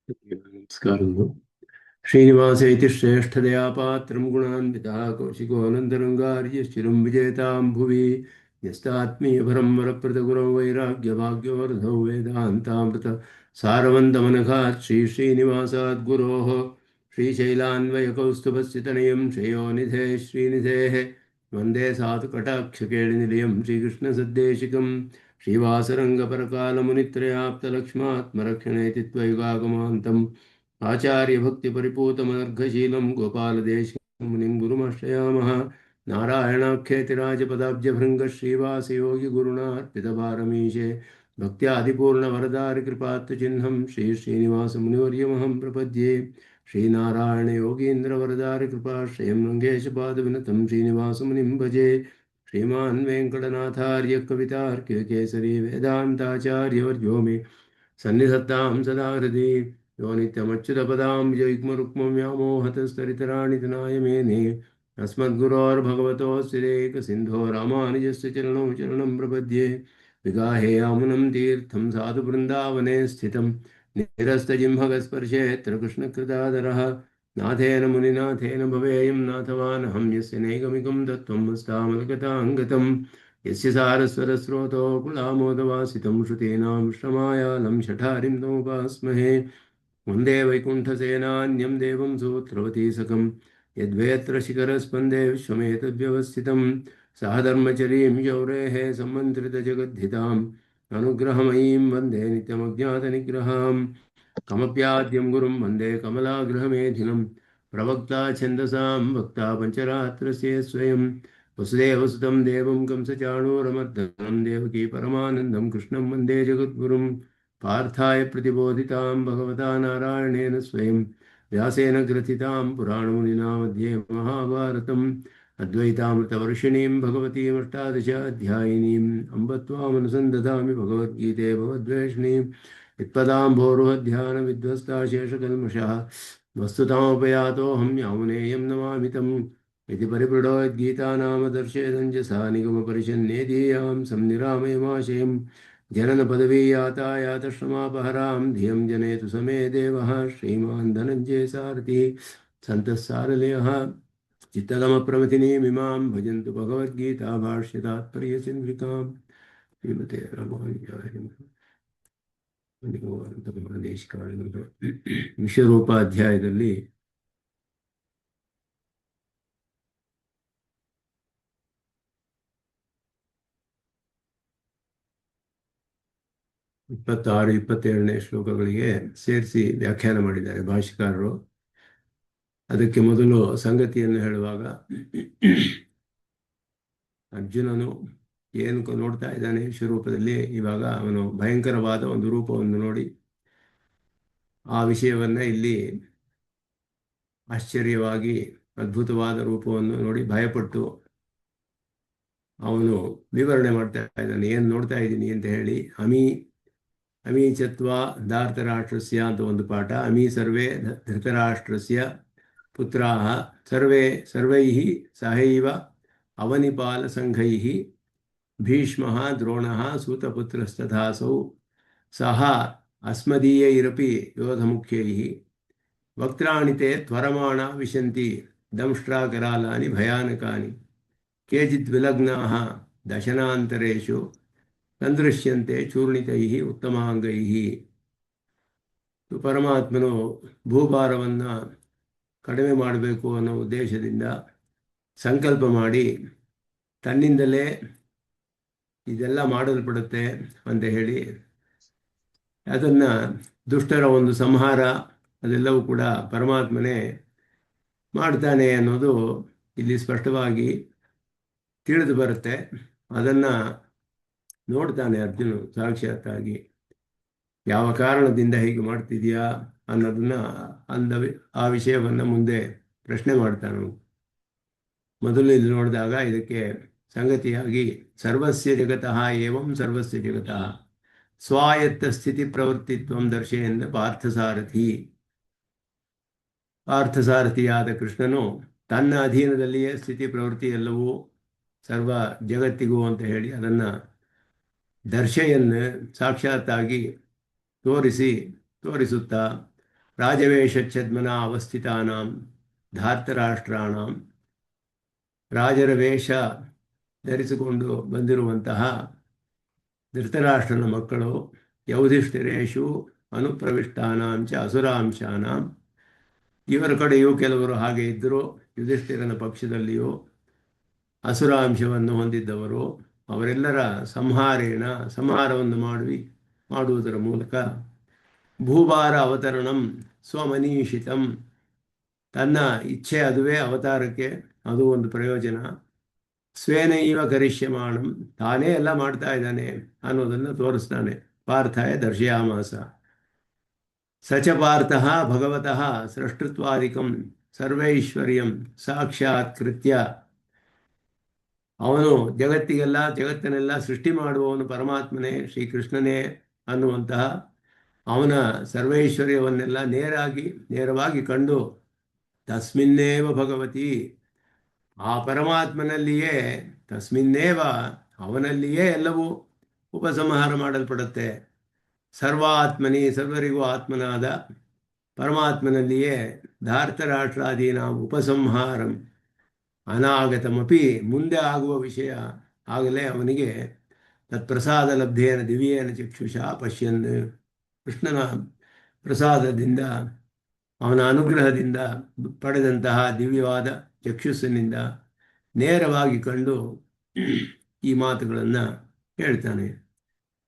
నమస్కారము. శ్రీనివాసేతి శ్రేష్ఠదయా పాత్రం గుణాన్వితः కౌశికోऽనంతరంగార్యశ్చిరం విజేతాం భువి న్యస్తాత్మీయపరం వరప్రదగురौ వైరాగ్యभाग्यवर्धौ वेदान्तामृत सारवन्तमनघात् श्रीश्रीनिवासाद्गुरोः श्रीशैलान्वयकौस्तुभस्थितनयं श्रेयोनिधे श्रीनिधेः वन्दे साधुकटाक्षकेलिनिलयं श्रीकृष्णसद्देशिकं श्रीवासरङ्गपरकालमुनित्रयाप्तलक्ष्मात्मरक्षणेति त्वयुगागमान्तम् आचार्यभक्तिपरिपूतमनर्घशीलं गोपालदेशिकमुनिं गुरुमाश्रयामः. नारायणाख्येतिराजपदाब्जभृङ्गः श्रीवासयोगिगुरुणार्पितपारमीशे भक्त्यादिपूर्णवरदारिकृपात्तचिह्नं श्रीश्रीनिवासमुनिवर्यमहं प्रपद्ये. श्रीनारायणयोगीन्द्रवरदारिकृपाश्रयं रङ्गेशपादविनतं श्रीनिवासमुनिं भजे. श्रीमान् वेङ्कटनाथार्य कवितार्किकेसरी वेदान्ताचार्यवर्यो मे सन्निधत्तां सदा हृदि यो नित्यमच्युतपदां युग्मरुक्मं व्यामोहतस्तरितराणि तनाय मेने अस्मद्गुरोर्भगवतोऽस्तिरेकसिन्धो रामानुजस्य चरणौ चरणं प्रपद्ये. विगाहे यामुनं तीर्थं साधुवृन्दावने स्थितं निरस्तजिह्वगस्पर्शेऽत्र कृष्णकृतादरः नाथेन मुनिनाथेन भवेयं नाथवानहं यस्य नैगमिकं तत्त्वं हस्तामलगताङ्गतं यस्य सारस्वतस्रोतो कुलामोदवासितं श्रुतीनां श्रमायालं शठारिं तमुपास्महे. वन्दे वैकुण्ठसेनान्यं देवं सूत्रवती सकं यद्वेत्र शिखरस्पन्दे विश्वमेतद्व्यवस्थितं सह धर्मचरीं यौरेः सम्मन्त्रितजगद्धिताम् अनुग्रहमयीं वन्दे नित्यमज्ञातनिग्रहां कमप्याद्यं गुरुं वन्दे कमलागृहमेधिनं प्रवक्ता छन्दसां वक्ता पञ्चरात्रस्य स्वयं वसुदेवसुतं देवं कंसचाणूरमर्दनं देवकी परमानन्दं कृष्णं वन्दे जगद्गुरुं पार्थाय प्रतिबोधितां भगवता नारायणेन स्वयं व्यासेन ग्रथितां पुराणमुनिना मध्ये महाभारतम् अद्वैतामृतवर्षिणीं भगवतीमष्टादशाध्यायिनीम् अम्ब त्वामनुसन्दधामि भगवद्गीते भवद्वेषिणीं यत्पदाम्भोरुहध्यानविध्वस्ता शेषकल्मषः वस्तुतामुपयातोऽहं यामुनेयं नमामि तम् इति परिपृढोद्गीतानामदर्शेदञ्जसा निगमपरिषन्नेदीयां संनिरामयमाशयम् जननपदवी यातायातश्रमापहरां धियं जनेतु समे देवः श्रीमान् धनञ्जय सारथिः सन्तः सारलयः चित्तगमप्रमथिनीमिमां भजन्तु भगवद्गीता भाष्यतात्पर्यचन्द्रिकां श्रीमते रामानुजाय ದೇಶಿಕಾಳಿಗಳು ವಿಶ್ವರೂಪಾಧ್ಯಾಯದಲ್ಲಿ 26-27ನೇ ಶ್ಲೋಕಗಳಿಗೆ ಸೇರಿಸಿ ವ್ಯಾಖ್ಯಾನ ಮಾಡಿದ್ದಾರೆ ಭಾಷ್ಯಕಾರರು. ಅದಕ್ಕೆ ಮೊದಲು ಸಂಗತಿಯನ್ನು ಹೇಳುವಾಗ ಅರ್ಜುನನು ಏನು ನೋಡ್ತಾ ಇದ್ದಾನೆ ವಿಶ್ವರೂಪದಲ್ಲಿ, ಇವಾಗ ಅವನು ಭಯಂಕರವಾದ ಒಂದು ರೂಪವನ್ನು ನೋಡಿ ಆ ವಿಷಯವನ್ನ ಇಲ್ಲಿ ಆಶ್ಚರ್ಯವಾಗಿ ಅದ್ಭುತವಾದ ರೂಪವನ್ನು ನೋಡಿ ಭಯಪಟ್ಟು ಅವನು ವಿವರಣೆ ಮಾಡ್ತಾ ಇದ್ದಾನೆ. ಏನು ನೋಡ್ತಾ ಇದ್ದೀನಿ ಅಂತ ಹೇಳಿ. ಅಮೀಚತ್ವ ಧಾರ್ತರಾಷ್ಟ್ರಸ್ಯ ಅಂತ ಒಂದು ಪಾಠ. ಅಮೀ ಸರ್ವೇ ಧೃತರಾಷ್ಟ್ರಸ್ಯ ಪುತ್ರಾಃ ಸರ್ವೈಃ ಸಹೈವ ಅವನಿಪಾಲ ಸಂಘೈಃ ಭೀಷ್ಮಃ ದ್ರೋಣಃ ಸೂತಪುತ್ರಸ್ತಥಾಸೌ ಸಹ ಅಸ್ಮದೀಯೈರಪಿ ಯೋಧಮುಖ್ಯೈಃ ವಕ್ತ್ರಾಣಿ ತೇ ತ್ವರಮಾಣ ವಿಶಂತಿ ದಂಷ್ಟ್ರಾಕರಾಲಾನಿ ಭಯಾನಕಾನಿ ಕೇಚಿತ್ ವಿಲಗ್ನಾಃ ದಶನಾಂತರೇಷು ಸಂದೃಶ್ಯಂತೆ ಚೂರ್ಣಿತೈಃ ಉತ್ತಮಾಂಗೈಃ. ಪರಮಾತ್ಮನು ಭೂಭಾರವನ್ನು ಕಡಿಮೆ ಮಾಡಬೇಕು ಅನ್ನೋ ಉದ್ದೇಶದಿಂದ ಸಂಕಲ್ಪ ಮಾಡಿ ತನ್ನಿಂದಲೇ ಇದೆಲ್ಲ ಮಾಡಲ್ಪಡುತ್ತೆ ಅಂತ ಹೇಳಿ ಅದನ್ನು ದುಷ್ಟರ ಒಂದು ಸಂಹಾರ ಅದೆಲ್ಲವೂ ಕೂಡ ಪರಮಾತ್ಮನೇ ಮಾಡ್ತಾನೆ ಅನ್ನೋದು ಇಲ್ಲಿ ಸ್ಪಷ್ಟವಾಗಿ ತಿಳಿದು ಬರುತ್ತೆ. ಅದನ್ನು ನೋಡ್ತಾನೆ ಅರ್ಜುನ ಸಾಕ್ಷಾತ್ತಾಗಿ. ಯಾವ ಕಾರಣದಿಂದ ಹೀಗೆ ಮಾಡ್ತಿದ್ಯಾ ಅನ್ನೋದನ್ನ ಆ ವಿಷಯವನ್ನು ಮುಂದೆ ಪ್ರಶ್ನೆ ಮಾಡ್ತಾನೆ. ಮೊದಲು ಇಲ್ಲಿ ನೋಡಿದಾಗ ಇದಕ್ಕೆ ಸಂಗತಿಯಾಗಿ ಸರ್ವಸ್ಯ ಜಗತಃ ಏವಂ ಸರ್ವಸ್ಯ ಜಗತಃ ಸ್ವಾಯತ್ತ ಸ್ಥಿತಿ ಪ್ರವೃತ್ತಿತ್ವಂ ದರ್ಶೆಯಿಂದ ಪಾರ್ಥಸಾರಥಿಯಾದ ಕೃಷ್ಣನು ತನ್ನ ಅಧೀನದಲ್ಲಿಯೇ ಸ್ಥಿತಿ ಪ್ರವೃತ್ತಿ ಎಲ್ಲವೂ ಸರ್ವ ಜಗತ್ತಿಗೂ ಅಂತ ಹೇಳಿ ಅದನ್ನು ದರ್ಶೆಯನ್ನು ಸಾಕ್ಷಾತ್ತಾಗಿ ತೋರಿಸುತ್ತಾ ರಾಜವೇಷಚ್ಛದ್ಮನ ಅವಸ್ಥಿತಾನಾಂ ಧಾರ್ತರಾಷ್ಟ್ರಾಣಂ, ರಾಜರ ವೇಷ ಧರಿಸಿಕೊಂಡು ಬಂದಿರುವಂತಹ ಧೃತರಾಷ್ಟ್ರನ ಮಕ್ಕಳು, ಯೌಧಿಷ್ಠಿರೇಶು ಅನುಪ್ರವಿಷ್ಟಾನಾಂಚ ಅಸುರಾಂಶಾನಾಂ, ಇವರ ಕಡೆಯೂ ಕೆಲವರು ಹಾಗೆ ಇದ್ದರು. ಯುಧಿಷ್ಠಿರನ ಪಕ್ಷದಲ್ಲಿಯೂ ಅಸುರಾಂಶವನ್ನು ಹೊಂದಿದ್ದವರು. ಅವರೆಲ್ಲರ ಸಂಹಾರವನ್ನು ಮಾಡುವುದರ ಮೂಲಕ ಭೂಭಾರ ಅವತರಣಂ ಸ್ವಮನೀಷಿತಂ, ತನ್ನ ಇಚ್ಛೆ ಅದುವೇ ಅವತಾರಕ್ಕೆ, ಅದು ಒಂದು ಪ್ರಯೋಜನ. ಸ್ವೇನೈವ ಕರಿಷ್ಯಮಾಣಂ, ತಾನೇ ಎಲ್ಲ ಮಾಡ್ತಾ ಇದ್ದಾನೆ ಅನ್ನೋದನ್ನು ತೋರಿಸ್ತಾನೆ. ಪಾರ್ಥಾಯ ದರ್ಶಯಾಮಾಸ. ಸಚ ಪಾರ್ಥಃ ಭಗವತಃ ಸೃಷ್ಟೃತ್ವಾದಿಕಂ ಸರ್ವೈಶ್ವರ್ಯಂ ಸಾಕ್ಷಾತ್ಕೃತ್ಯ, ಅವನು ಜಗತ್ತನ್ನೆಲ್ಲ ಸೃಷ್ಟಿ ಮಾಡುವವನು ಪರಮಾತ್ಮನೇ, ಶ್ರೀಕೃಷ್ಣನೇ ಅನ್ನುವಂತಹ ಅವನ ಸರ್ವೈಶ್ವರ್ಯವನ್ನೆಲ್ಲ ನೇರವಾಗಿ ಕಂಡು, ತಸ್ಮಿನ್ನೇವ ಭಗವತಿ, ಆ ಪರಮಾತ್ಮನಲ್ಲಿಯೇ, ತಸ್ಮಿನ್ನೇವ ಅವನಲ್ಲಿಯೇ ಎಲ್ಲವೂ ಉಪಸಂಹಾರ ಮಾಡಲ್ಪಡುತ್ತೆ. ಸರ್ವಾತ್ಮನಿ, ಸರ್ವರಿಗೂ ಆತ್ಮನಾದ ಪರಮಾತ್ಮನಲ್ಲಿಯೇ ಧಾರ್ತರಾಷ್ಟ್ರಾದೀನ ಉಪಸಂಹಾರಂ ಅನಾಗತಮಪಿ, ಮುಂದೆ ಆಗುವ ವಿಷಯ ಆಗಲೇ ಅವನಿಗೆ ತತ್ಪ್ರಸಾದ ಲಬ್ಧೇನ ದಿವ್ಯೇನ ಚಕ್ಷುಷಾ ಪಶ್ಯನ್, ಕೃಷ್ಣನ ಪ್ರಸಾದದಿಂದ, ಅವನ ಅನುಗ್ರಹದಿಂದ ಪಡೆದಂತಹ ದಿವ್ಯವಾದ ಚಕ್ಷುಸ್ಸಿನಿಂದ ನೇರವಾಗಿ ಕಂಡು ಈ ಮಾತುಗಳನ್ನು ಹೇಳ್ತಾನೆ.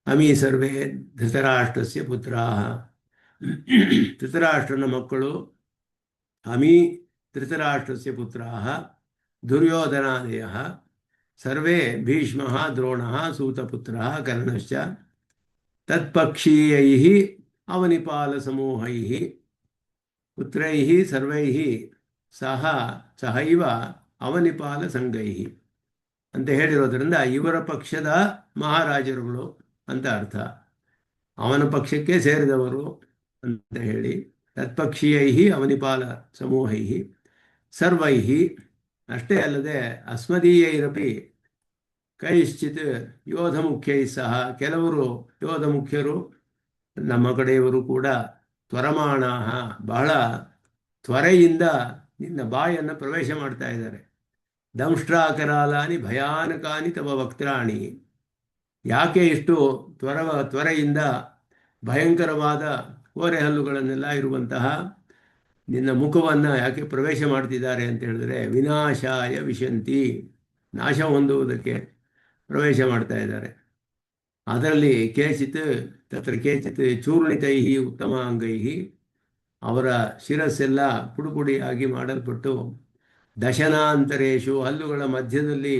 ಅಮೀ ಸರ್ವೇ ಧೃತರಾಷ್ಟ್ರಸ್ಯ ಪುತ್ರಾಃ, ಧೃತರಾಷ್ಟ್ರನ ಮಕ್ಕಳು, ಅಮೀ ಧೃತರಾಷ್ಟ್ರಸ್ಯ ಪುತ್ರಾಃ ದುರ್ಯೋಧನಾದಯಃ ಸರ್ವೇ ಭೀಷ್ಮಃ ದ್ರೋಣಃ ಸೂತಪುತ್ರಃ ಕರ್ಣಶ್ಚ ತತ್ಪಕ್ಷೀಯೈಃ ಅವನಿಪಾಲಸಮೂಹೈಃ ಪುತ್ರೈಃ ಸರ್ವೈಃ ಸಹೈವ ಅವನಿಪಾಲ ಸಂಘೈಃ ಅಂತ ಹೇಳಿರೋದ್ರಿಂದ ಇವರ ಪಕ್ಷದ ಮಹಾರಾಜರುಗಳು ಅಂತ ಅರ್ಥ. ಅವನ ಪಕ್ಷಕ್ಕೆ ಸೇರಿದವರು ಅಂತ ಹೇಳಿ, ತತ್ಪಕ್ಷೀಯೈಃ ಅವನಿಪಾಲ ಸಮೂಹೈಃ ಸರ್ವೈಃ, ಅಷ್ಟೇ ಅಲ್ಲದೆ ಅಸ್ಮದೀಯೈರಪಿ ಕೈಶ್ಚಿತ್ ಯೋಧ ಮುಖ್ಯೈ ಸಹ, ಕೆಲವರು ಯೋಧ ಮುಖ್ಯರು ನಮ್ಮ ಕಡೆಯವರು ಕೂಡ ತ್ವರಮಾಣಾಹ, ಬಹಳ ತ್ವರೆಯಿಂದ ನಿನ್ನ ಬಾಯನ್ನು ಪ್ರವೇಶ ಮಾಡ್ತಾ ಇದ್ದಾರೆ. ದಂಷ್ಟ್ರಾಕರಾಲಾನಿ ಭಯಾನಕಾನಿ ತವ ವಕ್ತ್ರಾಣಿ, ಯಾಕೆ ಇಷ್ಟು ತ್ವರೆಯಿಂದ ಭಯಂಕರವಾದ ಕೋರೆಹಲ್ಲುಗಳನ್ನೆಲ್ಲ ಇರುವಂತಹ ನಿನ್ನ ಮುಖವನ್ನು ಯಾಕೆ ಪ್ರವೇಶ ಮಾಡ್ತಿದ್ದಾರೆ ಅಂತ ಹೇಳಿದ್ರೆ, ವಿನಾಶಾಯ ವಿಶಂತಿ, ನಾಶ ಹೊಂದುವುದಕ್ಕೆ ಪ್ರವೇಶ ಮಾಡ್ತಾ ಇದ್ದಾರೆ. ಅದರಲ್ಲಿ ಕೇಚಿತ್ ಚೂರ್ಣಿತೈ ಉತ್ತಮಾಂಗೈ, ಅವರ ಶಿರಸ್ಸೆಲ್ಲ ಪುಡಿಪುಡಿಯಾಗಿ ಮಾಡಲ್ಪಟ್ಟು, ದಶನಾಂತರೇಶು, ಹಲ್ಲುಗಳ ಮಧ್ಯದಲ್ಲಿ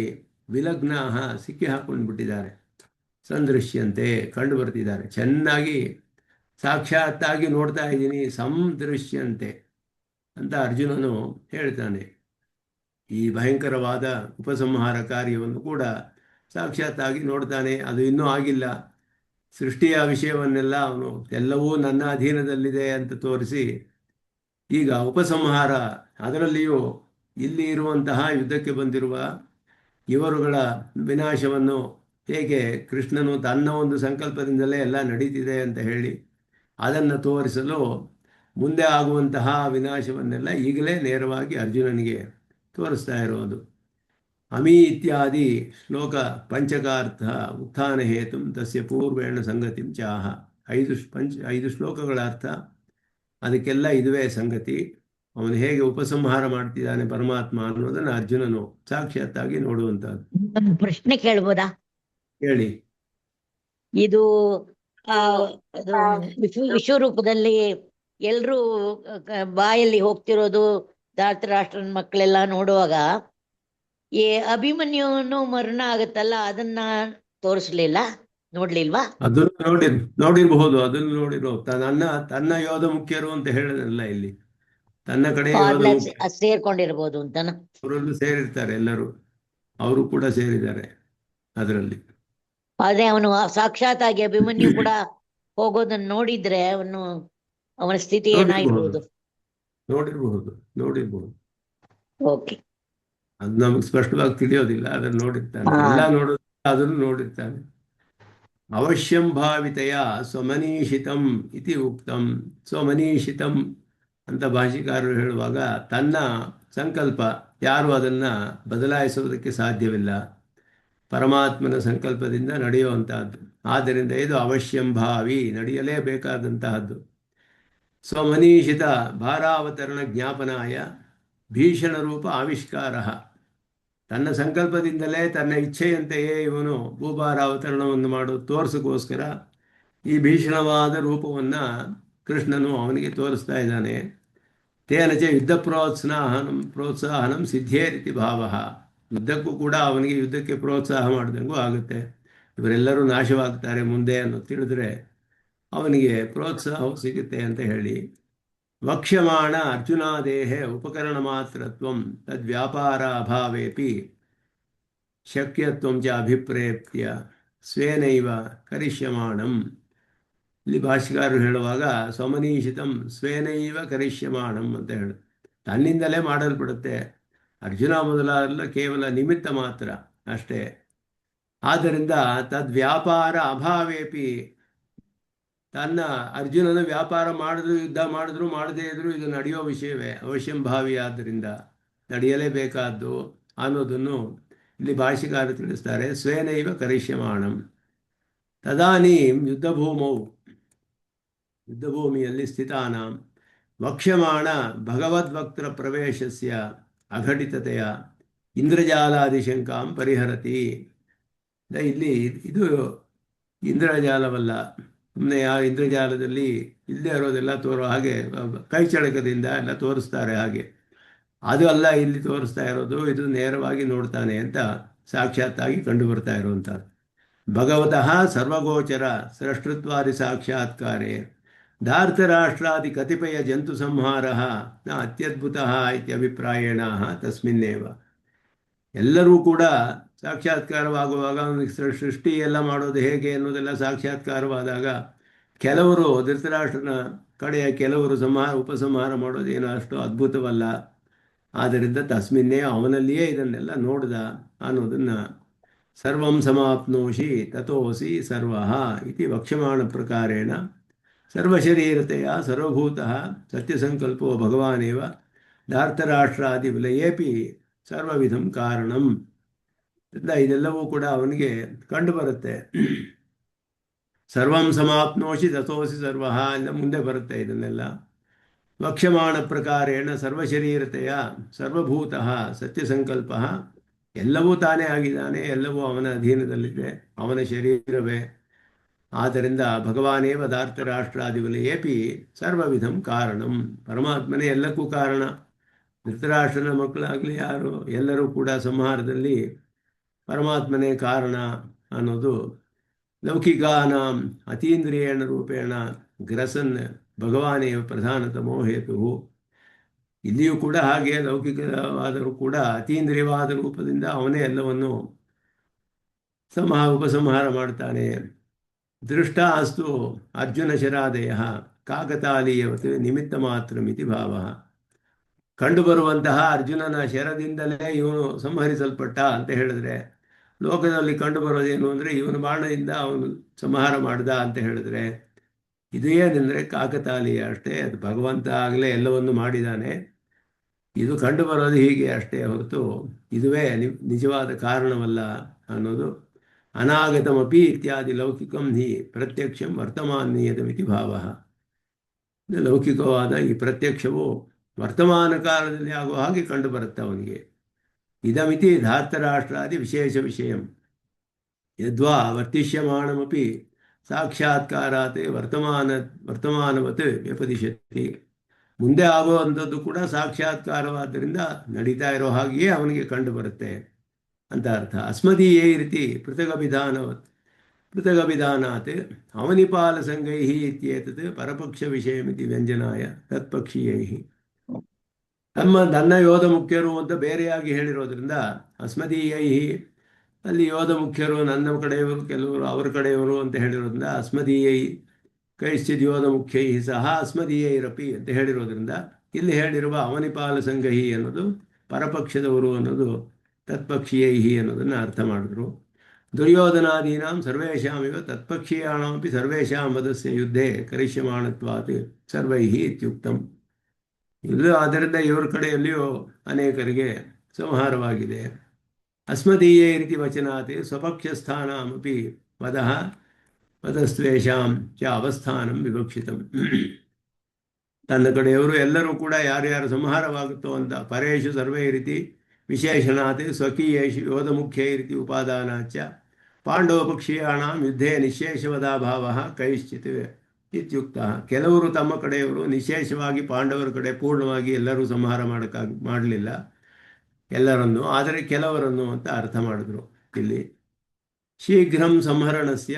ವಿಲಗ್ನಾಹ, ಸಿಕ್ಕಿ ಹಾಕೊಂಡು ಬಿಟ್ಟಿದ್ದಾರೆ. ಸಂದೃಶ್ಯಂತೆ, ಕಂಡು ಬರ್ತಿದ್ದಾರೆ, ಚೆನ್ನಾಗಿ ಸಾಕ್ಷಾತ್ತಾಗಿ ನೋಡ್ತಾ ಇದ್ದೀನಿ, ಸಂದೃಶ್ಯಂತೆ ಅಂತ ಅರ್ಜುನನು ಹೇಳ್ತಾನೆ. ಈ ಭಯಂಕರವಾದ ಉಪಸಂಹಾರ ಕಾರ್ಯವನ್ನು ಕೂಡ ಸಾಕ್ಷಾತ್ತಾಗಿ ನೋಡ್ತಾನೆ. ಅದು ಇನ್ನೂ ಆಗಿಲ್ಲ. ಸೃಷ್ಟಿಯ ವಿಷಯವನ್ನೆಲ್ಲ ಅವನು ಎಲ್ಲವೂ ನನ್ನ ಅಧೀನದಲ್ಲಿದೆ ಅಂತ ತೋರಿಸಿ, ಈಗ ಉಪಸಂಹಾರ, ಅದರಲ್ಲಿಯೂ ಇಲ್ಲಿ ಇರುವಂತಹ ಯುದ್ಧಕ್ಕೆ ಬಂದಿರುವ ಇವರುಗಳ ವಿನಾಶವನ್ನು ಹೇಗೆ ಕೃಷ್ಣನು ತನ್ನ ಒಂದು ಸಂಕಲ್ಪದಿಂದಲೇ ಎಲ್ಲ ನಡೀತಿದೆ ಅಂತ ಹೇಳಿ ಅದನ್ನು ತೋರಿಸಲು, ಮುಂದೆ ಆಗುವಂತಹ ವಿನಾಶವನ್ನೆಲ್ಲ ಈಗಲೇ ನೇರವಾಗಿ ಅರ್ಜುನನಿಗೆ ತೋರಿಸ್ತಾ ಇರೋದು. ಅಮೀ ಇತ್ಯಾದಿ ಶ್ಲೋಕ ಪಂಚಕಾರ್ಥ ಉತ್ಥಾನ ಹೇತು ತಸ್ಯ ಪೂರ್ವೇಣ ಸಂಗತಿ ಚಾಹ, 5 ಶ್ಲೋಕಗಳ ಅರ್ಥ, ಅದಕ್ಕೆಲ್ಲ ಇದುವೇ ಸಂಗತಿ. ಅವನು ಹೇಗೆ ಉಪಸಂಹಾರ ಮಾಡ್ತಿದ್ದಾನೆ ಪರಮಾತ್ಮ ಅನ್ನೋದನ್ನು ಅರ್ಜುನನು ಸಾಕ್ಷಾತ್ತಾಗಿ ನೋಡುವಂತಹದ್ದು. ಪ್ರಶ್ನೆ ಕೇಳ್ಬೋದಾ? ಹೇಳಿ. ಇದು ವಿಶ್ವರೂಪದಲ್ಲಿ ಎಲ್ರೂ ಬಾಯಲ್ಲಿ ಹೋಗ್ತಿರೋದು ಧಾರ್ತರಾಷ್ಟ್ರನ ಮಕ್ಕಳೆಲ್ಲ ನೋಡುವಾಗ, ಈ ಅಭಿಮನ್ಯುನು ಮರಣ ಆಗತ್ತಲ್ಲ, ಅದನ್ನ ತೋರಿಸ್ಲಿಲ್ಲ, ನೋಡ್ಲಿಲ್ವಾ? ಅದನ್ನು ನೋಡಿರಬಹುದು, ಅದನ್ನು ನೋಡಿರೋ ತನ್ನ ಯೋಧ ಮುಖ್ಯರು ಅಂತ ಹೇಳಿದ್ರಲ್ಲ ಇಲ್ಲಿ, ತನ್ನ ಕಡೆ ಸೇರ್ಕೊಂಡಿರ್ಬೋದು ಅಂತನ. ಅವರಲ್ಲೂ ಸೇರಿರ್ತಾರೆ, ಎಲ್ಲರೂ ಅವರು ಕೂಡ ಸೇರಿದ್ದಾರೆ ಅದರಲ್ಲಿ. ಆದ್ರೆ ಅವನು ಸಾಕ್ಷಾತ್ ಆಗಿ ಅಭಿಮನ್ಯು ಕೂಡ ಹೋಗೋದನ್ನ ನೋಡಿದ್ರೆ ಅವನ ಸ್ಥಿತಿ ಏನಾಗಿರ್ಬೋದು? ನೋಡಿರ್ಬಹುದು. ಓಕೆ, ಅದು ನಮಗೆ ಸ್ಪಷ್ಟವಾಗಿ ತಿಳಿಯೋದಿಲ್ಲ. ಅದನ್ನು ನೋಡಿರ್ತಾನೆ, ಎಲ್ಲ ನೋಡೋದು ಅದನ್ನು ನೋಡಿರ್ತಾನೆ. ಅವಶ್ಯಂ ಭಾವಿತೆಯ ಸ್ವಮನೀಷಿತಂ ಇತಿ ಉಕ್ತಂ. ಸ್ವಮನೀಷಿತಂ ಅಂತ ಭಾಷಿಕಾರರು ಹೇಳುವಾಗ ತನ್ನ ಸಂಕಲ್ಪ ಯಾರು ಅದನ್ನು ಬದಲಾಯಿಸುವುದಕ್ಕೆ ಸಾಧ್ಯವಿಲ್ಲ, ಪರಮಾತ್ಮನ ಸಂಕಲ್ಪದಿಂದ ನಡೆಯುವಂತಹದ್ದು. ಆದ್ದರಿಂದ ಇದು ಅವಶ್ಯಂಭಾವಿ, ನಡೆಯಲೇಬೇಕಾದಂತಹದ್ದು. ಸ್ವಮನೀಷಿತ ಭಾರಾವತರಣ ಜ್ಞಾಪನಾಯ ಭೀಷಣ ರೂಪ ಆವಿಷ್ಕಾರ. ತನ್ನ ಸಂಕಲ್ಪದಿಂದಲೇ ತನ್ನ ಇಚ್ಛೆಯಂತೆಯೇ ಇವನು ಭೂಭಾರಾವತರಣವನ್ನು ತೋರಿಸೋಕ್ಕೋಸ್ಕರ ಈ ಭೀಷಣವಾದ ರೂಪವನ್ನು ಕೃಷ್ಣನು ಅವನಿಗೆ ತೋರಿಸ್ತಾ ಇದ್ದಾನೆ. ತೇನ ಚ ಯುದ್ಧ ಪ್ರೋತ್ಸಾಹನಂ ಸಿದ್ಧೇರಿತಿ ಭಾವ. ಯುದ್ಧಕ್ಕೂ ಕೂಡ ಅವನಿಗೆ ಯುದ್ಧಕ್ಕೆ ಪ್ರೋತ್ಸಾಹ ಮಾಡಿದಂಗೂ ಆಗುತ್ತೆ. ಇವರೆಲ್ಲರೂ ನಾಶವಾಗ್ತಾರೆ ಮುಂದೆ ಅನ್ನೋ ತಿಳಿದ್ರೆ ಅವನಿಗೆ ಪ್ರೋತ್ಸಾಹವು ಸಿಗುತ್ತೆ ಅಂತ ಹೇಳಿ, ವಕ್ಷ್ಯಮಾಣ ಅರ್ಜುನಾದೇಹೇ ಉಪಕರಣ ಮಾತ್ರತ್ವಂ ತದ್ವ್ಯಾಪಾರ ಅಭಾವೇಪಿ ಶಕ್ಯತ್ವಂ ಚ ಅಭಿಪ್ರೇತ್ಯ ಸ್ವೇನೈವ ಕರಿಷ್ಯಮಾಣಂ. ಇಲ್ಲಿ ಭಾಷ್ಯಕಾರರು ಹೇಳುವಾಗ ಸ್ವಮನೀಷಿತಂ ಸ್ವೇನೈವ ಕರಿಷ್ಯಮಾಣಂ ಅಂತ ಹೇಳು, ತನ್ನಿಂದಲೇ ಮಾಡಲ್ಪಡುತ್ತೆ. ಅರ್ಜುನ ಮೊದಲಾದಲ್ಲ ಕೇವಲ ನಿಮಿತ್ತ ಮಾತ್ರ ಅಷ್ಟೇ. ಆದ್ದರಿಂದ ತದ್ವ್ಯಾಪಾರ ಅಭಾವೇಪಿ, ತನ್ನ ಅರ್ಜುನನ ವ್ಯಾಪಾರ ಮಾಡಿದ್ರು ಯುದ್ಧ ಮಾಡಿದ್ರು ಮಾಡದೇ ಇದ್ರು ಇದು ನಡೆಯೋ ವಿಷಯವೇ, ಅವಶ್ಯಂಭಾವಿ, ಆದ್ದರಿಂದ ನಡೆಯಲೇಬೇಕಾದ್ದು ಅನ್ನೋದನ್ನು ಇಲ್ಲಿ ಭಾಷಿಕಾರ ತಿಳಿಸ್ತಾರೆ. ಸ್ವೇನೈವ ಕರಿಷ್ಯಮಾಣಂ. ತದಾನೀಂ ಯುದ್ಧಭೂಮಿಯಲ್ಲಿ ಸ್ಥಿತಾನಾಂ ವಕ್ಷ್ಯಮಾಣ ಭಗವದ್ವಕ್ತ್ರ ಪ್ರವೇಶಸ್ಯ ಅಘಟಿತತೆಯ ಇಂದ್ರಜಾಲಾದಿಶಂಕಾಂ ಪರಿಹರತಿ. ಇಲ್ಲಿ ಇದು ಇಂದ್ರಜಾಲವಲ್ಲ, ಸುಮ್ಮನೆ ಇಂದ್ರಜಾಲದಲ್ಲಿ ಇಲ್ಲದೆ ಇರೋದೆಲ್ಲ ತೋರೋ ಹಾಗೆ ಕೈ ಚಳಕದಿಂದ ಎಲ್ಲ ತೋರಿಸ್ತಾರೆ, ಹಾಗೆ ಅದು ಅಲ್ಲ ಇಲ್ಲಿ ತೋರಿಸ್ತಾ ಇರೋದು. ಇದು ನೇರವಾಗಿ ನೋಡ್ತಾನೆ ಅಂತ ಸಾಕ್ಷಾತ್ತಾಗಿ ಕಂಡು ಬರ್ತಾ ಇರುವಂಥದ್ದು. ಭಗವತಃ ಸರ್ವಗೋಚರ ಸೃಷ್ಟೃತ್ವಾದಿ ಸಾಕ್ಷಾತ್ಕಾರೇ ಧಾರ್ತರಾಷ್ಟ್ರಾದಿ ಕತಿಪಯ ಜಂತು ಸಂಹಾರ ನ ಅತ್ಯದ್ಭುತ ಇತ್ಯಭಿಪ್ರಾಯೇಣ ತಸ್ಮಿನ್ನೇವ. ಎಲ್ಲರೂ ಕೂಡ ಸಾಕ್ಷಾತ್ಕಾರವಾಗುವಾಗ ಅವನಿಗೆ ಸೃಷ್ಟಿ ಎಲ್ಲ ಮಾಡೋದು ಹೇಗೆ ಅನ್ನೋದೆಲ್ಲ ಸಾಕ್ಷಾತ್ಕಾರವಾದಾಗ ಕೆಲವರು ಧೃತರಾಷ್ಟ್ರನ ಕಡೆಯ ಕೆಲವರು ಉಪಸಂಹಾರ ಮಾಡೋದೇನೋ ಅಷ್ಟು ಅದ್ಭುತವಲ್ಲ. ಆದ್ದರಿಂದ ತಸ್ಮಿನ್ನೇ ಅವನಲ್ಲಿಯೇ ಇದನ್ನೆಲ್ಲ ನೋಡ್ದ ಅನ್ನೋದನ್ನು ಸರ್ವಂ ಸಮಾಪ್ನೋಷಿ ತಥೋಸಿ ಸರ್ವಃ ಇತಿ ವಕ್ಷ್ಯಮಾಣ ಪ್ರಕಾರೇಣ ಸರ್ವಶರೀರತೆಯ ಸರ್ವಭೂತಃ ಸತ್ಯಸಂಕಲ್ಪೋ ಭಗವಾನೇವ ಧಾರ್ತರಾಷ್ಟ್ರಾದಿ ವಿಲಯೇಪಿ ಸರ್ವವಿಧಂ ಕಾರಣಂ. ಇದೆಲ್ಲವೂ ಕೂಡ ಅವನಿಗೆ ಕಂಡು ಬರುತ್ತೆ. ಸರ್ವಂ ಸಮಾಪ್ನೋಷಿ ತಥೋಸಿ ಸರ್ವಃ ಇಂದ ಮುಂದೆ ಬರುತ್ತೆ ಇದನ್ನೆಲ್ಲ. ವಕ್ಷ್ಯಮಾಣ ಪ್ರಕಾರೇಣ ಸರ್ವಶರೀರತೆಯ ಸರ್ವಭೂತಃ ಸತ್ಯಸಂಕಲ್ಪ, ಎಲ್ಲವೂ ತಾನೇ ಆಗಿದ್ದಾನೆ, ಎಲ್ಲವೂ ಅವನ ಅಧೀನದಲ್ಲಿದೆ, ಅವನ ಶರೀರವೇ. ಆದ್ದರಿಂದ ಭಗವಾನೇವ ಧಾರ್ತರಾಷ್ಟ್ರಾದಿವಲಯೇಪಿ ಸರ್ವವಿಧಂ ಕಾರಣಂ, ಪರಮಾತ್ಮನೇ ಎಲ್ಲಕ್ಕೂ ಕಾರಣ. ಧೃತರಾಷ್ಟ್ರನ ಮಕ್ಕಳಾಗಲಿ ಯಾರು ಎಲ್ಲರೂ ಕೂಡ ಸಂಹಾರದಲ್ಲಿ ಪರಮಾತ್ಮನೇ ಕಾರಣ ಅನ್ನೋದು ಲೌಕಿಕಾನಾಂ ಅತೀಂದ್ರಿಯೇಣ ರೂಪೇಣ ಗ್ರಸನ್ ಭಗವಾನೇವ ಪ್ರಧಾನತಮೋ ಹೇತು. ಇಲ್ಲಿಯೂ ಕೂಡ ಹಾಗೆ ಲೌಕಿಕವಾದರೂ ಕೂಡ ಅತೀಂದ್ರಿಯವಾದ ರೂಪದಿಂದ ಅವನೇ ಎಲ್ಲವನ್ನು ಉಪಸಂಹಾರ ಮಾಡ್ತಾನೆ. ದೃಷ್ಟ ಅಸ್ತು ಅರ್ಜುನ ಶರಾದಯ ಕಾಕತಾಲೀಯವತ್ ನಿಮಿತ್ತ ಮಾತ್ರ ಮಿತಿ ಭಾವ. ಕಂಡುಬರುವಂತಹ ಅರ್ಜುನನ ಶರದಿಂದಲೇ ಇವನು ಸಂಹರಿಸಲ್ಪಟ್ಟ ಅಂತ ಹೇಳಿದ್ರೆ, ಲೋಕದಲ್ಲಿ ಕಂಡುಬರೋದೇನು ಅಂದರೆ ಇವನು ಬಾಣದಿಂದ ಅವನು ಸಂಹಾರ ಮಾಡ್ದ ಅಂತ ಹೇಳಿದ್ರೆ ಇದು ಏನೆಂದರೆ ಕಾಕತಾಲೀಯ ಅಷ್ಟೇ. ಅದು ಭಗವಂತ ಆಗಲೇ ಎಲ್ಲವನ್ನು ಮಾಡಿದ್ದಾನೆ. ಇದು ಕಂಡುಬರೋದು ಹೀಗೆ ಅಷ್ಟೇ ಹೊರತು ಇದುವೇ ನಿಜವಾದ ಕಾರಣವಲ್ಲ ಅನ್ನೋದು. ಅನಾಗತಮಪಿ ಇತ್ಯಾದಿ ಲೌಕಿಕಂ ಹಿ ಪ್ರತ್ಯಕ್ಷಂ ವರ್ತಮಾನೀಯದಮಿತಿ ಭಾವ. ಲೌಕಿಕವಾದ ಈ ಪ್ರತ್ಯಕ್ಷವು ವರ್ತಮಾನ ಕಾಲದಲ್ಲಿ ಆಗುವ ಹಾಗೆ ಕಂಡು ಬರುತ್ತೆ ಅವನಿಗೆ. ಇದಮಿತಿ ಧಾರ್ತರಾಷ್ಟ್ರಾದಿ ವಿಶೇಷ ವಿಷಯಂ ಯದ್ವಾ ವರ್ತಿಷ್ಯಮಾಣಮಪಿ ಸಾಕ್ಷಾತ್ಕಾರಾತ್ ವರ್ತಮಾನವತ್ ವ್ಯಪದಿಶತಿ. ಮುಂದೆ ಆಗುವಂಥದ್ದು ಕೂಡ ಸಾಕ್ಷಾತ್ಕಾರವಾದ್ದರಿಂದ ನಡೀತಾ ಇರೋ ಹಾಗೆಯೇ ಅವನಿಗೆ ಕಂಡು ಬರುತ್ತೆ ಅಂತ ಅರ್ಥ. ಅಸ್ಮದೀಯೇ ರೀತಿ ಪೃಥಗಭಿಧಾನಾತ್ ಅವನಿಪಾಲ ಸಂಗೈ ಇತ್ಯೇತತ್ ಪರಪಕ್ಷ ವಿಷಯಮಿತಿ ವ್ಯಂಜನಾಯ ತತ್ಪಕ್ಷೀಯೈ. ನನ್ನ ಯೋಧ ಮುಖ್ಯರು ಅಂತ ಬೇರೆಯಾಗಿ ಹೇಳಿರೋದ್ರಿಂದ ಅಸ್ಮದೀಯೈ, ಅಲ್ಲಿ ಯೋಧ ಮುಖ್ಯರು ನನ್ನ ಕಡೆಯವರು, ಕೆಲವರು ಅವರ ಕಡೆಯವರು ಅಂತ ಹೇಳಿರೋದ್ರಿಂದ ಅಸ್ಮದೀಯೈ ಕೈಶ್ಚಿದ್ ಯೋಧ ಮುಖ್ಯೈ ಸಹ ಅಸ್ಮದೀಯೈರಪಿ ಅಂತ ಹೇಳಿರೋದ್ರಿಂದ ಇಲ್ಲಿ ಹೇಳಿರುವ ಅವನಿಪಾಲ ಸಂಗಹಿ ಅನ್ನೋದು ಪರಪಕ್ಷದವರು ಅನ್ನೋದು ತತ್ಪಕ್ಷೀಯೈ ಅನ್ನೋದನ್ನು ಅರ್ಥ ಮಾಡಿದ್ರು. ದುರ್ಯೋಧನಾದೀನಾಂ ಸರ್ವೇಷಾಮಿವ ತತ್ಪಕ್ಷೀಯಾಣಮಪಿ ಸರ್ವೇಷಾಂ ವಧಸ್ಯ ಯುದ್ಧೇ ಕರಿಷ್ಯಮಾಣತ್ವಾತ್ ಸರ್ವೈಃ ಇತ್ಯುಕ್ತಂ. ಇಲ್ಲೂ ಆದ್ದರಿಂದ ಇವರ ಕಡೆಯಲ್ಲಿಯೂ ಅನೇಕರಿಗೆ ಸಂಹಾರವಾಗಿದೆ. ಅಸ್ಮದೀಯೇ ರೀತಿ ವಚನಾತ್ ಸ್ವಪಕ್ಷಸ್ಥಾನಾಮಪಿ ವದಃ ವಧಸ್ತ್ವೇಷಾಂ ಚ ಅವಸ್ಥಾನಂ ವಿವಕ್ಷಿತಂ. ತನ್ನ ಕಡೆಯವರು ಎಲ್ಲರೂ ಕೂಡ ಯಾರ್ಯಾರು ಸಂಹಾರವಾಗುತ್ತೋ ಅಂತ ಪರೇಶು ಸರ್ವೇ ರೀತಿ ವಿಶೇಷಣಾತ್ ಸ್ವಕೀಯೇಷು ಯೋಧಮುಖ್ಯೈ ರೀತಿ ಉಪಾದಾನಾಚ ಪಾಂಡವಪಕ್ಷೀಯಾಣಾಂ ಯುದ್ಧೇ ನಿಶೇಷವದಾಭಾವಃ ಕೈಶ್ಚಿತ್ ಇತ್ಯುಕ್ತ. ಕೆಲವರು ತಮ್ಮ ಕಡೆಯವರು ನಿಶೇಷವಾಗಿ ಪಾಂಡವರ ಕಡೆ ಪೂರ್ಣವಾಗಿ ಎಲ್ಲರೂ ಸಂಹಾರ ಮಾಡಲಿಲ್ಲ ಎಲ್ಲರನ್ನು, ಆದರೆ ಕೆಲವರನ್ನು ಅಂತ ಅರ್ಥ ಮಾಡಿದ್ರು. ಇಲ್ಲಿ ಶೀಘ್ರಂ ಸಂಹರಣಸ್ಯ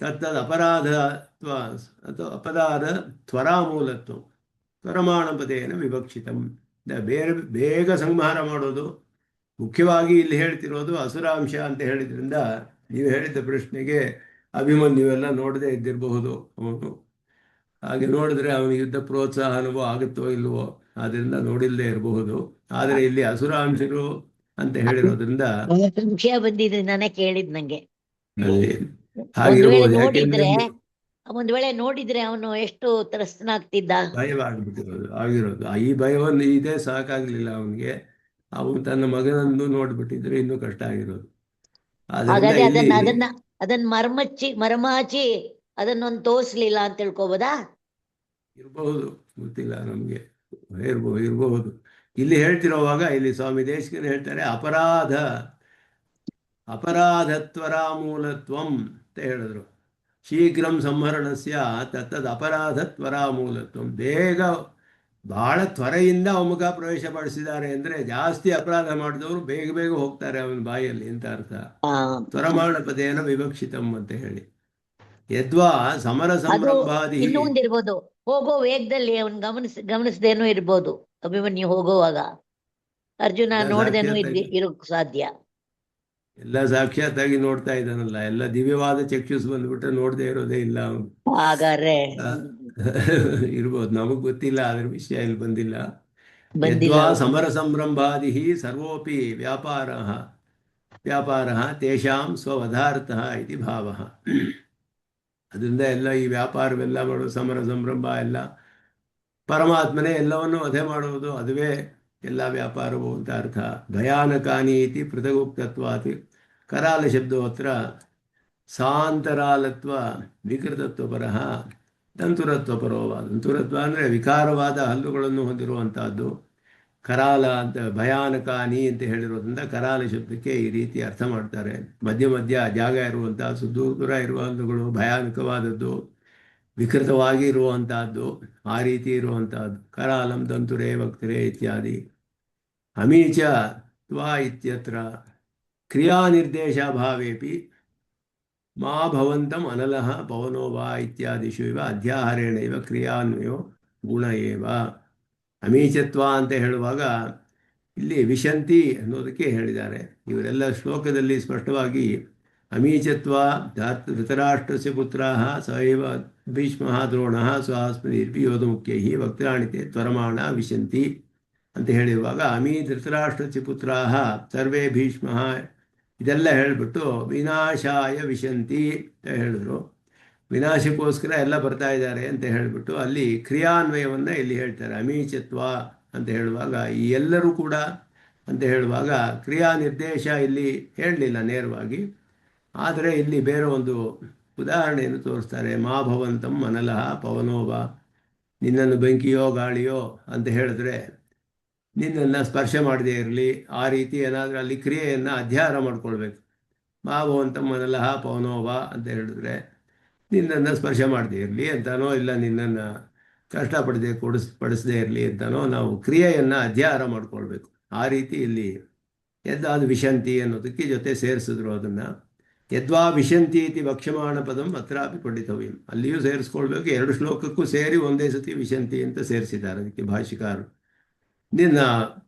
ತತ್ತದ ಅಪರಾಧತ್ವ ಅಥವಾ ಅಪರಾಧ ತ್ವರಾಮೂಲತ್ವ ತ್ವರಮಾಣಪದೇನ ವಿವಕ್ಷಿತಂ. ಬೇಗ ಸಂಹಾರ ಮಾಡೋದು ಮುಖ್ಯವಾಗಿ ಇಲ್ಲಿ ಹೇಳ್ತಿರೋದು ಅಸುರಾಂಶ ಅಂತ ಹೇಳಿದ್ರಿಂದ ನೀವು ಹೇಳಿದ ಪ್ರಶ್ನೆಗೆ ಅಭಿಮನ್ಯುವೆಲ್ಲ ನೋಡದೇ ಇದ್ದಿರಬಹುದು. ಅವನು ಹಾಗೆ ನೋಡಿದ್ರೆ ಅವನಿಗೆ ಯುದ್ಧ ಪ್ರೋತ್ಸಾಹನವೋ ಆಗುತ್ತೋ ಇಲ್ವೋ, ಆದ್ದರಿಂದ ನೋಡಿಲ್ಲದೆ ಇರಬಹುದು. ಆದರೆ ಇಲ್ಲಿ ಅಸುರಾಂಶರು ಅಂತ ಹೇಳಿರೋದ್ರಿಂದ ವಿಷಯ ಬಂದಿದ್ರೆ ನಾನೇ ಕೇಳಿದ್ ನಂಗೆ. ಹಾಗಿರ್ಬೋದು. ಒಂದ್ ವೇಳೆ ನೋಡಿದ್ರೆ ಅವನು ಎಷ್ಟು ತ್ರಸ್ತನಾಗ್ತಿದ್ದ, ಭಯವಾಗ್ಬಿಟ್ಟಿರೋದು ಆಗಿರೋದು. ಈ ಭಯವನ್ನು ಇದೇ ಸಾಕಾಗ್ಲಿಲ್ಲ ಅವನಿಗೆ. ಅವನು ತನ್ನ ಮಗನನ್ನು ನೋಡ್ಬಿಟ್ಟಿದ್ರೆ ಇನ್ನೂ ಕಷ್ಟ ಆಗಿರೋದು. ಹಾಗಾದ್ರೆ ಅದನ್ನ ಮರಮಾಚಿ ಅದನ್ನೊಂದು ತೋರಿಸ್ಲಿಲ್ಲ ಅಂತ ತಿಳ್ಕೊಬೋದಾ? ಇರಬಹುದು, ಗೊತ್ತಿಲ್ಲ ನಮ್ಗೆ. ಇರಬಹುದು. ಇಲ್ಲಿ ಹೇಳ್ತಿರೋವಾಗ ಇಲ್ಲಿ ಸ್ವಾಮಿ ದೇಶಿಕನ್ ಹೇಳ್ತಾರೆ ಅಪರಾಧತ್ವರ ಮೂಲತ್ವಂ ಅಂತ ಹೇಳಿದ್ರು. ಶೀಘ್ರಂ ಸಂಹರಣಸ್ಯ ತತ್ತದ ಅಪರಾಧತ್ವರ ಮೂಲತ್ವಂ. ಬೇಗ ಬಹಳ ತ್ವರೆಯಿಂದ ಅಮುಖ ಪ್ರವೇಶ ಪಡಿಸಿದ್ದಾರೆ ಅಂದ್ರೆ ಜಾಸ್ತಿ ಅಪರಾಧ ಮಾಡಿದವರು ಬೇಗ ಬೇಗ ಹೋಗ್ತಾರೆ ಅವನ ಬಾಯಲ್ಲಿ ಅಂತ ಅರ್ಥ. ತ್ವರಮಾಣ ಪದೇನ ವಿವಕ್ಷಿತಂ ಅಂತ ಹೇಳಿ. ಯದ್ವಾ ಸಮರ ಸಂರಂಭಾದಿ ಇನ್ನೊಂದಿರ್ಬೋದು, ಹೋಗೋ ವೇಗದಲ್ಲಿ ಅವನ್ ಗಮನಿಸದೇನೂ ಇರ್ಬೋದು. ಅಭಿಮನ್ಯು ಹೋಗುವಾಗ ಅರ್ಜುನ ನೋಡ್ದೇನೂ ಇರೋಕ್ ಸಾಧ್ಯ. ಎಲ್ಲ ಸಾಕ್ಷಾತ್ತಾಗಿ ನೋಡ್ತಾ ಇದ್ದಾನಲ್ಲ, ಎಲ್ಲ ದಿವ್ಯವಾದ ಚಕ್ಷುಸ್ ಬಂದ್ಬಿಟ್ರೆ ನೋಡದೆ ಇರೋದೇ ಇಲ್ಲ ಅವನು. ಹಾಗಾದ್ರೆ ಇರ್ಬೋದು, ನಮಗ್ ಗೊತ್ತಿಲ್ಲ, ಅದ್ರ ವಿಷಯ ಇಲ್ಲಿ ಬಂದಿಲ್ಲ. ಯದ್ವಾ ಸಮರ ಸಂರಂಭಾದಿ ಸರ್ವೋಪಿ ವ್ಯಾಪಾರ ತೇಷಾಂ ಸ್ವವಧಾರ್ಥ ಇತಿ ಭಾವ. ಅದರಿಂದ ಎಲ್ಲ ಈ ವ್ಯಾಪಾರವೆಲ್ಲ ಮಾಡೋದು, ಸಮರ ಸಂರಂಭ ಎಲ್ಲ ಪರಮಾತ್ಮನೇ ಎಲ್ಲವನ್ನು ವಧೆ ಮಾಡುವುದು, ಅದುವೇ ಎಲ್ಲ ವ್ಯಾಪಾರವು ಅಂತ ಅರ್ಥ. ಭಯಾನಕಾನಿ ಇತಿ ಪೃಥಗುಕ್ತತ್ವಾತ್ ಕರಾಲ ಶಬ್ದೋತ್ರ ಸಾಂತರಾಲತ್ವ ವಿಕೃತತ್ವಪರಃ ದಂತುರತ್ವಪರೋವ. ದಂತುರತ್ವ ಅಂದರೆ ವಿಕಾರವಾದ ಹಲ್ಲುಗಳನ್ನು ಹೊಂದಿರುವಂತಹದ್ದು. ಕರಾಲ ಅಂತ ಭಯಾನಕಾನಿ ಅಂತ ಹೇಳಿರೋದ್ರಿಂದ ಕರಾಲ ಶಬ್ದಕ್ಕೆ ಈ ರೀತಿ ಅರ್ಥ ಮಾಡ್ತಾರೆ. ಮಧ್ಯ ಮಧ್ಯ ಜಾಗ ಇರುವಂತಹ ದೂರ ಇರುವ ಹಲ್ಲುಗಳು ಭಯಾನಕವಾದದ್ದು, ವಿಕೃತವಾಗಿ ಇರುವಂತಹದ್ದು, ಆ ರೀತಿ ಇರುವಂತಹದ್ದು. ಕರಾಲಂ ದಂತುರೇ ವಕ್ತರೇ ಇತ್ಯಾದಿ. ಅಮೀಚ ತ್ವಾ ಇತ್ಯತ್ರ ಕ್ರಿಯಾನಿರ್ದೇಶಾಭಾವೇಪಿ ಮಾ ಭವಂತಂ ಅನಲಃ ಪವನೋ ವಾ ಇತ್ಯಾದಿಷು ಇವ ಅಧ್ಯಾಹಾರೇಣ ಇವ ಕ್ರಿಯಾನ್ವಯೋ ಗುಣ ಏವ. ಅಮೀಚತ್ವ ಅಂತ ಹೇಳುವಾಗ ಇಲ್ಲಿ ವಿಶಂತಿ ಅನ್ನೋದಕ್ಕೆ ಹೇಳಿದ್ದಾರೆ. ಇವರೆಲ್ಲ ಶ್ಲೋಕದಲ್ಲಿ ಸ್ಪಷ್ಟವಾಗಿ ಅಮೀಚತ್ವ ಧೃತರಾಷ್ಟ್ರಸ್ಯ ಪುತ್ರಾಃ ಸೈವ ಭೀಷ್ಮಃ ದ್ರೋಣಃ ಸ್ವಸ್ಮೃತಿರ್ಪಿ ಯೋಧಮುಖ್ಯೈಃ ವಕ್ತಾಣಿತೆ ತ್ವರಮಾಣ ವಿಶಂತಿ ಅಂತ ಹೇಳಿರುವಾಗ ಧೃತರಾಷ್ಟ್ರಸ್ಯ ಪುತ್ರಾಃ ಸರ್ವೇ ಭೀಷ್ಮಃ ಇದೆಲ್ಲ ಹೇಳಿಬಿಟ್ಟು ವಿನಾಶಾಯ ವಿಶಂತಿ ಅಂತ ಹೇಳಿದ್ರು. ವಿನಾಶಕ್ಕೋಸ್ಕರ ಎಲ್ಲ ಬರ್ತಾ ಇದ್ದಾರೆ ಅಂತ ಹೇಳಿಬಿಟ್ಟು ಅಲ್ಲಿ ಕ್ರಿಯಾನ್ವಯವನ್ನು ಇಲ್ಲಿ ಹೇಳ್ತಾರೆ. ಅಮೀಚತ್ವ ಅಂತ ಹೇಳುವಾಗ ಈ ಎಲ್ಲರೂ ಕೂಡ ಅಂತ ಹೇಳುವಾಗ ಕ್ರಿಯಾ ನಿರ್ದೇಶ ಇಲ್ಲಿ ಹೇಳಲಿಲ್ಲ ನೇರವಾಗಿ, ಆದರೆ ಇಲ್ಲಿ ಬೇರೆ ಒಂದು ಉದಾಹರಣೆಯನ್ನು ತೋರಿಸ್ತಾರೆ. ಮಾ ಭವಂತಂ ಅನಲಃ ಪವನೋವ, ನಿನ್ನನ್ನು ಬೆಂಕಿಯೋ ಗಾಳಿಯೋ ಅಂತ ಹೇಳಿದ್ರೆ ನಿನ್ನನ್ನು ಸ್ಪರ್ಶ ಮಾಡದೇ ಇರಲಿ, ಆ ರೀತಿ ಏನಾದರೂ ಅಲ್ಲಿ ಕ್ರಿಯೆಯನ್ನು ಅಧ್ಯಾಹಾರ ಮಾಡ್ಕೊಳ್ಬೇಕು. ಮಾ ಭವಂತಂ ಅನಲಃ ಪವನೋವ ಅಂತ ಹೇಳಿದ್ರೆ ನಿನ್ನನ್ನು ಸ್ಪರ್ಶ ಮಾಡದೇ ಇರಲಿ ಅಂತಾನೋ, ಇಲ್ಲ ನಿನ್ನನ್ನು ಕಷ್ಟಪಡದೆ ಪಡಿಸದೇ ಇರಲಿ ಅಂತಾನೋ ನಾವು ಕ್ರಿಯೆಯನ್ನು ಅಧ್ಯಾಹಾರ ಮಾಡ್ಕೊಳ್ಬೇಕು. ಆ ರೀತಿ ಇಲ್ಲಿ ಯದ್ವಾದ ವಿಶಂತಿ ಅನ್ನೋದಕ್ಕೆ ಜೊತೆ ಸೇರಿಸಿದ್ರು ಅದನ್ನು. ಯದ್ವಾ ವಿಶಂತಿ ಇತಿ ವಕ್ಷ್ಯಮಾಣ ಪದಂ ಅತ್ರಾಪಿ ಪಂಡಿತವ್ಯಂ, ಅಲ್ಲಿಯೂ ಸೇರಿಸ್ಕೊಳ್ಬೇಕು. ಎರಡು ಶ್ಲೋಕಕ್ಕೂ ಸೇರಿ ಒಂದೇ ಸತಿ ವಿಶಂತಿ ಅಂತ ಸೇರಿಸಿದ್ದಾರೆ. ಅದಕ್ಕೆ ಭಾಷಿಕಾರರು ನಿನ್ನ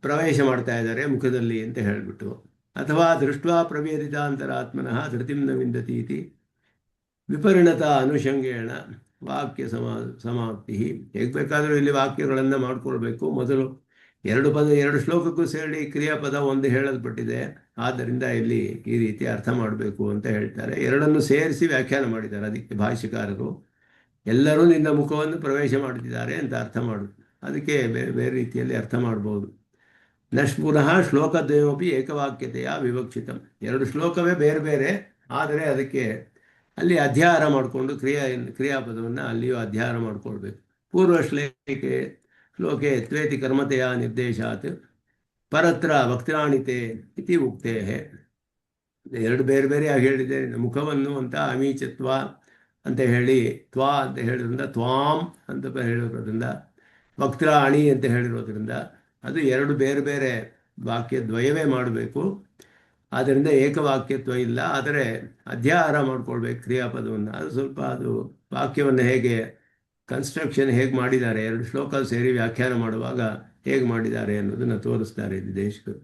ಪ್ರವೇಶ ಮಾಡ್ತಾ ಇದ್ದಾರೆ ಮುಖದಲ್ಲಿ ಅಂತ ಹೇಳಿಬಿಟ್ಟು. ಅಥವಾ ದೃಷ್ಟ್ವಾ ಪ್ರವೇದಿತಾಂತರಾತ್ಮನಃ ಧೃತಿಂ ನ ವಿಂದತಿ ಇತಿ ವಿಪರಿಣತ ಅನುಷಂಗೇಣ ವಾಕ್ಯ ಸಮಾಪ್ತಿ. ಹೇಗೆ ಬೇಕಾದರೂ ಇಲ್ಲಿ ವಾಕ್ಯಗಳನ್ನು ಮಾಡ್ಕೊಳ್ಬೇಕು. ಮೊದಲು ಎರಡು ಶ್ಲೋಕಕ್ಕೂ ಸೇರಿ ಕ್ರಿಯಾಪದ ಒಂದು ಹೇಳಲ್ಪಟ್ಟಿದೆ. ಆದ್ದರಿಂದ ಇಲ್ಲಿ ಈ ರೀತಿ ಅರ್ಥ ಮಾಡಬೇಕು ಅಂತ ಹೇಳ್ತಾರೆ. ಎರಡನ್ನು ಸೇರಿಸಿ ವ್ಯಾಖ್ಯಾನ ಮಾಡಿದ್ದಾರೆ ಅದಕ್ಕೆ ಭಾಷ್ಯಕಾರರು. ಎಲ್ಲರೂ ನಿನ್ನ ಮುಖವನ್ನು ಪ್ರವೇಶ ಮಾಡುತ್ತಿದ್ದಾರೆ ಅಂತ ಅರ್ಥ ಮಾಡುದು. ಅದಕ್ಕೆ ಬೇರೆ ಬೇರೆ ರೀತಿಯಲ್ಲಿ ಅರ್ಥ ಮಾಡ್ಬೋದು. ನಶ್ ಪುನಃ ಶ್ಲೋಕದ್ವಯಮಪಿ ಏಕವಾಕ್ಯತೆಯ ವಿವಕ್ಷಿತಂ. ಎರಡು ಶ್ಲೋಕವೇ ಬೇರೆ ಬೇರೆ, ಆದರೆ ಅದಕ್ಕೆ ಅಲ್ಲಿ ಅಧ್ಯಾಹಾರ ಮಾಡಿಕೊಂಡು ಕ್ರಿಯಾಪದವನ್ನು ಅಲ್ಲಿಯೂ ಅಧ್ಯಾಹಾರ ಮಾಡಿಕೊಳ್ಬೇಕು. ಪೂರ್ವ ಶ್ಲೋಕೆ ತ್ವೇತಿ ಕರ್ಮತೆಯ ನಿರ್ದೇಶಾತ್ ಪರತ್ರ ವಕ್ತಾಣಿತೆ ಇತಿ ಉಕ್ತೇ. ಎರಡು ಬೇರೆ ಬೇರೆಯಾಗಿ ಹೇಳಿದೆ. ಮುಖವನ್ನು ಅಂತ ಅಮೀಚತ್ವ ಅಂತ ಹೇಳಿ ತ್ವಾ ಅಂತ ಹೇಳಿದ್ರಿಂದ ತ್ವಾಂ ಅಂತ ಹೇಳಿರೋದ್ರಿಂದ ವಕ್ತಾಣಿ ಅಂತ ಹೇಳಿರೋದ್ರಿಂದ ಅದು ಎರಡು ಬೇರೆ ಬೇರೆ ವಾಕ್ಯ ದ್ವಯವೇ ಮಾಡಬೇಕು. ಆದ್ದರಿಂದ ಏಕವಾಕ್ಯತ್ವ ಇಲ್ಲ. ಆದರೆ ಅಧ್ಯಾಹಾರ ಮಾಡ್ಕೊಳ್ಬೇಕು ಕ್ರಿಯಾಪದವನ್ನು. ಅದು ಸ್ವಲ್ಪ ಅದು ವಾಕ್ಯವನ್ನು ಹೇಗೆ ಕನ್ಸ್ಟ್ರಕ್ಷನ್ ಹೇಗೆ ಮಾಡಿದ್ದಾರೆ, ಎರಡು ಶ್ಲೋಕ ಸೇರಿ ವ್ಯಾಖ್ಯಾನ ಮಾಡುವಾಗ ಹೇಗೆ ಮಾಡಿದ್ದಾರೆ ಅನ್ನೋದನ್ನು ತೋರಿಸ್ತಾರೆ ಇಲ್ಲಿ ದೇಶಕರು.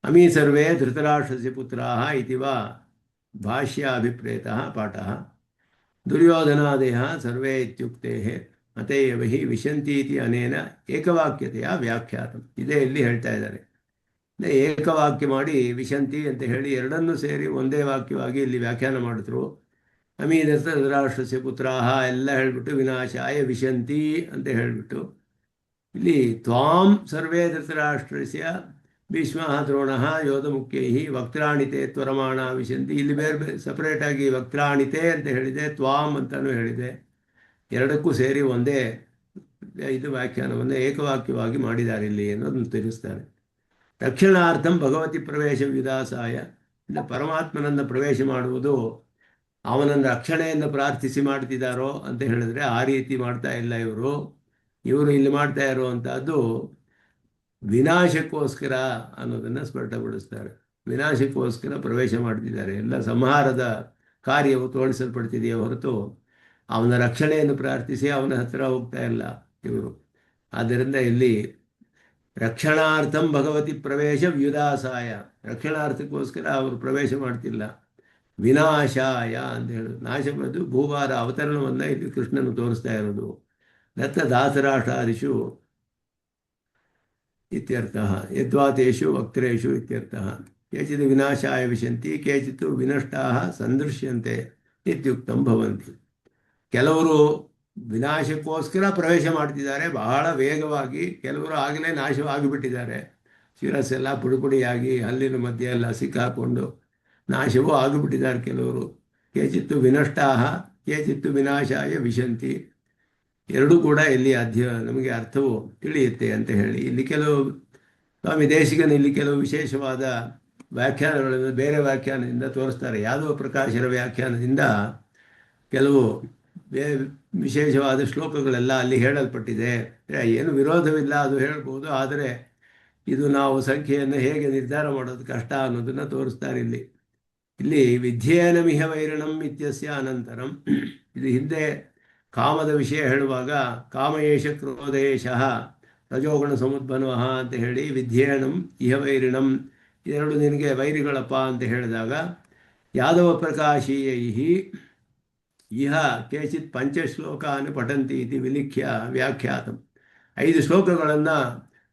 ಅಮೀ ಸರ್ವೇ ಧೃತರಾಷ್ಟ್ರಸ್ಯ ಪುತ್ರಾಃ ಇತಿ ವಾ ಭಾಷ್ಯಾಭಿಪ್ರೇತಃ ಪಾಠಃ ದುರ್ಯೋಧನಾದಯಃ ಸರ್ವೇ ಇತ್ಯುಕ್ತೇಃ ಅತೇವ ಹಿ ವಿಶಂತಿ ಇತಿ ಅನೇನ ಏಕವಾಕ್ಯತೆಯ ವ್ಯಾಖ್ಯಾತಂ. ಇದೇ ಇಲ್ಲಿ ಹೇಳ್ತಾ ಇದ್ದಾರೆ. ಏಕವಾಕ್ಯ ಮಾಡಿ ವಿಶಂತಿ ಅಂತ ಹೇಳಿ ಎರಡನ್ನೂ ಸೇರಿ ಒಂದೇ ವಾಕ್ಯವಾಗಿ ಇಲ್ಲಿ ವ್ಯಾಖ್ಯಾನ ಮಾಡಿದ್ರು. ಅಮೀ ಧೃತರಾಷ್ಟ್ರಸ್ಯ ಪುತ್ರಾಃ ಎಲ್ಲ ಹೇಳಿಬಿಟ್ಟು ವಿನಾಶಾಯ ವಿಶಂತಿ ಅಂತ ಹೇಳಿಬಿಟ್ಟು ಇಲ್ಲಿ ತ್ವಾಂ ಸರ್ವೇ ಧೃತರಾಷ್ಟ್ರಸ್ಯ ಭೀಷ್ಮಃ ದ್ರೋಣಃ ಯೋಧಮುಖ್ಯೈ ವಕ್ತಾಣಿತೆ ತ್ವರಮಾಣ ವಿಶಂತಿ. ಇಲ್ಲಿ ಬೇರೆ ಬೇರೆ ಸಪ್ರೇಟಾಗಿ ವಕ್ತಾಣಿತೆ ಅಂತ ಹೇಳಿದೆ, ತ್ವಾಂ ಅಂತಲೂ ಹೇಳಿದೆ. ಎರಡಕ್ಕೂ ಸೇರಿ ಒಂದೇ ಇದು ವ್ಯಾಖ್ಯಾನವನ್ನು ಏಕವಾಕ್ಯವಾಗಿ ಮಾಡಿದ್ದಾರೆ ಇಲ್ಲಿ ಅನ್ನೋದನ್ನು ತಿಳಿಸ್ತಾರೆ. ರಕ್ಷಣಾರ್ಥಂ ಭಗವತಿ ಪ್ರವೇಶ ವಿದಾಸಾಯ. ಇಲ್ಲ ಪರಮಾತ್ಮನನ್ನು ಪ್ರವೇಶ ಮಾಡುವುದು ಅವನನ್ನು ರಕ್ಷಣೆಯನ್ನು ಪ್ರಾರ್ಥಿಸಿ ಮಾಡ್ತಿದ್ದಾರೋ ಅಂತ ಹೇಳಿದ್ರೆ ಆ ರೀತಿ ಮಾಡ್ತಾ ಇಲ್ಲ ಇವರು ಇಲ್ಲಿ ಮಾಡ್ತಾ ಇರುವಂಥದ್ದು ವಿನಾಶಕ್ಕೋಸ್ಕರ ಅನ್ನೋದನ್ನು ಸ್ಪಷ್ಟಪಡಿಸ್ತಾರೆ. ವಿನಾಶಕ್ಕೋಸ್ಕರ ಪ್ರವೇಶ ಮಾಡ್ತಿದ್ದಾರೆ. ಎಲ್ಲ ಸಂಹಾರದ ಕಾರ್ಯವು ತೋರಿಸಲ್ಪಡ್ತಿದೆಯೇ ಹೊರತು ಅವನ ರಕ್ಷಣೆಯನ್ನು ಪ್ರಾರ್ಥಿಸಿ ಅವನ ಹತ್ತಿರ ಹೋಗ್ತಾ ಇಲ್ಲ ಇವರು. ಆದ್ದರಿಂದ ಇಲ್ಲಿ ರಕ್ಷಣಾರ್ಥಂ ಭಗವತಿ ಪ್ರವೇಶ ವ್ಯುದಾಸಾಯ, ರಕ್ಷಣಾರ್ಥಕ್ಕೋಸ್ಕರ ಅವರು ಪ್ರವೇಶ ಮಾಡ್ತಿಲ್ಲ. ವಿನಾಶಾಯ ಅಂತ ಹೇಳೋದು, ನಾಶ ಮಾಡೋದು ಭೂಭಾರ ಅವತರಣವನ್ನು ಇಲ್ಲಿ ಕೃಷ್ಣನು ತೋರಿಸ್ತಾ ಇರೋದು. ದತ್ತ ದಾಸರಾಷ್ಟ್ರಾದಿಷು ಇತ್ಯರ್ಥಃ ಯದ್ವಾತೇಷು ವಕ್ತ್ರೇಷು ಇತ್ಯರ್ಥಃ. ಕೇಚಿತ್ ವಿನಾಶಾಯ ವಿಶಂತಿ ಕೇಚಿತ್ ವಿನಷ್ಟಾಃ ಸಂದೃಶ್ಯಂತೆ ಇತ್ಯುಕ್ತಂ ಭವಂತಿ. ಕೆಲವರು ವಿನಾಶಕ್ಕೋಸ್ಕರ ಪ್ರವೇಶ ಮಾಡ್ತಿದ್ದಾರೆ ಬಹಳ ವೇಗವಾಗಿ. ಕೆಲವರು ಆಗಲೇ ನಾಶವಾಗಿಬಿಟ್ಟಿದ್ದಾರೆ. ಶಿರಸ್ಸೆಲ್ಲ ಪುಡಿಪುಡಿಯಾಗಿ ಹಲ್ಲಿನ ಮಧ್ಯೆ ಎಲ್ಲ ಸಿಕ್ಕಾಕೊಂಡು ನಾಶವೂ ಆಗಿಬಿಟ್ಟಿದ್ದಾರೆ ಕೆಲವರು. ಕೇಚಿತ್ತು ವಿನಷ್ಟಾಹ ಕೇಚಿತ್ತು ವಿನಾಶಾಯ ವಿಶಂತಿ. ಎರಡೂ ಕೂಡ ಇಲ್ಲಿ ನಮಗೆ ಅರ್ಥವು ತಿಳಿಯುತ್ತೆ ಅಂತ ಹೇಳಿ ಇಲ್ಲಿ ಕೆಲವು ಸ್ವಾಮಿ ದೇಶಿಕನ ಇಲ್ಲಿ ಕೆಲವು ವಿಶೇಷವಾದ ವ್ಯಾಖ್ಯಾನಗಳನ್ನು ಬೇರೆ ವ್ಯಾಖ್ಯಾನದಿಂದ ತೋರಿಸ್ತಾರೆ. ಯಾದವ ಪ್ರಕಾಶರ ವ್ಯಾಖ್ಯಾನದಿಂದ ಕೆಲವು ವಿಶೇಷವಾದ ಶ್ಲೋಕಗಳೆಲ್ಲ ಅಲ್ಲಿ ಹೇಳಲ್ಪಟ್ಟಿದೆ. ಏನು ವಿರೋಧವಿಲ್ಲ, ಅದು ಹೇಳ್ಬೋದು. ಆದರೆ ಇದು ನಾವು ಸಂಖ್ಯೆಯನ್ನು ಹೇಗೆ ನಿರ್ಧಾರ ಮಾಡೋದು ಕಷ್ಟ ಅನ್ನೋದನ್ನು ತೋರಿಸ್ತಾರೆ ಇಲ್ಲಿ ವಿದ್ಯೇನ ಮಿಹ ವೈರಣಂ ಇತ್ಯಸ್ಯ ಅನಂತರಂ. ಇದು ಹಿಂದೆ ಕಾಮದ ವಿಷಯ ಹೇಳುವಾಗ ಕಾಮಯೇಷ ಕ್ರೋಧಯೇಷಃ ರಜೋಗುಣ ಸಮುದ್ಭನ್ವಃ ಅಂತ ಹೇಳಿ ವಿದ್ಯೇಣಂ ಇಹ ವೈರಿಣಂ ಎರಡು ನಿನಗೆ ವೈರಿಗಳಪ್ಪ ಅಂತ ಹೇಳಿದಾಗ ಯಾದವ ಪ್ರಕಾಶೀಯೈ ಇಹ ಕೇಚಿತ್ ಪಂಚಶ್ಲೋಕಾನ್ ಪಠಂತಿ ಇತಿ ವಿಲಿಖ್ಯ ವ್ಯಾಖ್ಯಾತಂ. 5 ಶ್ಲೋಕಗಳನ್ನು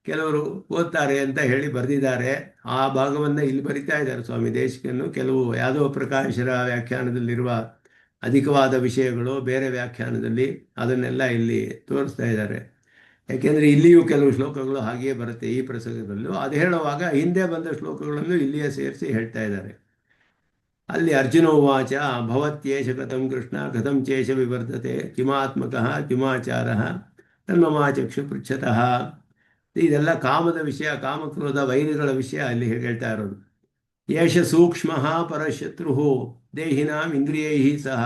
ಕೆಲವರು ಓದ್ತಾರೆ ಅಂತ ಹೇಳಿ ಬರೆದಿದ್ದಾರೆ. ಆ ಭಾಗವನ್ನು ಇಲ್ಲಿ ಬರಿತಾ ಇದ್ದಾರೆ ಸ್ವಾಮಿ ದೇಶಿಕನು. ಕೆಲವು ಯಾದವ ಪ್ರಕಾಶರ ವ್ಯಾಖ್ಯಾನದಲ್ಲಿರುವ ಅಧಿಕವಾದ ವಿಷಯಗಳು ಬೇರೆ ವ್ಯಾಖ್ಯಾನದಲ್ಲಿ ಅದನ್ನೆಲ್ಲ ಇಲ್ಲಿ ತೋರಿಸ್ತಾ ಇದ್ದಾರೆ. ಯಾಕೆಂದರೆ ಇಲ್ಲಿಯೂ ಕೆಲವು ಶ್ಲೋಕಗಳು ಹಾಗೆಯೇ ಬರುತ್ತೆ ಈ ಪ್ರಸಂಗದಲ್ಲೂ. ಅದು ಹೇಳುವಾಗ ಹಿಂದೆ ಬಂದ ಶ್ಲೋಕಗಳನ್ನು ಇಲ್ಲಿಯೇ ಸೇರಿಸಿ ಹೇಳ್ತಾ ಇದ್ದಾರೆ. ಅಲ್ಲಿ ಅರ್ಜುನ ಉವಾಚ ಭವತ್ಯೇಷ ಕಥಂ ಕೃಷ್ಣ ಕಥಂ ಚೇಷ ವಿವರ್ಧತೆ ಕಿಮಾತ್ಮಕಃ ಕಿಮಾಚಾರಃ ತನ್ಮಮಾಚಕ್ಷು ಪೃಚ್ಛತಃ. ಇದೆಲ್ಲ ಕಾಮದ ವಿಷಯ, ಕಾಮಕ್ರೋಧ ವೈರಿಗಳ ವಿಷಯ ಅಲ್ಲಿ ಹೇಳ್ತಾ ಇರೋದು. ಯೇಷ ಸೂಕ್ಷ್ಮ ಪರಶತ್ರು ದೇಹಿನಾಂ ಇಂದ್ರಿಯೈ ಸಹ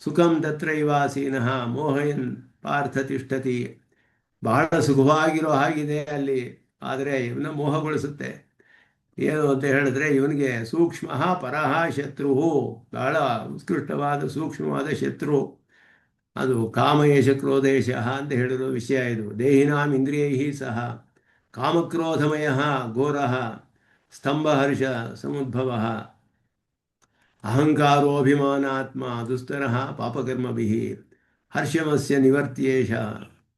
ಸುಖಂ ತತ್ರೈವಾಸೀನಃ ಮೋಹಯನ್ ಪಾರ್ಥ ತಿಷ್ಠತಿ. ಬಹಳ ಸುಖವಾಗಿರೋ ಹಾಗಿದೆ ಅಲ್ಲಿ, ಆದರೆ ಇವನ್ನ ಮೋಹಗೊಳಿಸುತ್ತೆ. ಏನು ಅಂತ ಹೇಳಿದ್ರೆ ಇವನಿಗೆ ಸೂಕ್ಷ್ಮ ಪರಹ ಶತ್ರು, ಬಹಳ ಉತ್ಕೃಷ್ಟವಾದ ಸೂಕ್ಷ್ಮವಾದ ಶತ್ರು ಅದು ಕಾಮಯೇಷ ಕ್ರೋಧೇಶ ಅಂತ ಹೇಳಿರೋ ವಿಷಯ ಇದು. ದೇಹಿನಾಂ ಇಂದ್ರಿಯೈ ಸಹ ಕಾಮಕ್ರೋಧಮಯ ಘೋರ ಸ್ತಂಭಹರ್ಷ ಸಮುದ್ಭವ ಅಹಂಕಾರೋಭಿಮಾನಾತ್ಮ ದುಸ್ತರ ಪಾಪಕರ್ಮಭಿ ಹರ್ಷಮಸ್ಯ ನಿವರ್ತ್ಯೇಷ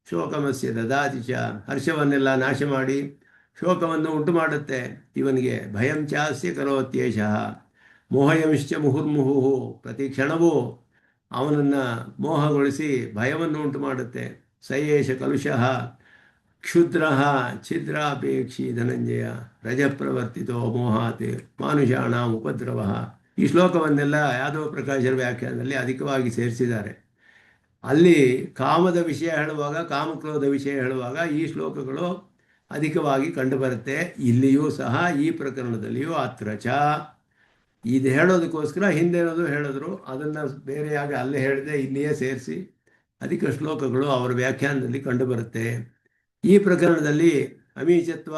ಶೋಕಮಸ್ಯ ದದಾತಿ ಚ, ಹರ್ಷವನ್ನೆಲ್ಲ ನಾಶ ಮಾಡಿ ಶೋಕವನ್ನು ಉಂಟು ಮಾಡುತ್ತೆ ಇವನಿಗೆ. ಭಯಂ ಚಾಸ್ಯ ಕರೋತ್ಯೇಷಃ ಮೋಹಯಂಶ್ಚ ಮುಹುರ್ಮುಹು, ಪ್ರತಿ ಕ್ಷಣವೂ ಅವನನ್ನು ಮೋಹಗೊಳಿಸಿ ಭಯವನ್ನು ಉಂಟು ಮಾಡುತ್ತೆ. ಸಯೇಷ ಕಲುಷಃ ಕ್ಷುದ್ರ ಛಿದ್ರಾಪೇಕ್ಷಿ ಧನಂಜಯ ರಜಪ್ರವರ್ತಿತೋ ಮೋಹಾತ್ ಮಾನುಷಾಣ ಉಪದ್ರವ. ಈ ಶ್ಲೋಕವನ್ನೆಲ್ಲ ಯಾದವ ಪ್ರಕಾಶರ ವ್ಯಾಖ್ಯಾನದಲ್ಲಿ ಅಧಿಕವಾಗಿ ಸೇರಿಸಿದ್ದಾರೆ. ಅಲ್ಲಿ ಕಾಮದ ವಿಷಯ ಹೇಳುವಾಗ, ಕಾಮಕ್ರೋಧ ವಿಷಯ ಹೇಳುವಾಗ ಈ ಶ್ಲೋಕಗಳು ಅಧಿಕವಾಗಿ ಕಂಡುಬರುತ್ತೆ. ಇಲ್ಲಿಯೂ ಸಹ ಈ ಪ್ರಕರಣದಲ್ಲಿಯೂ ಅತ್ರ ಚ ಇದು ಹೇಳೋದಕ್ಕೋಸ್ಕರ ಹಿಂದೇನೋದು ಹೇಳಿದ್ರು, ಅದನ್ನು ಬೇರೆಯಾಗಿ ಅಲ್ಲೇ ಹೇಳಿದೆ ಇಲ್ಲಿಯೇ ಸೇರಿಸಿ ಅಧಿಕ ಶ್ಲೋಕಗಳು ಅವರ ವ್ಯಾಖ್ಯಾನದಲ್ಲಿ ಕಂಡುಬರುತ್ತೆ. ಈ ಪ್ರಕರಣದಲ್ಲಿ ಅಮೀಚತ್ವ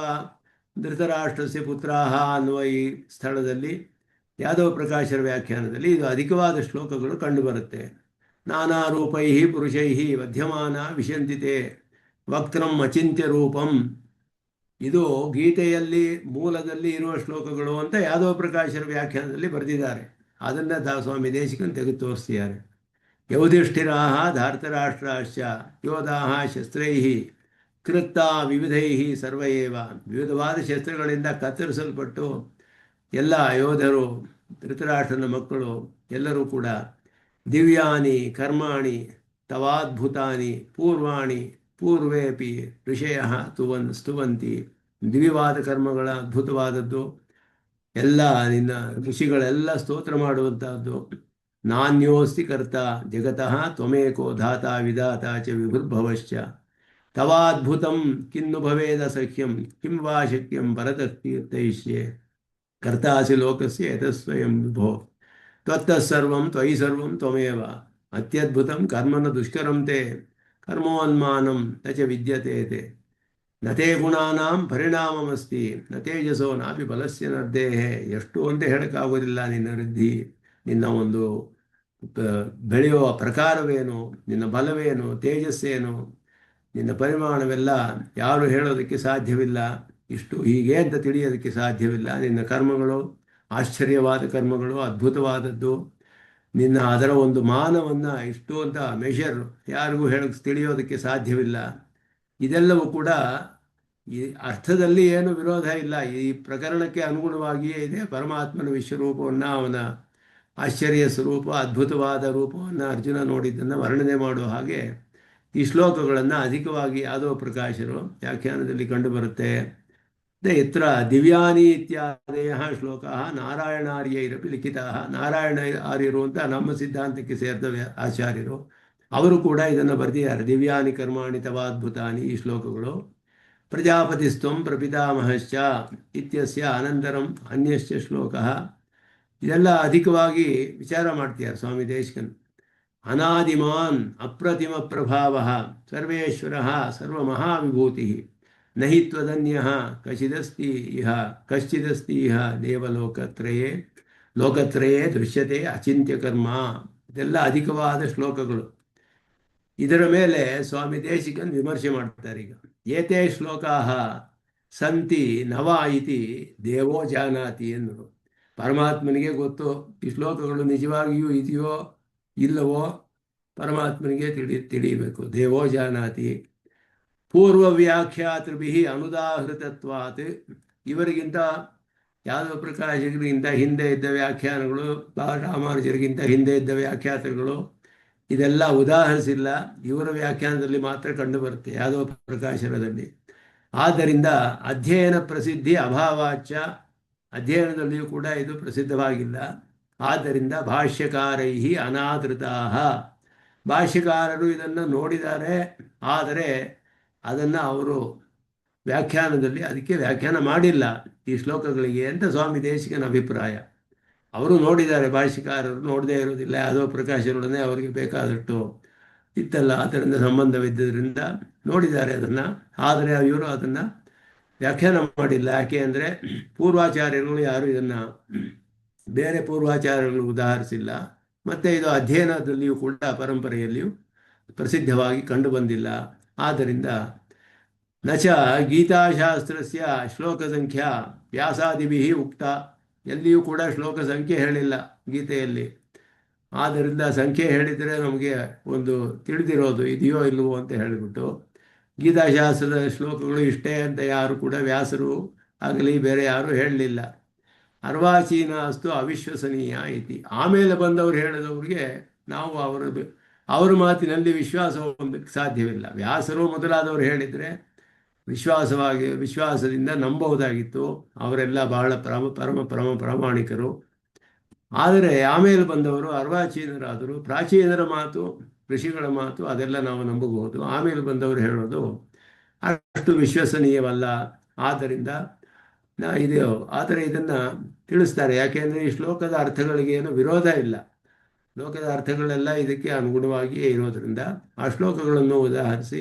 ಧೃತರಾಷ್ಟ್ರಸ್ಯ ಪುತ್ರಾಹ ಅನ್ನುವ ಈ ಸ್ಥಳದಲ್ಲಿ ಯಾದವ ಪ್ರಕಾಶರ ವ್ಯಾಖ್ಯಾನದಲ್ಲಿ ಇದು ಅಧಿಕವಾದ ಶ್ಲೋಕಗಳು ಕಂಡುಬರುತ್ತೆ. ನಾನಾ ರೂಪೈ ಪುರುಷೈ ಮಧ್ಯಮಾನ ವಿಶಂತಿತೆ ವಕ್ತ್ರಂ ಅಚಿಂತ್ಯ ರೂಪಂ. ಇದು ಗೀತೆಯಲ್ಲಿ ಮೂಲದಲ್ಲಿ ಇರುವ ಶ್ಲೋಕಗಳು ಅಂತ ಯಾದವ ಪ್ರಕಾಶರ ವ್ಯಾಖ್ಯಾನದಲ್ಲಿ ಬರೆದಿದ್ದಾರೆ. ಅದನ್ನು ದಾಸಸ್ವಾಮಿ ದೇಶಿಕನ್ ತೆಗೆದು ತೋರಿಸ್ತಿದ್ದಾರೆ. ಯೌಧಿಷ್ಠಿರಾಹ ಧಾರ್ತರಾಷ್ಟ್ರಾಶ್ಚ ಯೋಧಾಹ ಶಸ್ತ್ರೈ ಕೃತ್ತ ವಿವಿಧೈ ಸರ್ವಯೇವ. ವಿವಿಧವಾದ ಶಸ್ತ್ರಗಳಿಂದ ಕತ್ತರಿಸಲ್ಪಟ್ಟು ಎಲ್ಲ ಯೋಧರು, ಧೃತರಾಷ್ಟ್ರನ ಮಕ್ಕಳು ಎಲ್ಲರೂ ಕೂಡ ದಿವ್ಯಾನಿ ಕರ್ಮಾಣಿ ತವಾದ್ಭುತಾನಿ ಪೂರ್ವಾಣಿ ಪೂರ್ವೇಪಿ ಋಷಯ ಸ್ತುವಂತಿ. ದಿವ್ಯವಾದ ಕರ್ಮಗಳ ಅದ್ಭುತವಾದದ್ದು ಎಲ್ಲ ನಿನ್ನ ಋಷಿಗಳೆಲ್ಲ ಸ್ತೋತ್ರ ಮಾಡುವಂತಹದ್ದು. ನಾನ್ಯೋಸ್ತಿ ಕರ್ತ ಜಗತಃ ತ್ವಮೇಕೋ ಧಾತ ವಿಧಾತ ಚ ವಿಭುರ್ಭವಶ್ಚ ತವಾದ್ಭುತಂ ಕಿನ್ನು ಭವೇದ ಸಖ್ಯಂ ಕಿಂ ವಾ ಶಕ್ಯಂ ಭರತಃ ಕೀರ್ತಯಿಷ್ಯೆ ಕರ್ತಾಸಿ ಲೋಕಸ್ಯ ಯತಸ್ವಯಂ ವಿಭೋ ತ್ವತ್ತಃ ಸರ್ವಂ ತ್ವಯಿ ಸರ್ವಂ ತ್ವಮೇವ ಅತ್ಯದ್ಭುತಂ ಕರ್ಮನ ದುಷ್ಕರಂ ತೇ ಕರ್ಮೋನ್ಮಾನಂ ನ ಚ ವಿದ್ಯತೆ ತೇ ನ ತೇ ಗುಣಾನಾಂ ಪರಿಣಾಮಮಸ್ತಿ ನ ತೇಜಸೋ ನಾಪಿ ಬಲಸ್ಯ ನರ್ದೇಹೆ. ಎಷ್ಟು ಅಂತ ಹೇಳೋಕ್ಕಾಗೋದಿಲ್ಲ ನಿನ್ನ ವೃದ್ಧಿ, ನಿನ್ನ ಒಂದು ಬೆಳೆಯುವ ಪ್ರಕಾರವೇನು, ನಿನ್ನ ಬಲವೇನು, ತೇಜಸ್ಸೇನು, ನಿನ್ನ ಪರಿಮಾಣವೆಲ್ಲ ಯಾರು ಹೇಳೋದಕ್ಕೆ ಸಾಧ್ಯವಿಲ್ಲ. ಇಷ್ಟು ಹೀಗೆ ಅಂತ ತಿಳಿಯೋದಕ್ಕೆ ಸಾಧ್ಯವಿಲ್ಲ. ನಿನ್ನ ಕರ್ಮಗಳು ಆಶ್ಚರ್ಯವಾದ ಕರ್ಮಗಳು, ಅದ್ಭುತವಾದದ್ದು. ನಿನ್ನ ಅದರ ಒಂದು ಮಾನವನ್ನು ಇಷ್ಟು ಅಂತ ಮೆಷರ್ ಯಾರಿಗೂ ಹೇಳೋಕ್ಕೆ ತಿಳಿಯೋದಕ್ಕೆ ಸಾಧ್ಯವಿಲ್ಲ. ಇದೆಲ್ಲವೂ ಕೂಡ ಈ ಅರ್ಥದಲ್ಲಿ ಏನು ವಿರೋಧ ಇಲ್ಲ, ಈ ಪ್ರಕರಣಕ್ಕೆ ಅನುಗುಣವಾಗಿಯೇ ಇದೆ. ಪರಮಾತ್ಮನ ವಿಶ್ವರೂಪವನ್ನು, ಅವನ ಆಶ್ಚರ್ಯ ಸ್ವರೂಪ, ಅದ್ಭುತವಾದ ರೂಪವನ್ನು ಅರ್ಜುನ ನೋಡಿದ್ದನ್ನು ವರ್ಣನೆ ಮಾಡುವ ಹಾಗೆ ಈ ಶ್ಲೋಕಗಳನ್ನು ಅಧಿಕವಾಗಿ ಯಾದವ ಪ್ರಕಾಶರು ವ್ಯಾಖ್ಯಾನದಲ್ಲಿ ಕಂಡುಬರುತ್ತೆ. ಯತ್ರ ದಿವ್ಯಾನಿ ಇತ್ಯಾದಯ ಶ್ಲೋಕ ನಾರಾಯಣಾರ್ಯೈರಪಿ ಲಿಖಿತ. ನಾರಾಯಣ ಆರ್ಯರು ಅಂತ ನಮ್ಮ ಸಿದ್ಧಾಂತಕ್ಕೆ ಸೇರಿದ ಆಚಾರ್ಯರು, ಅವರು ಕೂಡ ಇದನ್ನು ಬರೆದಿದ್ದಾರೆ. ದಿವ್ಯಾನಿ ಕರ್ಮಾಣಿ ತವಾದ್ಭುತಾನಿ ಈ ಶ್ಲೋಕಗಳು. ಪ್ರಜಾಪತಿಸ್ತ್ವಂ ಪ್ರಪಿತಾಮಹಶ್ಚ ಇತ್ಯಸ್ಯ ಅನಂತರಂ ಅನ್ಯಶ್ಚ ಶ್ಲೋಕ. ಇದೆಲ್ಲ ಅಧಿಕವಾಗಿ ವಿಚಾರ ಮಾಡ್ತಿದ್ದಾರೆ ಸ್ವಾಮಿ ದೇಶಿಕನ್. ಅನಾದಿಮಾನ್ ಅಪ್ರತಿಮ ಪ್ರಭಾವ ಸರ್ವೇಶ್ವರ ಸರ್ವಮಹಾವಿಭೂತಿ ನಹಿ ತ್ವದನ್ಯಃ ಕಶ್ಚಿದಸ್ತಿ ಇಹ ದೇವಲೋಕತ್ರಯೇ ಲೋಕತ್ರಯೇ ದೃಶ್ಯತೆ ಅಚಿಂತ್ಯ ಕರ್ಮ. ಇದೆಲ್ಲ ಅಧಿಕವಾದ ಶ್ಲೋಕಗಳು. ಇದರ ಮೇಲೆ ಸ್ವಾಮಿ ದೇಶಿಕನ್ ವಿಮರ್ಶೆ ಮಾಡ್ತಾರೆ. ಈಗ ಏತೇ ಶ್ಲೋಕಾಃ ಸಂತಿ ನವ ಇತಿ ದೇವೋ ಜಾನಾತಿ ಎನ್ನುವರು. ಪರಮಾತ್ಮನಿಗೆ ಗೊತ್ತು ಈ ಶ್ಲೋಕಗಳು ನಿಜವಾಗಿಯೂ ಇದೆಯೋ ಇಲ್ಲವೋ ಪರಮಾತ್ಮನಿಗೆ ತಿಳಿಯಬೇಕು. ದೇವೋ ಜಾನಾತಿ. ಪೂರ್ವ ವ್ಯಾಖ್ಯಾತೃಭಿ ಅನುದಾಹೃತತ್ವಾತ್. ಇವರಿಗಿಂತ ಯಾದವ ಪ್ರಕಾಶರಿಗಿಂತ ಹಿಂದೆ ಇದ್ದ ವ್ಯಾಖ್ಯಾನಗಳು, ರಾಮಾನುಜರಿಗಿಂತ ಹಿಂದೆ ಇದ್ದ ವ್ಯಾಖ್ಯಾತಗಳು ಇದೆಲ್ಲ ಉದಾಹರಿಸಿಲ್ಲ. ಇವರ ವ್ಯಾಖ್ಯಾನದಲ್ಲಿ ಮಾತ್ರ ಕಂಡುಬರುತ್ತೆ ಯಾದವ ಪ್ರಕಾಶರದಲ್ಲಿ. ಆದ್ದರಿಂದ ಅಧ್ಯಯನ ಪ್ರಸಿದ್ಧಿ ಅಭಾವಾಚ, ಅಧ್ಯಯನದಲ್ಲಿಯೂ ಕೂಡ ಇದು ಪ್ರಸಿದ್ಧವಾಗಿಲ್ಲ. ಆದ್ದರಿಂದ ಭಾಷ್ಯಕಾರೈ ಅನಾದೃತಾ. ಭಾಷ್ಯಕಾರರು ಇದನ್ನು ನೋಡಿದ್ದಾರೆ, ಆದರೆ ಅದನ್ನು ಅವರು ವ್ಯಾಖ್ಯಾನದಲ್ಲಿ ಅದಕ್ಕೆ ವ್ಯಾಖ್ಯಾನ ಮಾಡಿಲ್ಲ ಈ ಶ್ಲೋಕಗಳಿಗೆ ಅಂತ ಸ್ವಾಮಿ ದೇಶಿಕನ ಅಭಿಪ್ರಾಯ. ಅವರು ನೋಡಿದ್ದಾರೆ, ಭಾಷ್ಯಕಾರರು ನೋಡದೇ ಇರೋದಿಲ್ಲ. ಯಾವುದೋ ಪ್ರಕಾಶರೊಡನೆ ಅವರಿಗೆ ಬೇಕಾದಷ್ಟು ಇತ್ತಲ್ಲ, ಅದರಿಂದ ಸಂಬಂಧವಿದ್ದರಿಂದ ನೋಡಿದ್ದಾರೆ ಅದನ್ನು. ಆದರೆ ಇವರು ಅದನ್ನು ವ್ಯಾಖ್ಯಾನ ಮಾಡಿಲ್ಲ. ಯಾಕೆ ಅಂದರೆ ಪೂರ್ವಾಚಾರ್ಯರುಗಳು ಯಾರು ಇದನ್ನು ಬೇರೆ ಪೂರ್ವಾಚಾರ್ಯಗಳು ಉದಾಹರಿಸಿಲ್ಲ. ಮತ್ತು ಇದು ಅಧ್ಯಯನದಲ್ಲಿಯೂ ಕೂಡ ಪರಂಪರೆಯಲ್ಲಿಯೂ ಪ್ರಸಿದ್ಧವಾಗಿ ಕಂಡುಬಂದಿಲ್ಲ. ಆದ್ದರಿಂದ ನಚ ಗೀತಾಶಾಸ್ತ್ರಸ್ಯ ಶ್ಲೋಕ ಸಂಖ್ಯಾ ವ್ಯಾಸಾದಿಭಿ ಉಕ್ತ. ಎಲ್ಲಿಯೂ ಕೂಡ ಶ್ಲೋಕ ಸಂಖ್ಯೆ ಹೇಳಿಲ್ಲ ಗೀತೆಯಲ್ಲಿ. ಆದ್ದರಿಂದ ಸಂಖ್ಯೆ ಹೇಳಿದರೆ ನಮಗೆ ಒಂದು ತಿಳಿದಿರೋದು ಇದೆಯೋ ಇಲ್ಲವೋ ಅಂತ ಹೇಳಿಬಿಟ್ಟು ಗೀತಾಶಾಸ್ತ್ರದ ಶ್ಲೋಕಗಳು ಇಷ್ಟೇ ಅಂತ ಯಾರು ಕೂಡ ವ್ಯಾಸರು ಆಗಲಿ ಬೇರೆ ಯಾರು ಹೇಳಲಿಲ್ಲ. ಅರ್ವಾಚೀನ ಅಸ್ತು ಅವಿಶ್ವಸನೀಯ ಐತಿ. ಆಮೇಲೆ ಬಂದವರು ಹೇಳಿದವ್ರಿಗೆ ನಾವು ಅವರ ಮಾತಿನಲ್ಲಿ ವಿಶ್ವಾಸ ಹೊಂದಕ್ಕೆ ಸಾಧ್ಯವಿಲ್ಲ. ವ್ಯಾಸರು ಮೊದಲಾದವರು ಹೇಳಿದರೆ ವಿಶ್ವಾಸದಿಂದ ನಂಬಬಹುದಾಗಿತ್ತು. ಅವರೆಲ್ಲ ಬಹಳ ಪ್ರಾಮಾಣಿಕರು. ಆದರೆ ಆಮೇಲೆ ಬಂದವರು ಅರ್ವಾಚೀನರಾದರು. ಪ್ರಾಚೀನರ ಮಾತು, ಋಷಿಗಳ ಮಾತು ಅದೆಲ್ಲ ನಾವು ನಂಬಬಹುದು. ಆಮೇಲೆ ಬಂದವರು ಹೇಳೋದು ಅಷ್ಟು ವಿಶ್ವಸನೀಯವಲ್ಲ. ಆದ್ದರಿಂದ ಆದರೆ ಇದನ್ನು ತಿಳಿಸ್ತಾರೆ. ಯಾಕೆಂದರೆ ಈ ಶ್ಲೋಕದ ಅರ್ಥಗಳಿಗೆ ಏನು ವಿರೋಧ ಇಲ್ಲ. ಶ್ಲೋಕದ ಅರ್ಥಗಳೆಲ್ಲ ಇದಕ್ಕೆ ಅನುಗುಣವಾಗಿಯೇ ಇರೋದರಿಂದ ಆ ಶ್ಲೋಕಗಳನ್ನು ಉದಾಹರಿಸಿ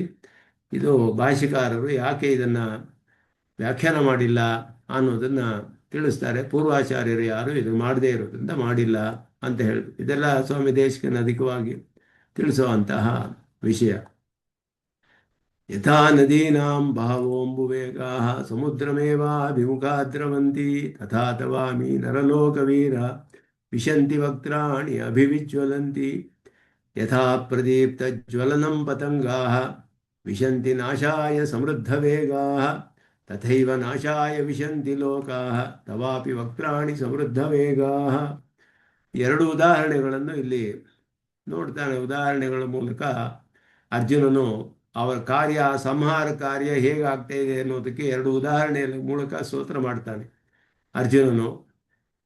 ಇದು ಭಾಷಿಕಾರರು ಯಾಕೆ ಇದನ್ನು ವ್ಯಾಖ್ಯಾನ ಮಾಡಿಲ್ಲ ಅನ್ನೋದನ್ನು ತಿಳಿಸ್ತಾರೆ. ಪೂರ್ವಾಚಾರ್ಯರು ಯಾರು ಇದು ಮಾಡದೇ ಇರೋದ್ರಿಂದ ಮಾಡಿಲ್ಲ ಅಂತ ಹೇಳಿ ಇದೆಲ್ಲ ಸ್ವಾಮಿ ದೇಶಿಕನ ಅಧಿಕವಾಗಿ ತಿಳಿಸುವಂತಹ ವಿಷಯ. ಯಥಾ ನದೀನಾಂ ಬಹವೋಂಬುವೇಗಾಃ ಸಮುದ್ರಮೇವಾಭಿಮುಖಾ ದ್ರವಂತಿ ತಥಾ ತವಾಮಿ ನರಲೋಕವೀರ ವಿಶಂತಿ ವಕ್ತ್ರಾಣಿ ಅಭಿವಿಜ್ವಲಂತಿ. ಯಥಾ ಪ್ರದೀಪ್ತಜ್ವಲನಂ ಪತಂಗಾಃ ವಿಶಂತಿ ನಾಶಾಯ ಸಮೃದ್ಧವೇಗಾಃ ತಥೈವ ನಾಶಾಯ ವಿಶಂತಿ ಲೋಕಾಃ ತವಾಪಿ ವಕ್ತ್ರಾಣಿ ಸಮೃದ್ಧವೇಗಾಃ. ಎರಡು ಉದಾಹರಣೆಗಳನ್ನು ಇಲ್ಲಿ ನೋಡ್ತಾನೆ. ಉದಾಹರಣೆಗಳ ಮೂಲಕ ಅರ್ಜುನನು ಅವರ ಸಂಹಾರ ಕಾರ್ಯ ಹೇಗಾಗ್ತಾ ಇದೆ ಅನ್ನೋದಕ್ಕೆ ಎರಡು ಉದಾಹರಣೆಯ ಮೂಲಕ ಸ್ತೋತ್ರ ಮಾಡ್ತಾನೆ ಅರ್ಜುನನು.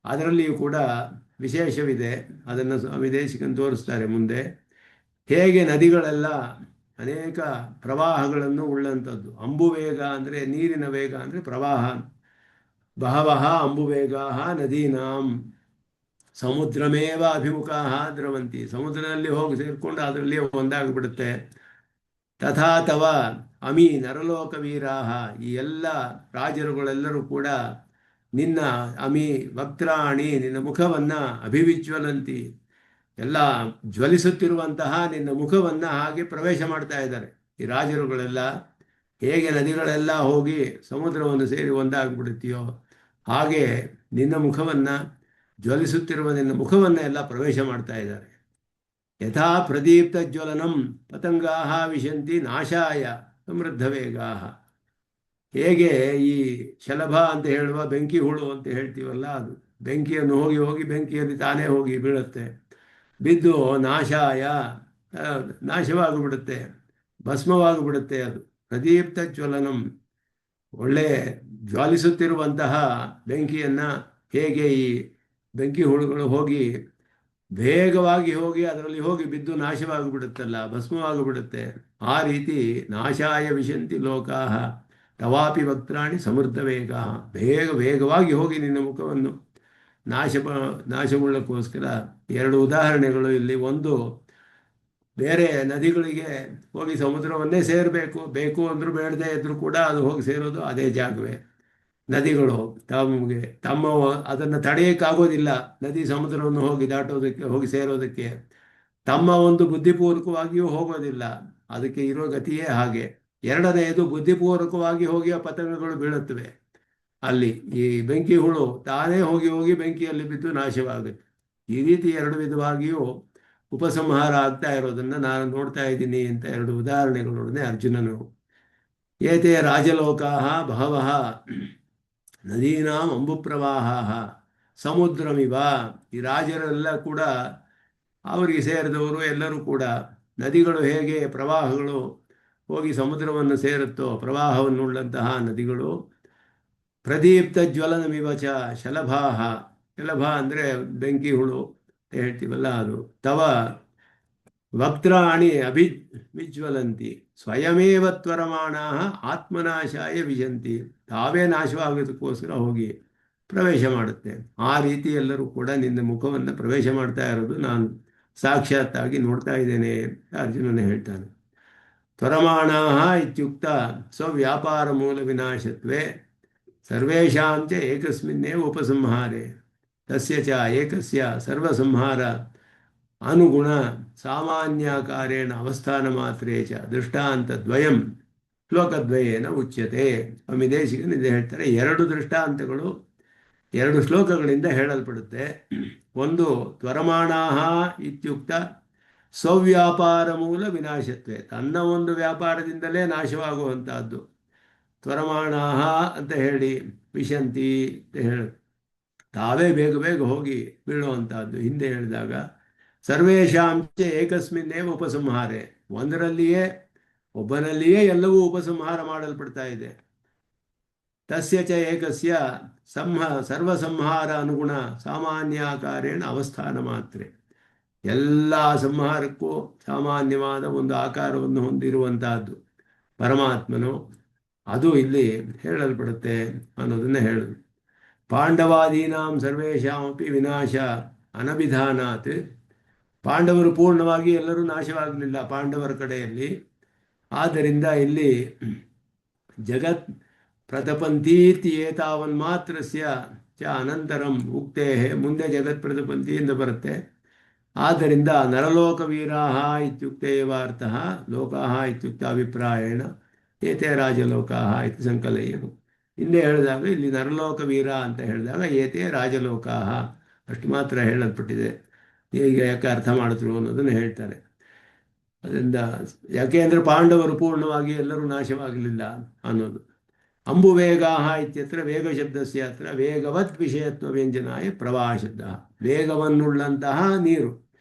ಅದರಲ್ಲಿಯೂ ಕೂಡ ವಿಶೇಷವಿದೆ. ಅದನ್ನು ಸ್ವಾಮಿ ದೇಶಿಕನ್ ತೋರಿಸ್ತಾರೆ ಮುಂದೆ. ಹೇಗೆ ನದಿಗಳೆಲ್ಲ ಅನೇಕ ಪ್ರವಾಹಗಳನ್ನು ಉಳ್ಳಂಥದ್ದು. ಅಂಬುವೇಗ ಅಂದರೆ ನೀರಿನ ವೇಗ ಅಂದರೆ ಪ್ರವಾಹ. ಬಹವಃ ಅಂಬುವೇಗಾಃ ನದೀನಾಂ ಸಮುದ್ರಮೇವ ಅಭಿಮುಖಾಃ ದ್ರವಂತಿ. ಸಮುದ್ರದಲ್ಲಿ ಹೋಗಿ ಸೇರಿಕೊಂಡು ಅದರಲ್ಲಿಯೇ ಒಂದಾಗಿಬಿಡುತ್ತೆ. ತಥಾ ತವ ಅಮಿ ನರಲೋಕವೀರಾಹ. ಈ ಎಲ್ಲ ರಾಜರುಗಳೆಲ್ಲರೂ ಕೂಡ ನಿನ್ನ ಅಮಿ ವಕ್ತ್ರಾಣಿ ನಿನ್ನ ಮುಖವನ್ನು ಅಭಿವಿಜ್ವಲಂತಿ ಎಲ್ಲ ಜ್ವಲಿಸುತ್ತಿರುವಂತಹ ನಿನ್ನ ಮುಖವನ್ನು ಹಾಗೆ ಪ್ರವೇಶ ಮಾಡ್ತಾ ಇದ್ದಾರೆ. ಈ ರಾಜರುಗಳೆಲ್ಲ ಹೇಗೆ ನದಿಗಳೆಲ್ಲ ಹೋಗಿ ಸಮುದ್ರವನ್ನು ಸೇರಿ ಒಂದಾಗ್ಬಿಡುತ್ತೆಯೋ ಹಾಗೆ ನಿನ್ನ ಮುಖವನ್ನು ಜ್ವಲಿಸುತ್ತಿರುವ ನಿನ್ನ ಮುಖವನ್ನು ಎಲ್ಲ ಪ್ರವೇಶ ಮಾಡ್ತಾ ಇದ್ದಾರೆ. ಯಥಾ ಪ್ರದೀಪ್ತ ಜ್ವಲನಂ ಪತಂಗಾಃ ವಿಶಂತಿ ನಾಶಾಯ ಸಮೃದ್ಧ ವೇಗಾಃ. ಹೇಗೆ ಈ ಶಲಭ ಅಂತ ಹೇಳುವ ಬೆಂಕಿ ಹುಳು ಅಂತ ಹೇಳ್ತೀವಲ್ಲ, ಅದು ಬೆಂಕಿಯನ್ನು ಹೋಗಿ ಹೋಗಿ ಬೆಂಕಿಯಲ್ಲಿ ತಾನೇ ಹೋಗಿ ಬೀಳುತ್ತೆ. ಬಿದ್ದು ನಾಶವಾಗಿಬಿಡುತ್ತೆ, ಭಸ್ಮವಾಗಿಬಿಡುತ್ತೆ. ಅದು ಪ್ರದೀಪ್ತ ಜ್ವಲನಂ. ಒಳ್ಳೆ ಜ್ವಾಲಿಸುತ್ತಿರುವಂತಹ ಬೆಂಕಿಯನ್ನು ಹೇಗೆ ಈ ಬೆಂಕಿ ಹುಳುಗಳು ಹೋಗಿ ವೇಗವಾಗಿ ಹೋಗಿ ಅದರಲ್ಲಿ ಹೋಗಿ ಬಿದ್ದು ನಾಶವಾಗಿಬಿಡುತ್ತಲ್ಲ, ಭಸ್ಮವಾಗಿಬಿಡುತ್ತೆ. ಆ ರೀತಿ ನಾಶಾಯ ವಿಶಂತಿ ಲೋಕಾಃ ತವಾಪಿ ವಕ್ತ್ರಾಣಿ ಸಮೃದ್ಧ ವೇಗ. ವೇಗವಾಗಿ ಹೋಗಿ ನಿನ್ನ ಮುಖವನ್ನು ನಾಶಗೊಳ್ಳಕ್ಕೋಸ್ಕರ ಎರಡು ಉದಾಹರಣೆಗಳು ಇಲ್ಲಿ. ಒಂದು, ಬೇರೆ ನದಿಗಳಿಗೆ ಹೋಗಿ ಸಮುದ್ರವನ್ನೇ ಸೇರಬೇಕು, ಬೇಕು ಅಂದರೂ ಬೇಡದೇ ಇದ್ರೂ ಕೂಡ ಅದು ಹೋಗಿ ಸೇರೋದು ಅದೇ ಜಾಗವೇ. ನದಿಗಳು ಅದನ್ನು ತಡೆಯೋಕ್ಕಾಗೋದಿಲ್ಲ. ನದಿ ಸಮುದ್ರವನ್ನು ಹೋಗಿ ದಾಟೋದಕ್ಕೆ, ಹೋಗಿ ಸೇರೋದಕ್ಕೆ ತಮ್ಮ ಒಂದು ಬುದ್ಧಿಪೂರ್ವಕವಾಗಿಯೂ ಹೋಗೋದಿಲ್ಲ. ಅದಕ್ಕೆ ಇರೋ ಗತಿಯೇ ಹಾಗೆ. ಎರಡನೆಯದು, ಬುದ್ಧಿಪೂರ್ವಕವಾಗಿ ಹೋಗಿ ಆ ಪತಂಗಗಳು ಬೀಳುತ್ತವೆ. ಅಲ್ಲಿ ಈ ಬೆಂಕಿ ಹುಳು ತಾನೇ ಹೋಗಿ ಹೋಗಿ ಬೆಂಕಿಯಲ್ಲಿ ಬಿದ್ದು ನಾಶವಾಗುತ್ತೆ. ಈ ರೀತಿ ಎರಡು ವಿಧವಾಗಿಯೂ ಉಪಸಂಹಾರ ಆಗ್ತಾ ಇರೋದನ್ನು ನಾನು ನೋಡ್ತಾ ಇದ್ದೀನಿ ಅಂತ ಎರಡು ಉದಾಹರಣೆಗಳೊಡನೆ ಅರ್ಜುನನು. ಏತೆ ರಾಜಲೋಕಾಃ ಬಹವಃ ನದೀನಾಂ ಅಂಬುಪ್ರವಾಹ ಸಮುದ್ರಮಿವ. ಈ ರಾಜರೆಲ್ಲ ಕೂಡ ಅವರಿಗೆ ಸೇರಿದವರು ಎಲ್ಲರೂ ಕೂಡ ನದಿಗಳು ಹೇಗೆ ಪ್ರವಾಹಗಳು ಹೋಗಿ ಸಮುದ್ರವನ್ನು ಸೇರುತ್ತೋ, ಪ್ರವಾಹವನ್ನುಳ್ಳಂತಹ ನದಿಗಳು. ಪ್ರದೀಪ್ತ ಜ್ವಲನಮಿವಚ ಶಲಭಾಹ. ಶಲಭ ಅಂದರೆ ಬೆಂಕಿ ಹುಳು ಹೇಳ್ತೀವಲ್ಲ ಅದು. ತವ ವಕ್ತ್ರಾಣಿ ವಿಜ್ವಲಂತಿ ಸ್ವಯಮೇವ ತ್ವರಮಾಣಾಃ ಆತ್ಮನಾಶಾಯ ವಿಶಂತಿ. ತಾವೇ ನಾಶವಾಗೋದಕ್ಕೋಸ್ಕರ ಹೋಗಿ ಪ್ರವೇಶ ಮಾಡುತ್ತೆ. ಆ ರೀತಿ ಎಲ್ಲರೂ ಕೂಡ ನಿನ್ನ ಮುಖವನ್ನು ಪ್ರವೇಶ ಮಾಡ್ತಾ ಇರೋದು ನಾನು ಸಾಕ್ಷಾತ್ತಾಗಿ ನೋಡ್ತಾ ಇದ್ದೇನೆ ಅರ್ಜುನನೇ ಹೇಳ್ತಾನೆ. ತ್ವರಮಾಣಾಃ ಇತ್ಯುಕ್ತ ಸ್ವವ್ಯಾಪಾರ ಮೂಲ ವಿನಾಶತ್ವೇ ಸರ್ವೇಷಾಂ ಚ ಏಕಸ್ಮಿನ್ನೇವ ಉಪಸಂಹಾರೆ ತಸ್ಯ ಚ ಏಕಸ್ಯ ಸರ್ವಸಂಹಾರ ಅನುಗುಣ ಸಾಮಾನ್ಯಾಕಾರೇಣ ಅವಸ್ಥಾನ ಮಾತ್ರೇ ಚ ದೃಷ್ಟಾಂತದ್ವಯಂ ಶ್ಲೋಕದ್ವಯೇನ ಉಚ್ಯತೆ. ಸ್ವಾಮಿ ದೇಶಿಕನಿಂದ ಹೇಳ್ತಾರೆ, ಎರಡು ದೃಷ್ಟಾಂತಗಳು ಎರಡು ಶ್ಲೋಕಗಳಿಂದ ಹೇಳಲ್ಪಡುತ್ತೆ. ಒಂದು, ತ್ವರಮಾಣಾಃ ಇತ್ಯುಕ್ತ ಸ್ವವ್ಯಾಪಾರ ಮೂಲ ವಿನಾಶತ್ವೆ, ತನ್ನ ಒಂದು ವ್ಯಾಪಾರದಿಂದಲೇ ನಾಶವಾಗುವಂತಹದ್ದು. ತ್ವರಮಾಣಾಹ ಅಂತ ಹೇಳಿ ವಿಶಂತಿ ಅಂತ ಹೇಳಿ ತಾವೇ ಬೇಗ ಬೇಗ ಹೋಗಿ ಬೀಳುವಂತಹದ್ದು. ಹಿಂದೆ ಹೇಳಿದಾಗ ಸರ್ವೇಶಾಂಚ ಏಕಸ್ಮಿನ್ನೇವ ಉಪಸಂಹಾರೆ, ಒಂದರಲ್ಲಿಯೇ ಒಬ್ಬನಲ್ಲಿಯೇ ಎಲ್ಲವೂ ಉಪಸಂಹಾರ ಮಾಡಲ್ಪಡ್ತಾ ಇದೆ. ತಸ್ಯ ಚ ಏಕಸ್ಯ ಸರ್ವಸಂಹಾರ ಅನುಗುಣ ಸಾಮಾನ್ಯಾಕಾರೇಣ ಅವಸ್ಥಾನ ಮಾತ್ರೆ, ಎಲ್ಲ ಸಂಹಾರಕ್ಕೂ ಸಾಮಾನ್ಯವಾದ ಒಂದು ಆಕಾರವನ್ನು ಹೊಂದಿರುವಂತಹದ್ದು ಪರಮಾತ್ಮನು, ಅದು ಇಲ್ಲಿ ಹೇಳಲ್ಪಡುತ್ತೆ ಅನ್ನೋದನ್ನ ಹೇಳುದು. ಪಾಂಡವಾದೀನಾಂ ಸರ್ವೇಷಾಮಪಿ ವಿನಾಶ ಅನಭಿಧಾನಾತ್, ಪಾಂಡವರು ಪೂರ್ಣವಾಗಿ ಎಲ್ಲರೂ ನಾಶವಾಗಲಿಲ್ಲ ಪಾಂಡವರ ಕಡೆಯಲ್ಲಿ. ಆದ್ದರಿಂದ ಇಲ್ಲಿ ಜಗತ್ ಪ್ರತಪಂತೀತಿ ಏತಾವನ್ಮಾತ್ರಸ್ಯ ಚ ಅನಂತರಂ ಉಕ್ತೇ, ಮುಂದೆ ಜಗತ್ ಪ್ರತಪಂತಿ ಎಂದು ಬರುತ್ತೆ. ಆದ್ದರಿಂದ ನರಲೋಕ ವೀರಾಹ ಇತ್ಯುಕ್ತೇವ ಅರ್ಥಃ, ಲೋಕಾಹ ಇತ್ಯುಕ್ತ ಅಭಿಪ್ರಾಯೇಣ ಏತೆ ರಾಜಲೋಕಾಹ ಇತಿ ಸಂಕಲಯನು. ಹಿಂದೆ ಹೇಳಿದಾಗ ಇಲ್ಲಿ ನರಲೋಕ ವೀರ ಅಂತ ಹೇಳಿದಾಗ ಏತೆ ರಾಜಲೋಕಾಹ ಅಷ್ಟು ಮಾತ್ರ ಹೇಳಲ್ಪಟ್ಟಿದೆ. ಈಗ ಯಾಕೆ ಅರ್ಥ ಮಾಡಿದ್ರು ಅನ್ನೋದನ್ನು ಹೇಳ್ತಾರೆ. ಅದರಿಂದ ಯಾಕೆ ಅಂದರೆ ಪಾಂಡವರು ಪೂರ್ಣವಾಗಿ ಎಲ್ಲರೂ ನಾಶವಾಗಲಿಲ್ಲ ಅನ್ನೋದು. ಅಂಬುವೇಗಾಹ ಇತ್ಯತ್ರ ವೇಗ ಶಬ್ದಸ್ಯ ಹತ್ರ ವೇಗವತ್ ವಿಷಯತ್ವ ವ್ಯಂಜನಾಯ ಪ್ರವಾಹ ಶಬ್ದ, ವೇಗವನ್ನುಳ್ಳಂತಹ ನೀರು,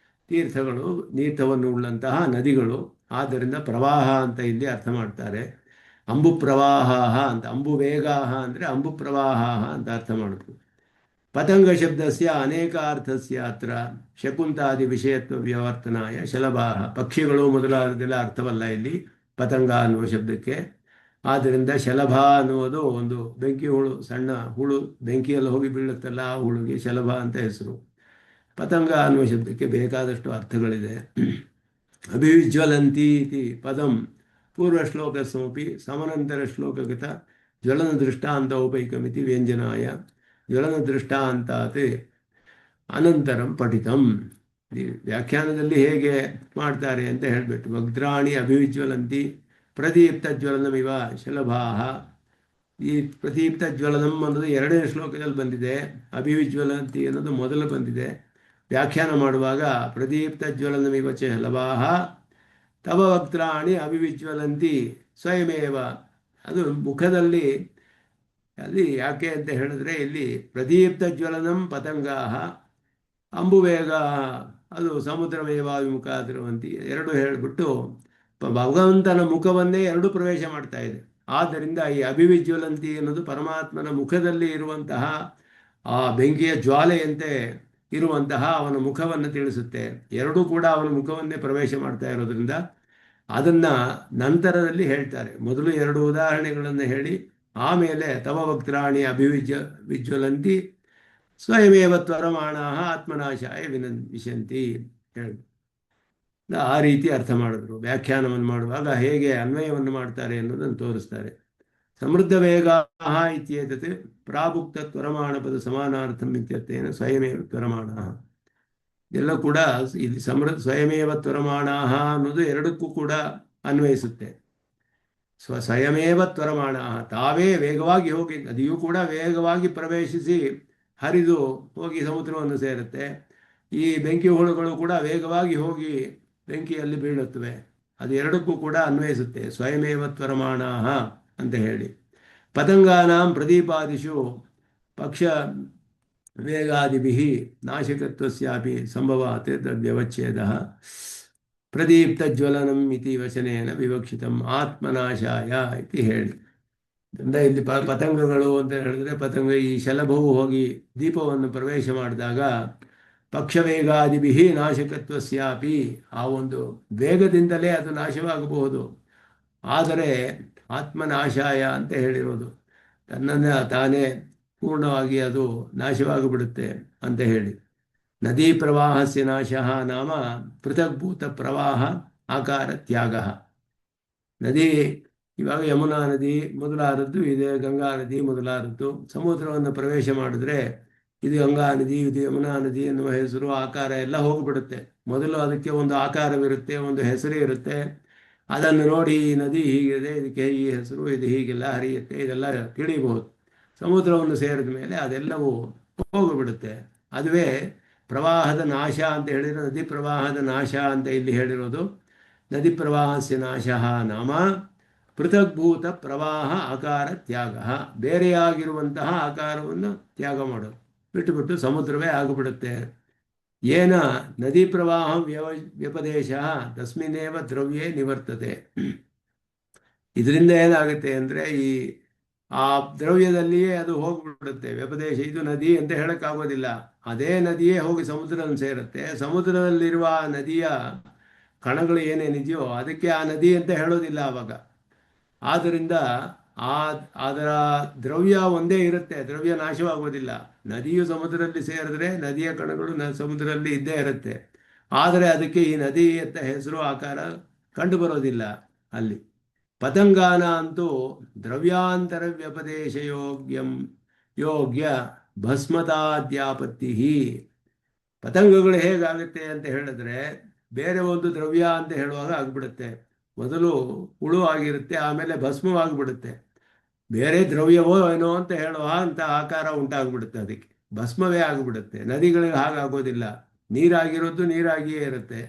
ತೀರ್ಥವನ್ನು ಉಳ್ಳಂತಹ ನದಿಗಳು, ಆದ್ದರಿಂದ ಪ್ರವಾಹ ಅಂತ ಇಲ್ಲಿ ಅರ್ಥ ಮಾಡ್ತಾರೆ. ಅಂಬು ಪ್ರವಾಹ ಅಂತ, ಅಂಬು ವೇಗಾಹ ಅಂದರೆ ಅಂಬು ಪ್ರವಾಹ ಅಂತ ಅರ್ಥ ಮಾಡುದು. ಪತಂಗ ಶಬ್ದಸ್ಯ ಅನೇಕ ಅರ್ಥಸ್ಯ ಅತ್ರ ಶಕುಂತಾದಿ ವಿಷಯತ್ವ ವ್ಯವರ್ತನಾಯ ಶಲಭಾಹ, ಪಕ್ಷಿಗಳು ಮೊದಲಾದದೆಲ್ಲ ಅರ್ಥವಲ್ಲ ಇಲ್ಲಿ ಪತಂಗ ಅನ್ನುವ ಶಬ್ದಕ್ಕೆ. ಆದ್ದರಿಂದ ಶಲಭ ಅನ್ನುವುದು ಒಂದು ಬೆಂಕಿ ಹುಳು, ಸಣ್ಣ ಹುಳು ಬೆಂಕಿಯಲ್ಲಿ ಹೋಗಿ ಬೀಳುತ್ತಲ್ಲ, ಆ ಹುಳುಗೆ ಶಲಭ ಅಂತ ಹೆಸರು. ಪತಂಗ ಅನ್ನುವ ಶಬ್ದಕ್ಕೆ ಬೇಕಾದಷ್ಟು ಅರ್ಥಗಳಿದೆ. ಅಭಿಜ್ವಲಂತಿ ಇತಿ ಪದಂ ಪೂರ್ವಶ್ಲೋಕಸ್ಮಪಿ ಸಮನಂತರ ಶ್ಲೋಕಗತ ಜ್ವಲನ ದೃಷ್ಟಾಂತ ಉಪೈಕಮಿತಿ ವ್ಯಂಜನಾಯ ಜ್ವಲನ ದೃಷ್ಟಾಂತಾತ್ ಅನಂತರಂ ಪಠಿತಂ. ವ್ಯಾಖ್ಯಾನದಲ್ಲಿ ಹೇಗೆ ಮಾಡ್ತಾರೆ ಅಂತ ಹೇಳಿಬಿಟ್ಟು, ವಗ್ದ್ರಾಣಿ ಅಭಿವಿಜ್ವಲಂತಿ ಪ್ರದೀಪ್ತ ಜ್ವಲನಮಿವ ಶಲಭಾಹ. ಈ ಪ್ರದೀಪ್ತ ಜ್ವಲನಂ ಅನ್ನೋದು ಎರಡನೇ ಶ್ಲೋಕದಲ್ಲಿ ಬಂದಿದೆ, ಅಭಿವಿಜ್ವಲಂತಿ ಅನ್ನೋದು ಮೊದಲು ಬಂದಿದೆ. ವ್ಯಾಖ್ಯಾನ ಮಾಡುವಾಗ ಪ್ರದೀಪ್ತ ಜ್ವಲನಮಿವ ಚ ಶಲಭಾಹ ತವ ವಕ್ತ್ರಾಣಿ ಅಭಿವಿಜ್ವಲಂತಿ ಸ್ವಯಮೇವ, ಅದು ಮುಖದಲ್ಲಿ ಅಲ್ಲಿ ಯಾಕೆ ಅಂತ ಹೇಳಿದ್ರೆ, ಇಲ್ಲಿ ಪ್ರದೀಪ್ತ ಜ್ವಲನಂ ಪತಂಗಾಹ, ಅಂಬುವೇಗ ಅದು ಸಮುದ್ರಮೇವಾಭಿಮುಖಾತಿರುವಂತಿ ಎರಡು ಹೇಳಿಬಿಟ್ಟು ಭಗವಂತನ ಮುಖವನ್ನೇ ಎರಡು ಪ್ರವೇಶ ಮಾಡ್ತಾ ಇದೆ. ಆದ್ದರಿಂದ ಈ ಅಭಿವಿಜ್ವಲಂತಿ ಅನ್ನೋದು ಪರಮಾತ್ಮನ ಮುಖದಲ್ಲಿ ಇರುವಂತಹ ಆ ಬೆಂಕಿಯ ಜ್ವಾಲೆಯಂತೆ ಇರುವಂತಹ ಅವನ ಮುಖವನ್ನು ತಿಳಿಸುತ್ತೆ. ಎರಡೂ ಕೂಡ ಅವನ ಮುಖವನ್ನೇ ಪ್ರವೇಶ ಮಾಡ್ತಾ ಇರೋದ್ರಿಂದ ಅದನ್ನ ನಂತರದಲ್ಲಿ ಹೇಳ್ತಾರೆ. ಮೊದಲು ಎರಡು ಉದಾಹರಣೆಗಳನ್ನು ಹೇಳಿ ಆಮೇಲೆ ತವ ವಕ್ತ್ರಾಣಿ ವಿಜ್ವಲಂತಿ ಸ್ವಯಮೇವ ತ್ವರಮಾಣಾಹ ಆತ್ಮನಾಶಾಯ ವಿಶಂತಿ ಹೇಳಿ ಆ ರೀತಿ ಅರ್ಥ ಮಾಡಿದ್ರು. ವ್ಯಾಖ್ಯಾನವನ್ನು ಮಾಡುವಾಗ ಹೇಗೆ ಅನ್ವಯವನ್ನು ಮಾಡ್ತಾರೆ ಅನ್ನೋದನ್ನು ತೋರಿಸ್ತಾರೆ. ಸಮೃದ್ಧ ವೇಗಾಹ ಇತ್ಯೇತತ್ ಪ್ರಾಭುಕ್ತ ತ್ವರಮಾಣ ಪದ ಸಮಾನಾರ್ಥಂ ಇತ್ಯರ್ಥೇನ ಸ್ವಯಮೇವ ತ್ವರಮಾಣಾಹ. ಎಲ್ಲ ಕೂಡ ಇಲ್ಲಿ ಸ್ವಯಮೇವ ತ್ವರಮಾಣಾಹ ಅನ್ನೋದು ಎರಡಕ್ಕೂ ಕೂಡ ಅನ್ವಯಿಸುತ್ತೆ. ಸ್ವಯಮೇವ ತ್ವರಮಾಣಾಹ, ತಾವೇ ವೇಗವಾಗಿ ಹೋಗಿ, ನದಿಯೂ ಕೂಡ ವೇಗವಾಗಿ ಪ್ರವೇಶಿಸಿ ಹರಿದು ಹೋಗಿ ಸಮುದ್ರವನ್ನು ಸೇರುತ್ತೆ. ಈ ಬೆಂಕಿ ಹುಳುಗಳು ಕೂಡ ವೇಗವಾಗಿ ಹೋಗಿ ಬೆಂಕಿಯಲ್ಲಿ ಬೀಳುತ್ತವೆ. ಅದು ಎರಡಕ್ಕೂ ಕೂಡ ಅನ್ವಯಿಸುತ್ತೆ ಸ್ವಯಮೇವ ತ್ವರಮಾಣಾಹ ಅಂತ ಹೇಳಿ. ಪತಂಗಾನಾಂ ಪ್ರದೀಪಾದಿಷು ಪಕ್ಷ ವೇಗಾದಿಭಿಃ ನಾಶಕತ್ವಸ್ಯಾಪಿ ಸಂಭವಾತ್ ತದ್ವ್ಯವಚ್ಛೇದಃ ಪ್ರದೀಪ್ತ ಜ್ವಲನಂ ಇತಿ ವಚನೇನ ವಿವಕ್ಷಿತಂ ಆತ್ಮನಾಶಾಯ ಇತಿ ಹೇಳಿ. ಅಂದರೆ ಇಲ್ಲಿ ಪತಂಗಗಳು ಅಂತ ಹೇಳಿದ್ರೆ, ಪತಂಗ ಈ ಶಲಭವು ಹೋಗಿ ದೀಪವನ್ನು ಪ್ರವೇಶ ಮಾಡಿದಾಗ ಪಕ್ಷವೇಗಾದಿಭಿಃ ನಾಶಕತ್ವಸ್ಯಾಪಿ, ಆ ಒಂದು ವೇಗದಿಂದಲೇ ಅದು ನಾಶವಾಗಬಹುದು. ಆದರೆ ಆತ್ಮನಾಶಾಯ ಅಂತ ಹೇಳಿರೋದು, ತನ್ನನ್ನು ತಾನೇ ಪೂರ್ಣವಾಗಿ ಅದು ನಾಶವಾಗಿಬಿಡುತ್ತೆ ಅಂತ ಹೇಳಿ. ನದೀ ಪ್ರವಾಹಸ್ಯ ನಾಶಃ ನಾಮ ಪೃಥಗ್ಭೂತ ಪ್ರವಾಹ ಆಕಾರ ತ್ಯಾಗ. ನದಿ ಇವಾಗ ಯಮುನಾ ನದಿ ಮೊದಲಾದದ್ದು ಇದೆ, ಗಂಗಾ ನದಿ ಮೊದಲಾದದ್ದು. ಸಮುದ್ರವನ್ನು ಪ್ರವೇಶ ಮಾಡಿದ್ರೆ ಇದು ಗಂಗಾ ನದಿ, ಇದು ಯಮುನಾ ನದಿ ಎನ್ನುವ ಹೆಸರು ಆಕಾರ ಎಲ್ಲ ಹೋಗಿಬಿಡುತ್ತೆ. ಮೊದಲು ಅದಕ್ಕೆ ಒಂದು ಆಕಾರವಿರುತ್ತೆ, ಒಂದು ಹೆಸರು ಇರುತ್ತೆ. ಅದನ್ನು ನೋಡಿ ಈ ನದಿ ಹೀಗಿದೆ, ಇದಕ್ಕೆ ಈ ಹೆಸರು, ಇದು ಹೀಗೆಲ್ಲ ಹರಿಯುತ್ತೆ, ಇದೆಲ್ಲ ತಿಳಿಯಬಹುದು. ಸಮುದ್ರವನ್ನು ಸೇರಿದ ಮೇಲೆ ಅದೆಲ್ಲವೂ ಹೋಗಿಬಿಡುತ್ತೆ. ಅದುವೇ ಪ್ರವಾಹದ ನಾಶ ಅಂತ ಹೇಳಿರೋ ನದಿ ಪ್ರವಾಹದ ನಾಶ ಅಂತ ಇಲ್ಲಿ ಹೇಳಿರೋದು. ನದಿ ಪ್ರವಾಹಸ್ಯ ನಾಶ ನಾಮ ಪೃಥಗ್ಭೂತ ಪ್ರವಾಹ ಆಕಾರ ತ್ಯಾಗ, ಬೇರೆಯಾಗಿರುವಂತಹ ಆಕಾರವನ್ನು ತ್ಯಾಗ ಮಾಡೋದು, ಬಿಟ್ಟುಬಿಟ್ಟು ಸಮುದ್ರವೇ ಆಗಿಬಿಡುತ್ತೆ. ಏನ ನದಿ ಪ್ರವಾಹ ವ್ಯಪದೇಶ ತಸ್ಮಿನ್ನೇವ ದ್ರವ್ಯೇ ನಿವರ್ತತೆ. ಇದರಿಂದ ಏನಾಗುತ್ತೆ ಅಂದರೆ ಆ ದ್ರವ್ಯದಲ್ಲಿಯೇ ಅದು ಹೋಗಿಬಿಡುತ್ತೆ. ವ್ಯಪದೇಶ, ಇದು ನದಿ ಅಂತ ಹೇಳೋಕ್ಕಾಗೋದಿಲ್ಲ. ಅದೇ ನದಿಯೇ ಹೋಗಿ ಸಮುದ್ರದಲ್ಲಿ ಸೇರುತ್ತೆ. ಸಮುದ್ರದಲ್ಲಿರುವ ನದಿಯ ಕಣಗಳು ಏನೇನಿದೆಯೋ ಅದಕ್ಕೆ ಆ ನದಿ ಅಂತ ಹೇಳೋದಿಲ್ಲ ಆವಾಗ. ಆದ್ದರಿಂದ ಅದರ ದ್ರವ್ಯ ಒಂದೇ ಇರುತ್ತೆ, ದ್ರವ್ಯ ನಾಶವಾಗೋದಿಲ್ಲ. ನದಿಯು ಸಮುದ್ರದಲ್ಲಿ ಸೇರಿದ್ರೆ ನದಿಯ ಕಣಗಳು ಸಮುದ್ರದಲ್ಲಿ ಇದ್ದೇ ಇರುತ್ತೆ. ಆದರೆ ಅದಕ್ಕೆ ಈ ನದಿ ಅಂತ ಹೆಸರು ಆಕಾರ ಕಂಡು ಬರೋದಿಲ್ಲ ಅಲ್ಲಿ. ಪತಂಗಾನ ಅಂತೂ ದ್ರವ್ಯಾಂತರ ವ್ಯಪದೇಶ ಯೋಗ್ಯ ಭಸ್ಮತಾದ್ಯಾಪತ್ತಿ. ಪತಂಗಗಳು ಹೇಗಾಗುತ್ತೆ ಅಂತ ಹೇಳಿದ್ರೆ ಬೇರೆ ಒಂದು ದ್ರವ್ಯ ಅಂತ ಹೇಳುವಾಗ ಆಗ್ಬಿಡುತ್ತೆ. ಮೊದಲು ಹುಳು ಆಗಿರುತ್ತೆ, ಆಮೇಲೆ ಭಸ್ಮವಾಗಿಬಿಡುತ್ತೆ. ಬೇರೆ ದ್ರವ್ಯವೋ ಏನೋ ಅಂತ ಹೇಳುವ ಅಂತ ಆಕಾರ ಉಂಟಾಗ್ಬಿಡುತ್ತೆ, ಅದಕ್ಕೆ ಭಸ್ಮವೇ ಆಗಿಬಿಡುತ್ತೆ. ನದಿಗಳಿಗೆ ಹಾಗಾಗೋದಿಲ್ಲ, ನೀರಾಗಿರೋದು ನೀರಾಗಿಯೇ ಇರುತ್ತೆ,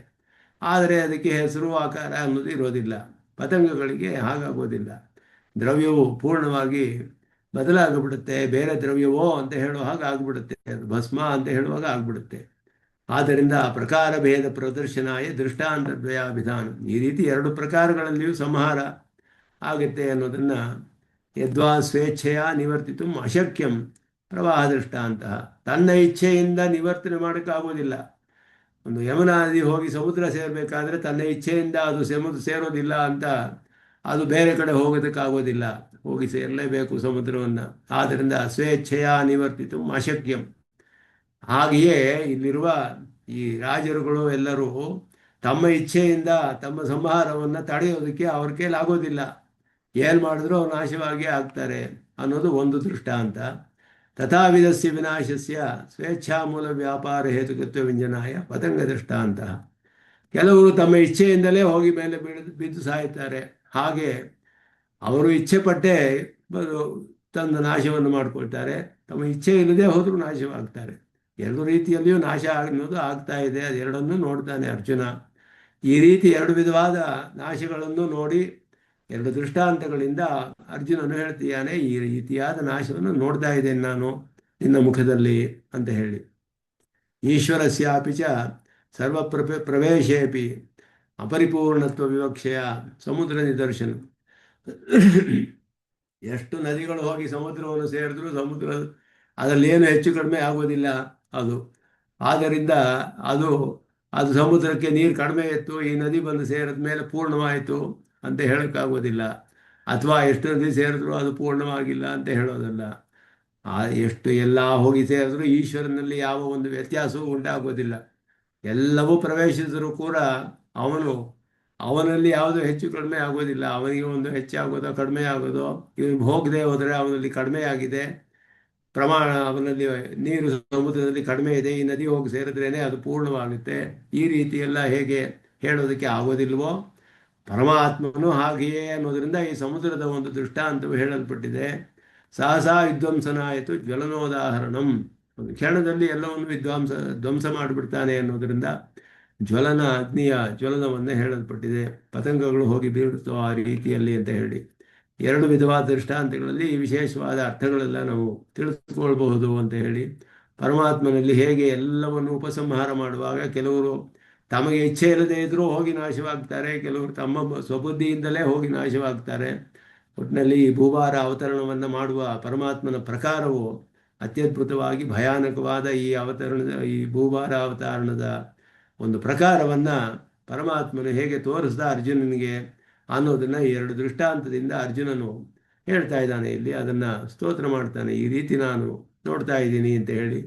ಆದರೆ ಅದಕ್ಕೆ ಹೆಸರು ಆಕಾರ ಅನ್ನೋದು ಇರೋದಿಲ್ಲ. ಪತಂಗಗಳಿಗೆ ಹಾಗಾಗೋದಿಲ್ಲ. ದ್ರವ್ಯವು ಪೂರ್ಣವಾಗಿ ಬದಲಾಗಿಬಿಡುತ್ತೆ. ಬೇರೆ ದ್ರವ್ಯವೋ ಅಂತ ಹೇಳುವ ಹಾಗೆ ಆಗ್ಬಿಡುತ್ತೆ, ಅದು ಭಸ್ಮ ಅಂತ ಹೇಳುವಾಗ ಆಗ್ಬಿಡುತ್ತೆ. ಆದ್ದರಿಂದ ಪ್ರಕಾರ ಭೇದ ಪ್ರದರ್ಶನಾಯ ದೃಷ್ಟಾಂತದ್ವಯ ವಿಧಾನ, ಈ ರೀತಿ ಎರಡು ಪ್ರಕಾರಗಳಲ್ಲಿಯೂ ಸಂಹಾರ ಆಗುತ್ತೆ ಅನ್ನೋದನ್ನು ಯದ್ವಾ ಸ್ವೇಚ್ಛೆಯ ನಿವರ್ತಿತು ಅಶಕ್ಯಂ ಪ್ರವಾಹ ದೃಷ್ಟಾಂತ. ತನ್ನ ಇಚ್ಛೆಯಿಂದ ನಿವರ್ತನೆ ಮಾಡೋಕ್ಕಾಗೋದಿಲ್ಲ. ಒಂದು ಯಮುನಾ ನದಿ ಹೋಗಿ ಸಮುದ್ರ ಸೇರಬೇಕಾದ್ರೆ ತನ್ನ ಇಚ್ಛೆಯಿಂದ ಅದು ಸೇರೋದಿಲ್ಲ ಅಂತ ಅದು ಬೇರೆ ಕಡೆ ಹೋಗೋದಕ್ಕಾಗೋದಿಲ್ಲ, ಹೋಗಿ ಸೇರಲೇಬೇಕು ಸಮುದ್ರವನ್ನು. ಆದ್ದರಿಂದ ಸ್ವೇಚ್ಛೆಯ ನಿವರ್ತಿತು ಅಶಕ್ಯಂ. ಹಾಗೆಯೇ ಇಲ್ಲಿರುವ ಈ ರಾಜರುಗಳು ಎಲ್ಲರೂ ತಮ್ಮ ಇಚ್ಛೆಯಿಂದ ತಮ್ಮ ಸಂಹಾರವನ್ನು ತಡೆಯೋದಕ್ಕೆ ಅವ್ರ ಕೈಲಾಗೋದಿಲ್ಲ. ಏನು ಮಾಡಿದ್ರೂ ಅವ್ರು ನಾಶವಾಗಿ ಆಗ್ತಾರೆ ಅನ್ನೋದು ಒಂದು ದೃಷ್ಟಾಂತ. ತಥಾವಿಧಸ್ಯ ವಿನಾಶಸ್ಯ ಸ್ವೇಚ್ಛಾ ಮೂಲ ವ್ಯಾಪಾರ ಹೇತುಕತ್ವ ವ್ಯಂಜನಾಯ ಪತಂಗ ದೃಷ್ಟಾಂತ. ಕೆಲವರು ತಮ್ಮ ಇಚ್ಛೆಯಿಂದಲೇ ಹೋಗಿ ಮೇಲೆ ಬಿದ್ದು ಸಾಯ್ತಾರೆ. ಹಾಗೆ ಅವರು ಇಚ್ಛೆ ಪಟ್ಟೆ ತನ್ನ ನಾಶವನ್ನು ಮಾಡಿಕೊಳ್ತಾರೆ, ತಮ್ಮ ಇಚ್ಛೆ ಇಲ್ಲದೆ ಹೋದರೂ ನಾಶವಾಗ್ತಾರೆ. ಎರಡು ರೀತಿಯಲ್ಲಿಯೂ ನಾಶ ಅನ್ನೋದು ಆಗ್ತಾ ಇದೆ, ಅದೆರಡನ್ನೂ ನೋಡ್ತಾನೆ ಅರ್ಜುನ. ಈ ರೀತಿ ಎರಡು ವಿಧವಾದ ನಾಶಗಳನ್ನು ನೋಡಿ ಎರಡು ದೃಷ್ಟಾಂತಗಳಿಂದ ಅರ್ಜುನನು ಹೇಳ್ತೀಯಾನೆ, ಈ ರೀತಿಯಾದ ನಾಶವನ್ನು ನೋಡ್ತಾ ಇದ್ದೇನೆ ನಾನು ನಿನ್ನ ಮುಖದಲ್ಲಿ ಅಂತ ಹೇಳಿ. ಈಶ್ವರಸ್ಯಾಪಿ ಚ ಸರ್ವ ಪ್ರವೇಶೇಪಿ ಅಪರಿಪೂರ್ಣತ್ವ ವಿವಕ್ಷೆಯ ಸಮುದ್ರ ನಿದರ್ಶನ. ಎಷ್ಟು ನದಿಗಳು ಹೋಗಿ ಸಮುದ್ರವನ್ನು ಸೇರಿದ್ರು ಸಮುದ್ರ ಅದರಲ್ಲೇನು ಹೆಚ್ಚು ಕಡಿಮೆ ಆಗೋದಿಲ್ಲ ಅದು. ಆದ್ದರಿಂದ ಅದು ಸಮುದ್ರಕ್ಕೆ ನೀರು ಕಡಿಮೆ ಇತ್ತು, ಈ ನದಿ ಬಂದು ಸೇರಿದ ಮೇಲೆ ಪೂರ್ಣವಾಯಿತು ಅಂತ ಹೇಳೋಕ್ಕಾಗೋದಿಲ್ಲ. ಅಥವಾ ಎಷ್ಟು ನದಿ ಸೇರಿದ್ರು ಅದು ಪೂರ್ಣವಾಗಿಲ್ಲ ಅಂತ ಹೇಳೋದಲ್ಲ. ಎಷ್ಟು ಎಲ್ಲ ಹೋಗಿ ಸೇರಿದ್ರು ಈಶ್ವರನಲ್ಲಿ ಯಾವ ಒಂದು ವ್ಯತ್ಯಾಸವೂ ಉಂಟಾಗೋದಿಲ್ಲ. ಎಲ್ಲವೂ ಪ್ರವೇಶಿಸಿದರೂ ಕೂಡ ಅವನಲ್ಲಿ ಯಾವುದೂ ಹೆಚ್ಚು ಕಡಿಮೆ ಆಗೋದಿಲ್ಲ. ಅವನಿಗೆ ಒಂದು ಹೆಚ್ಚಾಗೋದೋ ಕಡಿಮೆ ಆಗೋದೋ, ಇವನು ಹೋಗದೆ ಹೋದರೆ ಅವನಲ್ಲಿ ಕಡಿಮೆ ಆಗಿದೆ ಪ್ರಮಾಣ, ಅವನಲ್ಲಿ ನೀರು ಸಮುದ್ರದಲ್ಲಿ ಕಡಿಮೆ ಇದೆ, ಈ ನದಿ ಹೋಗಿ ಸೇರಿದ್ರೇ ಅದು ಪೂರ್ಣವಾಗುತ್ತೆ. ಈ ರೀತಿ ಎಲ್ಲ ಹೇಗೆ ಹೇಳೋದಕ್ಕೆ ಆಗೋದಿಲ್ವೋ, ಪರಮಾತ್ಮನು ಹಾಗೆಯೇ ಅನ್ನೋದರಿಂದ ಈ ಸಮುದ್ರದ ಒಂದು ದೃಷ್ಟಾಂತವು ಹೇಳಲ್ಪಟ್ಟಿದೆ. ಸಹಸಾ ವಿಧ್ವಂಸನಾಯಿತು ಜ್ವಲನೋದಾಹರಣಂ. ಒಂದು ಕ್ಷಣದಲ್ಲಿ ಎಲ್ಲವನ್ನು ಧ್ವಂಸ ಮಾಡಿಬಿಡ್ತಾನೆ ಅನ್ನೋದರಿಂದ ಜ್ವಲನ, ಅಗ್ನಿಯ ಜ್ವಲನವನ್ನು ಹೇಳಲ್ಪಟ್ಟಿದೆ. ಪತಂಗಗಳು ಹೋಗಿ ಬೀಳುತ್ತೋ ಆ ರೀತಿಯಲ್ಲಿ ಅಂತ ಹೇಳಿ ಎರಡು ವಿಧವಾದ ದೃಷ್ಟಾಂತಗಳಲ್ಲಿ ಈ ವಿಶೇಷವಾದ ಅರ್ಥಗಳೆಲ್ಲ ನಾವು ತಿಳಿದುಕೊಳ್ಬಹುದು ಅಂತ ಹೇಳಿ, ಪರಮಾತ್ಮನಲ್ಲಿ ಹೇಗೆ ಎಲ್ಲವನ್ನು ಉಪಸಂಹಾರ ಮಾಡುವಾಗ ಕೆಲವರು ತಮಗೆ ಇಚ್ಛೆ ಇಲ್ಲದೆ ಇದ್ದರೂ ಹೋಗಿ ನಾಶವಾಗ್ತಾರೆ, ಕೆಲವರು ತಮ್ಮ ಸ್ವಬುದ್ಧಿಯಿಂದಲೇ ಹೋಗಿ ನಾಶವಾಗ್ತಾರೆ. ಒಟ್ಟಿನಲ್ಲಿ ಈ ಭೂಭಾರ ಅವತರಣವನ್ನು ಮಾಡುವ ಪರಮಾತ್ಮನ ಪ್ರಕಾರವು ಅತ್ಯದ್ಭುತವಾಗಿ ಭಯಾನಕವಾದ ಈ ಭೂಭಾರ ಅವತರಣದ ಒಂದು ಪ್ರಕಾರವನ್ನು ಪರಮಾತ್ಮನು ಹೇಗೆ ತೋರಿಸ್ದ ಅರ್ಜುನನಿಗೆ ಅನ್ನೋದನ್ನು ಈ ಎರಡು ದೃಷ್ಟಾಂತದಿಂದ ಅರ್ಜುನನು ಹೇಳ್ತಾ ಇದ್ದಾನೆ. ಇಲ್ಲಿ ಅದನ್ನು ಸ್ತೋತ್ರ ಮಾಡ್ತಾನೆ. ಈ ರೀತಿ ನಾನು ನೋಡ್ತಾ ಇದ್ದೀನಿ ಅಂತ ಹೇಳಿ.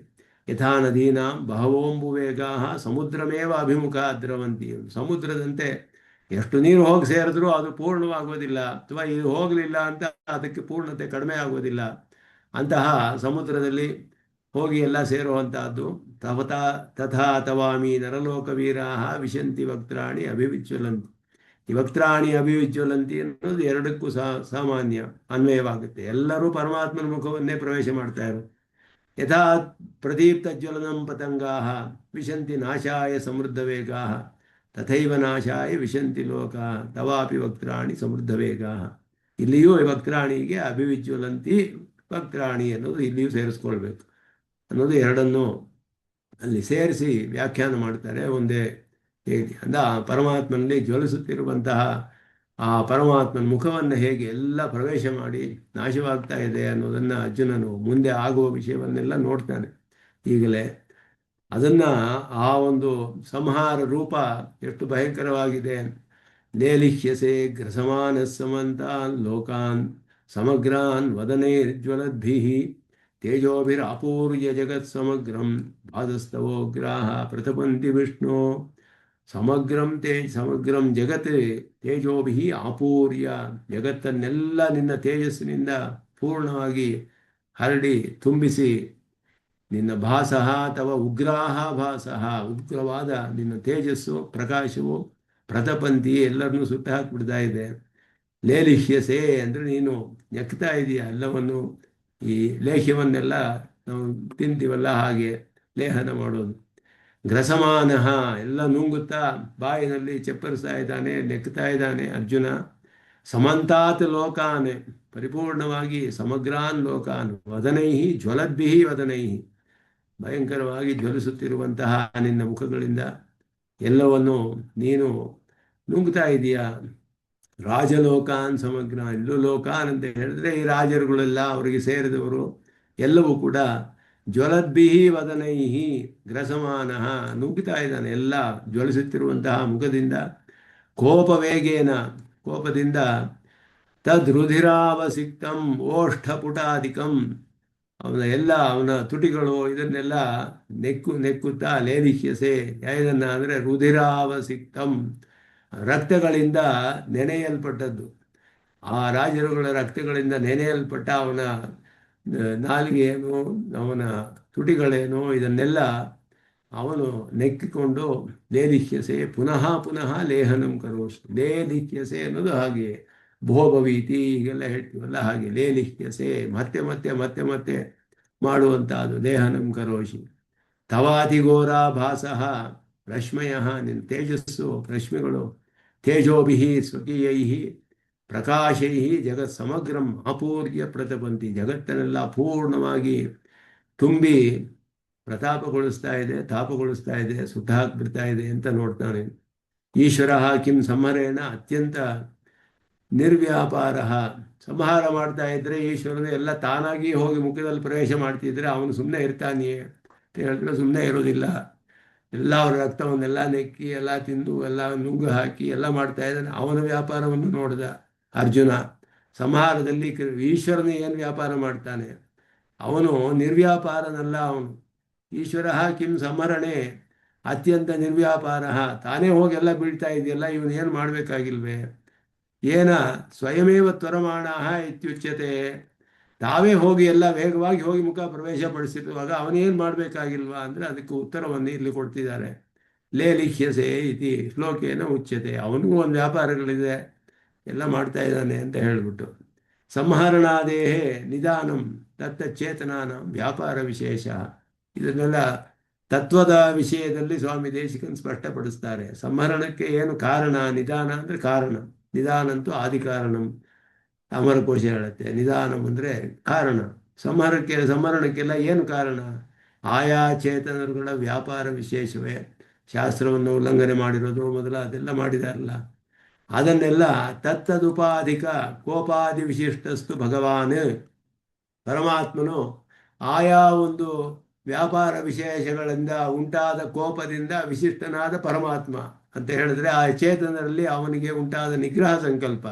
ಯಥಾ ನದೀನಾಂ ಬಹವೋಂಬುವೇಗಾ ಸಮುದ್ರಮೇವ ಅಭಿಮುಖ ದ್ರವಂತಿ. ಸಮುದ್ರದಂತೆ ಎಷ್ಟು ನೀರು ಹೋಗಿ ಸೇರಿದ್ರೂ ಅದು ಪೂರ್ಣವಾಗೋದಿಲ್ಲ, ಅಥವಾ ಇದು ಹೋಗಲಿಲ್ಲ ಅಂತ ಅದಕ್ಕೆ ಪೂರ್ಣತೆ ಕಡಿಮೆ ಆಗೋದಿಲ್ಲ. ಅಂತಹ ಸಮುದ್ರದಲ್ಲಿ ಹೋಗಿ ಎಲ್ಲ ಸೇರುವಂತಹದ್ದು. ತಥಾ ತವಾಮಿ ನರಲೋಕವೀರಾ ವಿಶಂತಿ ವಕ್ತ್ರಾಣಿ ಅಭಿವಿಜ್ವಲಂತಿ. ಈ ವಕ್ತ್ರಾಣಿ ಅಭಿವಿಜ್ವಲಂತಿ ಅನ್ನೋದು ಎರಡಕ್ಕೂ ಸಾಮಾನ್ಯ ಅನ್ವಯವಾಗುತ್ತೆ. ಎಲ್ಲರೂ ಪರಮಾತ್ಮನ ಮುಖವನ್ನೇ ಪ್ರವೇಶ ಮಾಡ್ತಾ ಇರೋದು. ಯಥಾ ಪ್ರದೀಪ್ತಜ್ವಲನಂ ಪತಂಗಾಃ ವಿಶಂತಿ ನಾಶಾಯ ಸಮೃದ್ಧವೇಗಾಃ ತಥೈವ ನಾಶಾಯ ವಿಶಂತಿ ಲೋಕಾಃ ತವಾಪಿ ವಕ್ತ್ರಾಣಿ ಸಮೃದ್ಧವೇಗಾಃ. ಇಲ್ಲಿಯೂ ವಕ್ತ್ರಾಣಿಗೆ ಅಭಿವಿಜ್ವಲಂತಿ ವಕ್ತ್ರಾಣಿ ಅನ್ನೋದು ಇಲ್ಲಿಯೂ ಸೇರಿಸ್ಕೊಳ್ಬೇಕು ಅನ್ನೋದು ಎರಡನ್ನು ಅಲ್ಲಿ ಸೇರಿಸಿ ವ್ಯಾಖ್ಯಾನ ಮಾಡ್ತಾರೆ ಒಂದೇ ಹೇಗೆ ಅಂದ ಪರಮಾತ್ಮನಲ್ಲಿ ಜ್ವಲಿಸುತ್ತಿರುವಂತಹ ಆ ಪರಮಾತ್ಮನ ಮುಖವನ್ನು ಹೇಗೆ ಎಲ್ಲ ಪ್ರವೇಶ ಮಾಡಿ ನಾಶವಾಗ್ತಾ ಇದೆ ಅನ್ನೋದನ್ನು ಅರ್ಜುನನು ಮುಂದೆ ಆಗುವ ವಿಷಯವನ್ನೆಲ್ಲ ನೋಡ್ತಾನೆ. ಈಗಲೇ ಅದನ್ನು ಆ ಒಂದು ಸಂಹಾರ ರೂಪ ಎಷ್ಟು ಭಯಂಕರವಾಗಿದೆ. ಲೇಲಿಹ್ಯಸೆ ಗ್ರಸಮಾನ ಸಮಂತಾನ್ ಲೋಕಾನ್ ಸಮಗ್ರಾನ್ ವದನೈರ್ಜ್ವಲದ್ಭಿಃ ತೇಜೋಭಿರಾಪೂರ್ಯ ಜಗತ್ ಸಮಗ್ರಂ ಬಾಧಸ್ತವೋಗ್ರಾಹ ಪ್ರತಪಂತಿ ವಿಷ್ಣು. ಸಮಗ್ರಂ ಜಗತ್ ತೇಜೋಭಿ ಆಪೂರ್ಯ, ಜಗತ್ತನ್ನೆಲ್ಲ ನಿನ್ನ ತೇಜಸ್ಸಿನಿಂದ ಪೂರ್ಣವಾಗಿ ಹರಡಿ ತುಂಬಿಸಿ, ನಿನ್ನ ಭಾಸಃ ಅಥವಾ ಉಗ್ರಾಹ ಭಾಸಃ, ಉಗ್ರವಾದ ನಿನ್ನ ತೇಜಸ್ಸು ಪ್ರಕಾಶವು ಪ್ರತಪಂತಿ ಎಲ್ಲರನ್ನೂ ಸುಟ್ಟು ಹಾಕಿಬಿಡ್ತಾ ಇದೆ. ಲೇಲಿಹ್ಯಸೆ ಅಂದರೆ ನೀನು ನೆಕ್ತಾ ಇದೆಯ ಎಲ್ಲವನ್ನು, ಈ ಲೇಹ್ಯವನ್ನೆಲ್ಲ ನಾವು ತಿಂತೀವಲ್ಲ ಹಾಗೆ ಲೇಹನ ಮಾಡೋದು. ಗ್ರಸಮಾನಃ ಎಲ್ಲ ನುಂಗುತ್ತಾ ಬಾಯಿನಲ್ಲಿ ಚಪ್ಪರಿಸ್ತಾ ಇದ್ದಾನೆ, ನೆಕ್ತಾ ಇದ್ದಾನೆ ಅರ್ಜುನ. ಸಮಂತಾತ್ ಲೋಕಾನ್, ಪರಿಪೂರ್ಣವಾಗಿ ಸಮಗ್ರಾನ್ ಲೋಕಾನ್, ವದನೈಹಿ ಜ್ವಲದ್ಭಿಹಿ ವದನೈಹಿ, ಭಯಂಕರವಾಗಿ ಜ್ವಲಿಸುತ್ತಿರುವಂತಹ ನಿನ್ನ ಮುಖಗಳಿಂದ ಎಲ್ಲವನ್ನು ನೀನು ನುಂಗ್ತಾ ಇದೀಯಾ. ರಾಜಲೋಕಾನ್ ಸಮಗ್ರ, ಇಲ್ಲೂ ಲೋಕಾನ್ ಅಂತ ಹೇಳಿದ್ರೆ ಈ ರಾಜರುಗಳೆಲ್ಲ ಅವರಿಗೆ ಸೇರಿದವರು ಎಲ್ಲವೂ ಕೂಡ ಜ್ವಲದ್ಭಿಹಿ ವದನೈಹಿ ಗ್ರಸಮಾನಃ, ನುಗ್ಗುತ್ತಾ ಇದ್ದಾನೆ ಎಲ್ಲ ಜ್ವಲಿಸುತ್ತಿರುವಂತಹ ಮುಖದಿಂದ. ಕೋಪವೇಗೇನ, ಕೋಪದಿಂದ. ತದ್ರುಧಿರಾವಸಿಕ್ತಂ ಓಷ್ಠಪುಟಾಧಿಕಂ, ಅವನ ತುಟಿಗಳು ಇದನ್ನೆಲ್ಲ ನೆಕ್ಕುತ್ತಾ ಲೇಲಿಹ್ಯಸೆ, ಇದನ್ನು ಅಂದರೆ ರುಧಿರಾವಸಿಕ್ತಂ, ರಕ್ತಗಳಿಂದ ನೆನೆಯಲ್ಪಟ್ಟದ್ದು. ಆ ರಾಜರುಗಳ ರಕ್ತಗಳಿಂದ ನೆನೆಯಲ್ಪಟ್ಟ ಅವನ ನಾಲಿಗೆಯೇನು ಅವನ ತುಟಿಗಳೇನು ಇದನ್ನೆಲ್ಲ ಅವನು ನೆಕ್ಕಿಕೊಂಡು ಲೇಲಿಹ್ಯಸೆ ಪುನಃ ಪುನಃ ಲೇಹನಂ ಕರೋಷಿ. ಲೇಲಿಹ್ಯಸೆ ಅನ್ನೋದು ಹಾಗೆ ಭೋಭವೀತಿ ಹೀಗೆಲ್ಲ ಹೇಳ್ತೀವಲ್ಲ ಹಾಗೆ ಲೇಲಿಹ್ಯಸೆ ಮತ್ತೆ ಮತ್ತೆ ಮತ್ತೆ ಮತ್ತೆ ಮಾಡುವಂಥದ್ದು ಲೇಹನಂ ಕರೋಷಿ. ತವಾತಿಘೋರ ಭಾಸಃ ರಶ್ಮಯ, ನಿನ್ನ ತೇಜಸ್ಸು ರಶ್ಮಿಗಳು ತೇಜೋಭಿ ಸ್ವಕೀಯೈ ಪ್ರಕಾಶೈ ಜಗತ್ ಸಮಗ್ರಂ ಅಪೂರ್ಯ ಪ್ರತಪಂತಿ, ಜಗತ್ತನ್ನೆಲ್ಲ ಪೂರ್ಣವಾಗಿ ತುಂಬಿ ಪ್ರತಾಪಗೊಳಿಸ್ತಾ ಇದೆ, ತಾಪಗೊಳಿಸ್ತಾ ಇದೆ, ಸುಟ್ಟ ಹಾಕ್ಬಿಡ್ತಾ ಇದೆ ಅಂತ ನೋಡ್ತಾನೆ. ಈಶ್ವರ ಕಿಂ ಸಂಹರೇಣ ಅತ್ಯಂತ ನಿರ್ವ್ಯಾಪಾರ, ಸಂಹಾರ ಮಾಡ್ತಾ ಇದ್ರೆ ಈಶ್ವರನು ಎಲ್ಲ ತಾನಾಗಿ ಹೋಗಿ ಮುಖದಲ್ಲಿ ಪ್ರವೇಶ ಮಾಡ್ತಿದ್ರೆ ಅವನು ಸುಮ್ಮನೆ ಇರ್ತಾನೆಯೇ ಅಂತ ಹೇಳಿದ್ರೆ ಸುಮ್ಮನೆ ಇರೋದಿಲ್ಲ. ಎಲ್ಲ ಅವರ ರಕ್ತವನ್ನೆಲ್ಲ ನೆಕ್ಕಿ ಎಲ್ಲ ತಿಂದು ಎಲ್ಲ ನುಂಗು ಹಾಕಿ ಎಲ್ಲ ಮಾಡ್ತಾ ಇದ್ದಾನೆ. ಅವನ ವ್ಯಾಪಾರವನ್ನು ನೋಡಿದ ಅರ್ಜುನ. ಸಂಹಾರದಲ್ಲಿ ಈಶ್ವರನ ಏನು ವ್ಯಾಪಾರ ಮಾಡ್ತಾನೆ, ಅವನು ನಿರ್ವ್ಯಾಪಾರನಲ್ಲ. ಅವನು ಈಶ್ವರ ಕಿಂ ಸಂಹರಣೆ ಅತ್ಯಂತ ನಿರ್ವ್ಯಾಪಾರ, ತಾನೇ ಹೋಗಿ ಎಲ್ಲ ಬೀಳ್ತಾ ಇದೆಯಲ್ಲ, ಇವನು ಏನು ಮಾಡಬೇಕಾಗಿಲ್ವೇ. ಏನ ಸ್ವಯಮೇವ ತ್ವರಮಾಣ ಇತ್ಯುಚ್ಯತೆ, ತಾವೇ ಹೋಗಿ ಎಲ್ಲ ವೇಗವಾಗಿ ಹೋಗಿ ಮುಖ ಪ್ರವೇಶ ಪಡಿಸಿರುವಾಗ ಅವನೇನು ಮಾಡಬೇಕಾಗಿಲ್ವಾ ಅಂದರೆ ಅದಕ್ಕೆ ಉತ್ತರವನ್ನು ಇಲ್ಲಿ ಕೊಡ್ತಿದ್ದಾರೆ. ಲೇಲಿಹ್ಯಸೆ ಇತಿ ಶ್ಲೋಕೇನ ಉಚ್ಯತೆ, ಅವನಿಗೂ ಒಂದು ವ್ಯಾಪಾರಗಳಿದೆ, ಎಲ್ಲ ಮಾಡ್ತಾ ಇದ್ದಾನೆ ಅಂತ ಹೇಳಿಬಿಟ್ಟು. ಸಂಹರಣಾದೇಹೇ ನಿಧಾನಂ ತತ್ತಚೇತನಾನ ವ್ಯಾಪಾರ ವಿಶೇಷ, ಇದನ್ನೆಲ್ಲ ತತ್ವದ ವಿಷಯದಲ್ಲಿ ಸ್ವಾಮಿ ದೇಶಿಕನ್ ಸ್ಪಷ್ಟಪಡಿಸ್ತಾರೆ. ಸಂಹರಣಕ್ಕೆ ಏನು ಕಾರಣ, ನಿಧಾನ ಅಂದರೆ ಕಾರಣ, ನಿಧಾನಂತೂ ಆದಿಕಾರಣಂ ಅಮರಕೋಶ ಹೇಳುತ್ತೆ. ನಿಧಾನಂ ಅಂದರೆ ಕಾರಣ, ಸಂಹರಣಕ್ಕೆಲ್ಲ ಏನು ಕಾರಣ, ಆಯಾ ಚೇತನರುಗಳ ವ್ಯಾಪಾರ ವಿಶೇಷವೇ. ಶಾಸ್ತ್ರವನ್ನು ಉಲ್ಲಂಘನೆ ಮಾಡಿರೋದು ಮೊದಲ ಅದೆಲ್ಲ ಮಾಡಿದಾರಲ್ಲ, ಅದನ್ನೆಲ್ಲ ತತ್ತದುಪಾಧಿಕ ಕೋಪಾದಿ ವಿಶಿಷ್ಟಸ್ತು ಭಗವಾನ್, ಪರಮಾತ್ಮನು ಆಯಾ ಒಂದು ವ್ಯಾಪಾರ ವಿಶೇಷಗಳಿಂದ ಉಂಟಾದ ಕೋಪದಿಂದ ವಿಶಿಷ್ಟನಾದ ಪರಮಾತ್ಮ ಅಂತ ಹೇಳಿದ್ರೆ ಆ ಚೇತನರಲ್ಲಿ ಅವನಿಗೆ ಉಂಟಾದ ನಿಗ್ರಹ ಸಂಕಲ್ಪ,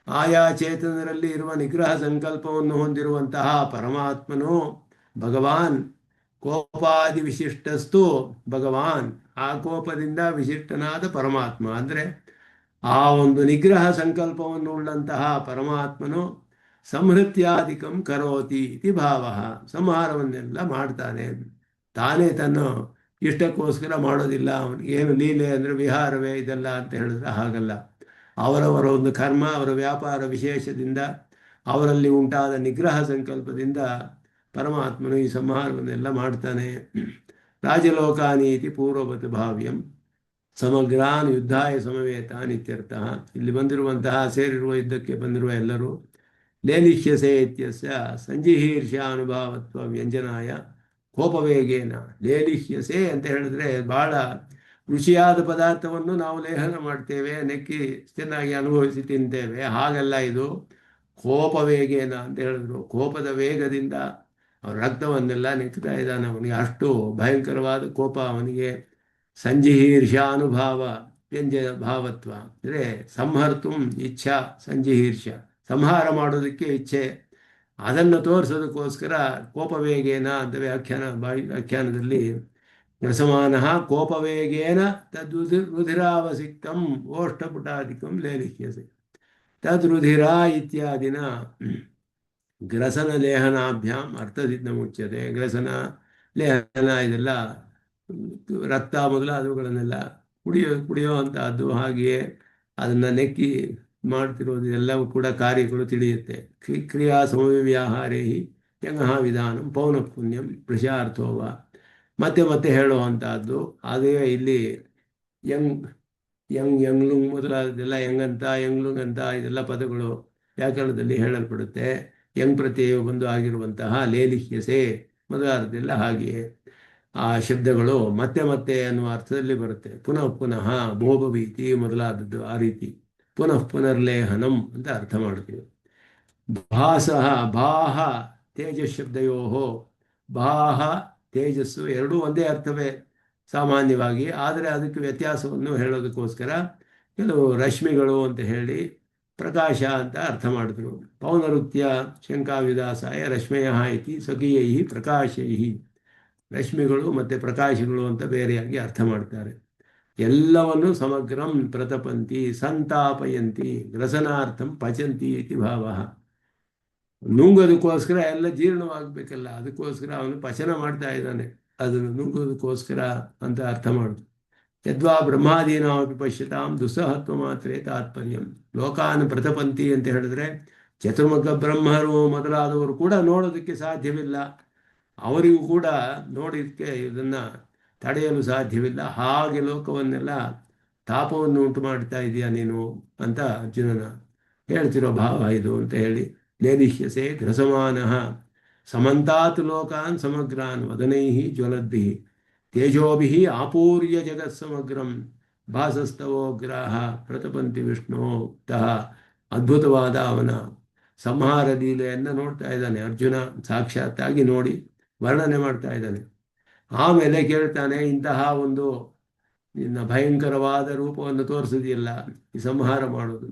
ಆಯಾ ಚೇತನರಲ್ಲಿ ಇರುವ ನಿಗ್ರಹ ಸಂಕಲ್ಪವನ್ನು ಹೊಂದಿರುವಂತಹ ಪರಮಾತ್ಮನು ಭಗವಾನ್. ಕೋಪಾದಿ ವಿಶಿಷ್ಟಸ್ತು ಭಗವಾನ್, ಆ ಕೋಪದಿಂದ ವಿಶಿಷ್ಟನಾದ ಪರಮಾತ್ಮ ಅಂದರೆ ಆ ಒಂದು ನಿಗ್ರಹ ಸಂಕಲ್ಪವನ್ನು ಉಳ್ಳಂತಹ ಪರಮಾತ್ಮನು ಸಂಹೃತ್ಯಾಧಿಕಂ ಕರೋತಿ ಇತಿ ಭಾವ, ಸಂಹಾರವನ್ನೆಲ್ಲ ಮಾಡ್ತಾನೆ. ತಾನೇ ತನ್ನ ಇಷ್ಟಕ್ಕೋಸ್ಕರ ಮಾಡೋದಿಲ್ಲ. ಅವನಿಗೇನು ಲೀಲೆ ಅಂದರೆ ವಿಹಾರವೇ ಇದೆಲ್ಲ ಅಂತ ಹೇಳಿದ್ರೆ ಹಾಗಲ್ಲ. ಅವರವರ ಒಂದು ಕರ್ಮ, ಅವರ ವ್ಯಾಪಾರ ವಿಶೇಷದಿಂದ ಅವರಲ್ಲಿ ಉಂಟಾದ ನಿಗ್ರಹ ಸಂಕಲ್ಪದಿಂದ ಪರಮಾತ್ಮನು ಈ ಸಂಹಾರವನ್ನೆಲ್ಲ ಮಾಡ್ತಾನೆ. ರಾಜಲೋಕಾನೀತಿ ಪೂರ್ವವತ್ ಭಾವ್ಯಂ ಸಮಗ್ರಾನ್ ಯುದ್ಧಾಯ ಸಮವೇತಾನ್ ಇತ್ಯರ್ಥ. ಇಲ್ಲಿ ಬಂದಿರುವಂತಹ ಸೇರಿರುವ ಯುದ್ಧಕ್ಕೆ ಬಂದಿರುವ ಎಲ್ಲರೂ ಲೇಲಿಷ್ಯಸೆ ಇತ್ಯಸ್ಯ ಸಂಜಿಹೀರ್ಷಾನುಭಾವತ್ವ ವ್ಯಂಜನಾಯ ಕೋಪವೇಗೇನ. ಲೇಲಿಷ್ಯಸೆ ಅಂತ ಹೇಳಿದ್ರೆ ಬಹಳ ರುಚಿಯಾದ ಪದಾರ್ಥವನ್ನು ನಾವು ಲೇಹನ ಮಾಡ್ತೇವೆ, ನೆಕ್ಕಿ ಚೆನ್ನಾಗಿ ಅನುಭವಿಸಿ ತಿಂತೇವೆ. ಹಾಗಲ್ಲ ಇದು. ಕೋಪವೇಗೇನ ಅಂತ ಹೇಳಿದ್ರು. ಕೋಪದ ವೇಗದಿಂದ ಅವನ ರಕ್ತವನ್ನೆಲ್ಲ ನೆಕ್ತಾ ಇದ್ದಾನೆ. ಅವನಿಗೆ ಅಷ್ಟು ಭಯಂಕರವಾದ ಕೋಪ ಅವನಿಗೆ. ಸಂಜಿಹೀರ್ಷಾನುಭಾವ ವ್ಯಂಜ ಭಾವತ್ವ ಅಂದರೆ ಸಂಹರ್ತು ಇಚ್ಛಾ, ಸಂಜಿಹೀರ್ಷ ಸಂಹಾರ ಮಾಡೋದಕ್ಕೆ ಇಚ್ಛೆ, ಅದನ್ನು ತೋರಿಸೋದಕ್ಕೋಸ್ಕರ ಕೋಪವೇಗೇನ ಅಂತ ವ್ಯಾಖ್ಯಾನದಲ್ಲಿ ರಸಮಾನಃ ಕೋಪವೇಗೇನ ತದ್ರುಧಿರಾವಸಿಕ್ತಂ ಓಷ್ಠಪುಟಾಧಿಕಂ ಲೇಲಿಹ್ಯಸೆ ತದ್ರುಧಿರ ಇತ್ಯಾದಿನ ಗ್ರಸನ ಲೇಹನಾಭ್ಯಾಂ ಅರ್ಥಸಿದ್ಧ ಮುಚ್ಯತೆ. ಗ್ರಸನ ಲೇಹನ ಇದೆಲ್ಲ ರಕ್ತ ಮೊದಲಾದವುಗಳನ್ನೆಲ್ಲ ಕುಡಿಯುವಂತಹದ್ದು. ಹಾಗೆಯೇ ಅದನ್ನು ನೆಕ್ಕಿ ಮಾಡ್ತಿರೋದು ಎಲ್ಲವೂ ಕೂಡ ಕಾರ್ಯಗಳು ತಿಳಿಯುತ್ತೆ. ಕ್ರಿಯಾ ಸಮವ್ಯಾಹಾರೇ ಯಂಗಃ ವಿಧಾನಂ ಪೌನಃ ಪುಣ್ಯಂ ಪ್ರಶಾರ್ಥೋವ ಮತ್ತೆ ಮತ್ತೆ ಹೇಳುವಂತಹದ್ದು. ಅದೇ ಇಲ್ಲಿ ಯಂಗ್ಲುಂಗ್ ಮೊದಲಾದದೆಲ್ಲ ಯಂಗಂತ ಯಂಗ್ಲುಂಗ್ ಅಂತ ಇದೆಲ್ಲ ಪದಗಳು ವ್ಯಾಕರಣದಲ್ಲಿ ಹೇಳಲ್ಪಡುತ್ತೆ. ಯಂಗ್ ಪ್ರತ್ಯಯ ಬಂದು ಆಗಿರುವಂತಹ ಲೇಲಿಹ್ಯಸೆ ಮೊದಲಾದದೆಲ್ಲ ಹಾಗೆಯೇ ಆ ಶಬ್ದಗಳು ಮತ್ತೆ ಮತ್ತೆ ಅನ್ನುವ ಅರ್ಥದಲ್ಲಿ ಬರುತ್ತೆ. ಪುನಃ ಪುನಃ ಭೋಭವೀತಿ ಮೊದಲಾದದ್ದು ಆ ರೀತಿ ಪುನಃ ಪುನರ್ಲೇಹನಂ ಅಂತ ಅರ್ಥ ಮಾಡ್ತೀವಿ. ಭಾಸಃ ಭಾಹ ತೇಜಸ್ ಶಬ್ದಯೋ ಭಾಹ ತೇಜಸ್ಸು ಎರಡೂ ಒಂದೇ ಅರ್ಥವೇ ಸಾಮಾನ್ಯವಾಗಿ. ಆದರೆ ಅದಕ್ಕೆ ವ್ಯತ್ಯಾಸವನ್ನು ಹೇಳೋದಕ್ಕೋಸ್ಕರ ಕೆಲವು ರಶ್ಮಿಗಳು ಅಂತ ಹೇಳಿ ಪ್ರಕಾಶ ಅಂತ ಅರ್ಥ ಮಾಡಿದ್ರು. ಪೌನರುಕ್ತ್ಯ ಶಂಕಾವಿದಾಸಾಯ ರಶ್ಮಯ ಇತಿ ಸ್ವಕೀಯೈ ಪ್ರಕಾಶೈ. ರಶ್ಮಿಗಳು ಮತ್ತು ಪ್ರಕಾಶಗಳು ಅಂತ ಬೇರೆಯಾಗಿ ಅರ್ಥ ಮಾಡ್ತಾರೆ. ಎಲ್ಲವನ್ನು ಸಮಗ್ರಂ ಪ್ರತಪಂತಿ ಸಂತಾಪಯಂತಿ ಗ್ರಸನಾರ್ಥಂ ಪಚಂತಿ ಇತಿ ಭಾವ. ನುಂಗೋದಕ್ಕೋಸ್ಕರ ಎಲ್ಲ ಜೀರ್ಣವಾಗಬೇಕಲ್ಲ, ಅದಕ್ಕೋಸ್ಕರ ಅವನು ಪಚನ ಮಾಡ್ತಾ ಇದ್ದಾನೆ, ಅದನ್ನು ನುಂಗೋದಕ್ಕೋಸ್ಕರ ಅಂತ ಅರ್ಥ ಮಾಡುದು. ಯದ್ವಾ ಬ್ರಹ್ಮಾದೀನಾಮಪಿ ಪಶ್ಯತಾಂ ದುಸ್ಸಹತ್ವ ಮಾತ್ರೇ ತಾತ್ಪರ್ಯಂ. ಲೋಕಾನ್ ಪ್ರತಪಂತಿ ಅಂತ ಹೇಳಿದ್ರೆ ಚತುರ್ಮುಖ ಬ್ರಹ್ಮರು ಮೊದಲಾದವರು ಕೂಡ ನೋಡೋದಕ್ಕೆ ಸಾಧ್ಯವಿಲ್ಲ, ಅವರಿಗೂ ಕೂಡ ನೋಡಲಿಕ್ಕೆ ಇದನ್ನು ತಡೆಯಲು ಸಾಧ್ಯವಿಲ್ಲ. ಹಾಗೆ ಲೋಕವನ್ನೆಲ್ಲ ತಾಪವನ್ನು ಉಂಟು ಮಾಡ್ತಾ ಇದೆಯಾ ನೀನು ಅಂತ ಅರ್ಜುನನ ಹೇಳ್ತಿರೋ ಭಾವ ಇದು ಅಂತ ಹೇಳಿ ಲೇಲಿಹ್ಯಸೆ ಗ್ರಸಮಾನಃ ಸಮಂತಾತ್ ಲೋಕಾನ್ ಸಮಗ್ರಾನ್ ವದನೈ ಜ್ವಲದ್ಭಿ ತೇಜೋಭಿ ಆಪೂರ್ಯ ಜಗತ್ಸಮಗ್ರಂ ಭಾಸಸ್ತವೋಗ್ರಾಹ ಪ್ರತಪಂತಿ ವಿಷ್ಣು ತಹ. ಅದ್ಭುತವಾದ ಅವನ ಸಂಹಾರ ಲೀಲೆಯನ್ನು ನೋಡ್ತಾ ಇದ್ದಾನೆ ಅರ್ಜುನ, ಸಾಕ್ಷಾತ್ತಾಗಿ ನೋಡಿ ವರ್ಣನೆ ಮಾಡ್ತಾ ಇದ್ದಾನೆ. ಆಮೇಲೆ ಕೇಳ್ತಾನೆ, ಇಂತಹ ಒಂದು ನಿನ್ನ ಭಯಂಕರವಾದ ರೂಪವನ್ನು ತೋರಿಸಿದೆಯಲ್ಲ, ಈ ಸಂಹಾರ ಮಾಡೋದು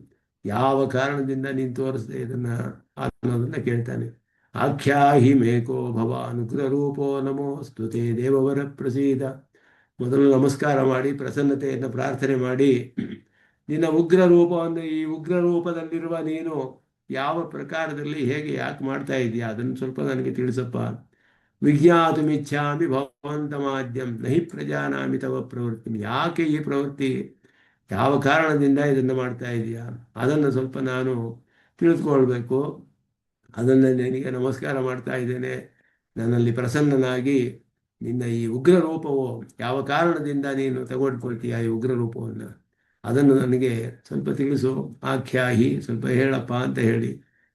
ಯಾವ ಕಾರಣದಿಂದ ನೀನು ತೋರಿಸಿದೆ ಇದನ್ನು ಅನ್ನೋದನ್ನ ಕೇಳ್ತಾನೆ. ಆಖ್ಯಾಹಿ ಮೇಕೋ ಭವ ಅನುಗ್ರಹ ರೂಪೋ ನಮೋ ಸ್ತುತೆ ದೇವವರ ಪ್ರಸೀದ. ಮೊದಲು ನಮಸ್ಕಾರ ಮಾಡಿ ಪ್ರಸನ್ನತೆಯನ್ನು ಪ್ರಾರ್ಥನೆ ಮಾಡಿ, ನಿನ್ನ ಉಗ್ರ ರೂಪವನ್ನು, ಈ ಉಗ್ರ ರೂಪದಲ್ಲಿರುವ ನೀನು ಯಾವ ಪ್ರಕಾರದಲ್ಲಿ ಹೇಗೆ ಯಾಕೆ ಮಾಡ್ತಾ ಇದೆಯಾ ಅದನ್ನು ಸ್ವಲ್ಪ ನನಗೆ ತಿಳಿಸಪ್ಪ. ವಿಜ್ಞಾತುಮಿಚ್ಛಾಮಿ ಭವಂತಮಾದ್ಯಂ ನಹಿ ಪ್ರಜಾನಾಮಿ ತವ ಪ್ರವೃತ್ತಿ. ಯಾಕೆ ಈ ಪ್ರವೃತ್ತಿ, ಯಾವ ಕಾರಣದಿಂದ ಇದನ್ನು ಮಾಡ್ತಾ ಇದೆಯಾ ಅದನ್ನು ಸ್ವಲ್ಪ ನಾನು ತಿಳಿದುಕೊಳ್ಬೇಕು. ಅದನ್ನು ನಿನಗೆ ನಮಸ್ಕಾರ ಮಾಡ್ತಾ ಇದ್ದೇನೆ. ನನ್ನಲ್ಲಿ ಪ್ರಸನ್ನನಾಗಿ ನಿನ್ನ ಈ ಉಗ್ರ ರೂಪವು ಯಾವ ಕಾರಣದಿಂದ ನೀನು ತಗೊಳ್ಕೊಳ್ತೀಯ ಈ ಉಗ್ರ ರೂಪವನ್ನು, ಅದನ್ನು ನನಗೆ ಸ್ವಲ್ಪ ತಿಳಿಸು. ಆಖ್ಯಾಹಿ, ಸ್ವಲ್ಪ ಹೇಳಪ್ಪ ಅಂತ ಹೇಳಿ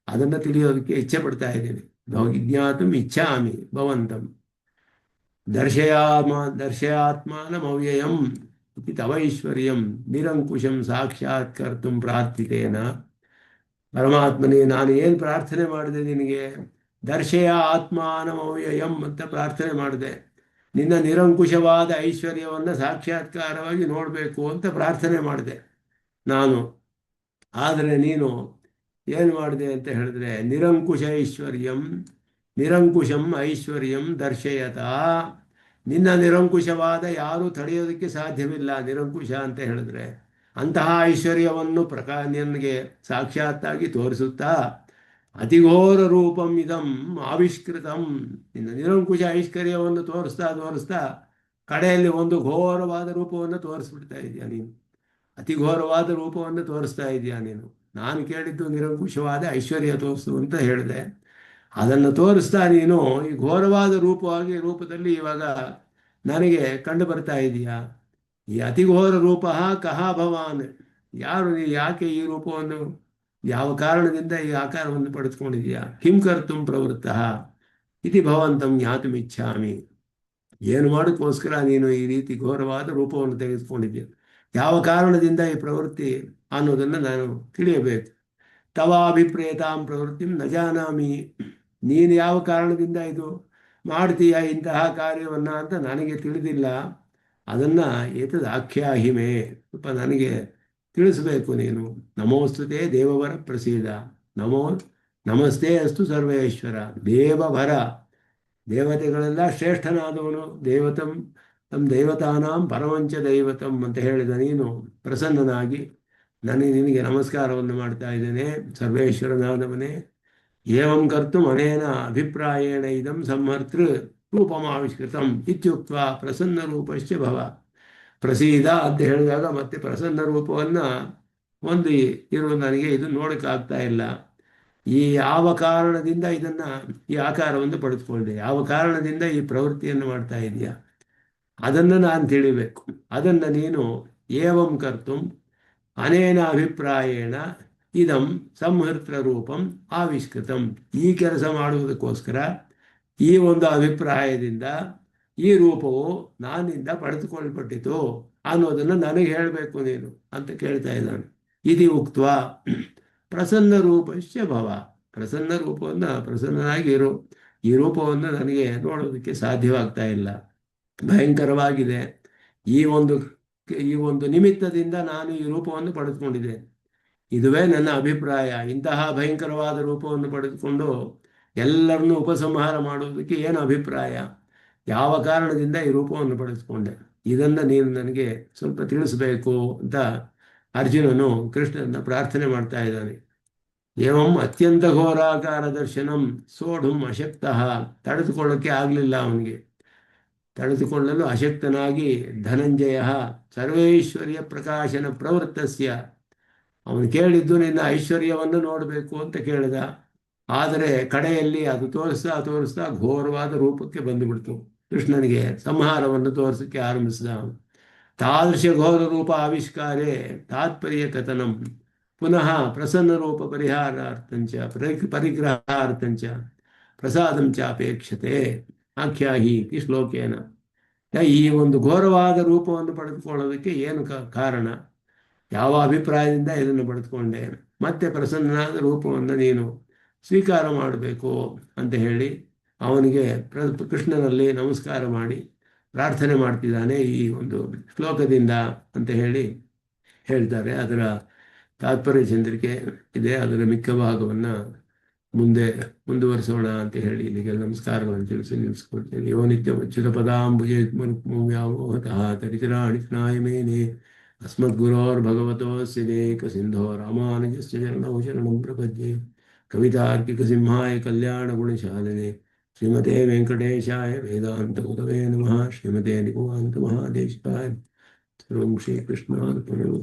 ಅದನ್ನು ತಿಳಿಯೋದಕ್ಕೆ ಇಚ್ಛೆ ಪಡ್ತಾ ಇದ್ದೇನೆ. ವಿಜ್ಞಾತುಂ ಇಚ್ಛಾಮಿ ಭವಂತಂ ದರ್ಶಯಾತ್ಮಾನಮವ್ಯಯಂ ಇತಿ ತವೈಶ್ವರ್ಯಂ ನಿರಂಕುಶಂ ಸಾಕ್ಷಾತ್ಕರ್ತುಂ ಪ್ರಾರ್ಥಿತೇನ. ಪರಮಾತ್ಮನೇ, ನಾನು ಏನು ಪ್ರಾರ್ಥನೆ ಮಾಡಿದೆ ನಿನಗೆ? ದರ್ಶಯ ಆತ್ಮಾನಮವ್ಯಯಂ ಅಂತ ಪ್ರಾರ್ಥನೆ ಮಾಡಿದೆ. ನಿನ್ನ ನಿರಂಕುಶವಾದ ಐಶ್ವರ್ಯವನ್ನು ಸಾಕ್ಷಾತ್ಕಾರವಾಗಿ ನೋಡಬೇಕು ಅಂತ ಪ್ರಾರ್ಥನೆ ಮಾಡಿದೆ ನಾನು. ಆದರೆ ನೀನು ಏನು ಮಾಡಿದೆ ಅಂತ ಹೇಳಿದ್ರೆ, ನಿರಂಕುಶಂ ಐಶ್ವರ್ಯಂ ದರ್ಶಯತ. ನಿನ್ನ ನಿರಂಕುಶವಾದ ಯಾರೂ ತಡೆಯೋದಕ್ಕೆ ಸಾಧ್ಯವಿಲ್ಲ. ನಿರಂಕುಶ ಅಂತ ಹೇಳಿದ್ರೆ ಅಂತಹ ಐಶ್ವರ್ಯವನ್ನು ನನಗೆ ಸಾಕ್ಷಾತ್ತಾಗಿ ತೋರಿಸುತ್ತಾ, ಅತಿಘೋರ ರೂಪಂ ಇದಂ ಆವಿಷ್ಕೃತಂ. ನಿನ್ನ ನಿರಂಕುಶ ಐಶ್ವರ್ಯವನ್ನು ತೋರಿಸ್ತಾ ಕಡೆಯಲ್ಲಿ ಒಂದು ಘೋರವಾದ ರೂಪವನ್ನು ತೋರಿಸ್ಬಿಡ್ತಾ ಇದೆಯಾ ನೀನು. ಅತಿ ಘೋರವಾದ ರೂಪವನ್ನು ತೋರಿಸ್ತಾ ಇದೆಯಾ ನೀನು. ನಾನು ಕೇಳಿದ್ದು ನಿರಂಕುಶವಾದ ಐಶ್ವರ್ಯ ತೋರಿಸು ಅಂತ ಹೇಳಿದೆ. ಅದನ್ನು ತೋರಿಸ್ತಾ ನೀನು ಈ ಘೋರವಾದ ರೂಪದಲ್ಲಿ ಇವಾಗ ನನಗೆ ಕಂಡು ಬರ್ತಾ ಇದೆಯಾ? ಈ ಅತಿಘೋರ ರೂಪ ಕಹ ಭವಾನ್, ಯಾರು ನೀ, ಯಾಕೆ ಈ ರೂಪವನ್ನು, ಯಾವ ಕಾರಣದಿಂದ ಈ ಆಕಾರವನ್ನು ಪಡೆದುಕೊಂಡಿದೆಯಾ? ಕಿಂ ಕರ್ತುಂ ಪ್ರವೃತ್ತ ಇತಿ ಭವಂತಂ ಜ್ಞಾತುಮಿಚ್ಛಾಮಿ, ಏನು ಮಾಡೋಕ್ಕೋಸ್ಕರ ನೀನು ಈ ರೀತಿ ಘೋರವಾದ ರೂಪವನ್ನು ತೆಗೆದುಕೊಂಡಿದ್ದೀಯ, ಯಾವ ಕಾರಣದಿಂದ ಈ ಪ್ರವೃತ್ತಿ ಅನ್ನೋದನ್ನು ನಾನು ತಿಳಿಯಬೇಕು. ತವಾಭಿಪ್ರೇತಾಂ ಪ್ರವೃತ್ತಿಂ ನ ಜಾನಾಮಿ, ನೀನು ಯಾವ ಕಾರಣದಿಂದ ಇದು ಮಾಡ್ತೀಯ ಇಂತಹ ಕಾರ್ಯವನ್ನು ಅಂತ ನನಗೆ ತಿಳಿದಿಲ್ಲ. ಅದನ್ನು ಏತದ್ ಆಖ್ಯಾಹಿಮೆ, ಸ್ವಲ್ಪ ನನಗೆ ತಿಳಿಸಬೇಕು ನೀನು. ನಮೋಸ್ತುತೆ ದೇವವರ ಪ್ರಸೀದ, ನಮಸ್ತೆ ಅಸ್ತು ಸರ್ವೇಶ್ವರ. ದೇವವರ, ದೇವತೆಗಳೆಲ್ಲ ಶ್ರೇಷ್ಠನಾದವನು, ತಮ್ಮ ದೇವತಾನಾಂ ಪರಮಂಚ ದೈವತಂ ಅಂತ ಹೇಳಿದ ನೀನು ಪ್ರಸನ್ನನಾಗಿ ನಿನಗೆ ನಮಸ್ಕಾರವನ್ನು ಮಾಡ್ತಾ ಇದ್ದೇನೆ. ಸರ್ವೇಶ್ವರನಾದವನೇ, ಏವಂ ಕರ್ತು ಅನೇನ ಅಭಿಪ್ರಾಯೇಣ ಇದಂ ಸಂಹರ್ತೃ ರೂಪಮಾವಿಷ್ಕೃತಂ ಇತ್ಯುಕ್ತ ಪ್ರಸನ್ನ ರೂಪಶ್ಚ ಭವ. ಪ್ರಸೀದ ಅಂತ ಹೇಳಿದಾಗ ಮತ್ತೆ ಪ್ರಸನ್ನ ರೂಪವನ್ನು ಒಂದು ನನಗೆ ಇದು ನೋಡೋಕ್ಕಾಗ್ತಾ ಇಲ್ಲ. ಈ ಯಾವ ಕಾರಣದಿಂದ ಈ ಆಕಾರವನ್ನು ಪಡೆದುಕೊಂಡೆ, ಯಾವ ಕಾರಣದಿಂದ ಈ ಪ್ರವೃತ್ತಿಯನ್ನು ಮಾಡ್ತಾ ಇದೆಯಾ, ಅದನ್ನು ನಾನು ತಿಳಿಬೇಕು. ಅದನ್ನು ನೀನು ಏವಂ ಕರ್ತುಂ ಅನೇನ ಅಭಿಪ್ರಾಯೇಣ ಇದಂ ಸಂಹೃತ್ರ ರೂಪಂ ಆವಿಷ್ಕೃತಂ, ಈ ಕೆಲಸ ಮಾಡುವುದಕ್ಕೋಸ್ಕರ ಈ ಒಂದು ಅಭಿಪ್ರಾಯದಿಂದ ಈ ರೂಪವು ನಾನಿಂದ ಪಡೆದುಕೊಳ್ಳಲ್ಪಟ್ಟಿತು ಅನ್ನೋದನ್ನು ನನಗೆ ಹೇಳಬೇಕು ನೀನು ಅಂತ ಕೇಳ್ತಾ ಇದ್ದಾನೆ. ಇತಿ ಉಕ್ತ ಪ್ರಸನ್ನ ರೂಪಶ್ಚ ಭವ, ಪ್ರಸನ್ನ ರೂಪವನ್ನು, ಪ್ರಸನ್ನನಾಗಿರು, ಈ ರೂಪವನ್ನು ನನಗೆ ನೋಡೋದಕ್ಕೆ ಸಾಧ್ಯವಾಗ್ತಾ ಇಲ್ಲ, ಭಯಂಕರವಾಗಿದೆ. ಈ ಒಂದು ನಿಮಿತ್ತದಿಂದ ನಾನು ಈ ರೂಪವನ್ನು ಪಡೆದುಕೊಂಡಿದ್ದೇನೆ, ಇದುವೇ ನನ್ನ ಅಭಿಪ್ರಾಯ. ಇಂತಹ ಭಯಂಕರವಾದ ರೂಪವನ್ನು ಪಡೆದುಕೊಂಡು ಎಲ್ಲರನ್ನೂ ಉಪಸಂಹಾರ ಮಾಡುವುದಕ್ಕೆ ಏನು ಅಭಿಪ್ರಾಯ, ಯಾವ ಕಾರಣದಿಂದ ಈ ರೂಪವನ್ನು ಪಡೆದುಕೊಂಡೆ, ಇದನ್ನು ನೀನು ನನಗೆ ಸ್ವಲ್ಪ ತಿಳಿಸಬೇಕು ಅಂತ ಅರ್ಜುನನು ಕೃಷ್ಣನ ಪ್ರಾರ್ಥನೆ ಮಾಡ್ತಾ ಇದ್ದಾನೆ. ಏವಂ ಅತ್ಯಂತ ಘೋರಾಕಾರ ದರ್ಶನಂ ಸೋಢುಂ ಅಶಕ್ತಃ, ತಡೆದುಕೊಳ್ಳಕ್ಕೆ ಆಗಲಿಲ್ಲ ಅವನಿಗೆ, ತಡೆದುಕೊಳ್ಳಲು ಅಶಕ್ತನಾಗಿ ಧನಂಜಯ ಸರ್ವೈಶ್ವರ್ಯ ಪ್ರಕಾಶನ ಪ್ರವೃತ್ತಸ್ಯ, ಅವನು ಕೇಳಿದ್ದು ನಿನ್ನ ಐಶ್ವರ್ಯವನ್ನು ನೋಡಬೇಕು ಅಂತ ಕೇಳಿದ. ಆದರೆ ಕಡೆಯಲ್ಲಿ ಅದು ತೋರಿಸ್ತಾ ಘೋರವಾದ ರೂಪಕ್ಕೆ ಬಂದುಬಿಡ್ತು. ಕೃಷ್ಣನಿಗೆ ಸಂಹಾರವನ್ನು ತೋರಿಸಕ್ಕೆ ಆರಂಭಿಸಿದ. ತಾದೃಶ ಘೋರ ರೂಪ ಆವಿಷ್ಕಾರೇ ತಾತ್ಪರ್ಯ ಕಥನಂ ಪುನಃ ಪ್ರಸನ್ನ ರೂಪ ಪರಿಗ್ರಹಾರ್ಥಂಚ ಪ್ರಸಾದಂ ಚಾಪೇಕ್ಷತೆ ಆಖ್ಯಾಹಿ ಈ ಶ್ಲೋಕೇನ. ಈ ಒಂದು ಘೋರವಾದ ರೂಪವನ್ನು ಪಡೆದುಕೊಳ್ಳೋದಕ್ಕೆ ಏನು ಕಾರಣ, ಯಾವ ಅಭಿಪ್ರಾಯದಿಂದ ಇದನ್ನು ಪಡೆದುಕೊಂಡೆ, ಮತ್ತೆ ಪ್ರಸನ್ನನಾದ ರೂಪವನ್ನು ನೀನು ಸ್ವೀಕಾರ ಮಾಡಬೇಕು ಅಂತ ಹೇಳಿ ಅವನಿಗೆ ಕೃಷ್ಣನಲ್ಲಿ ನಮಸ್ಕಾರ ಮಾಡಿ ಪ್ರಾರ್ಥನೆ ಮಾಡ್ತಿದ್ದಾನೆ ಈ ಒಂದು ಶ್ಲೋಕದಿಂದ ಅಂತ ಹೇಳಿ ಹೇಳ್ತಾರೆ. ಅದರ ತಾತ್ಪರ್ಯ ಚಂದ್ರಿಕೆ ಇದೆ, ಅದರ ಮಿಕ್ಕ ಭಾಗವನ್ನು ಮುಂದುವರಿಸೋಣ ಅಂತ ಹೇಳಿ ಇಲ್ಲಿಗೆ ನಮಸ್ಕಾರಗಳನ್ನು ತಿಳಿಸಿ ನಿಲ್ಲಿಸ್ಕೊಳ್ತೇನೆ. ಯೋ ನಿತ್ಯ ಅಚ್ಯುತ ಪದಾಂಬುಜೇ ವ್ಯಾಮೋಹತಃ ತರಿತರಾಣಿ ಮೇನೆ ಅಸ್ಮದ್ಗುರೋರ್ಭಗವತೋಸ್ಯ ದೇಕ ಸಿಂಧೋ ರಾಮಾನುಜಸ್ಯ ಚರಣೌ ಶರಣಂ ಪ್ರಪದ್ಯೆ. ಕವಿತಾರ್ಕಿಕ ಸಿಂಹಾಯ ಕಲ್ಯಾಣ ಗುಣಶಾಲಿನೆ ಶ್ರೀಮತೆ ವೆಂಕಟೇಶಾಯ ವೇದಾಂತ ಗುರವೇ ನಮಃ. ಶ್ರೀಮತೆ ನಿಗಮಾಂತ ಮಹಾದೇಶಾಯ. ಸರ್ವಂ ಶ್ರೀಕೃಷ್ಣಾರ್ಪಣಮಸ್ತು.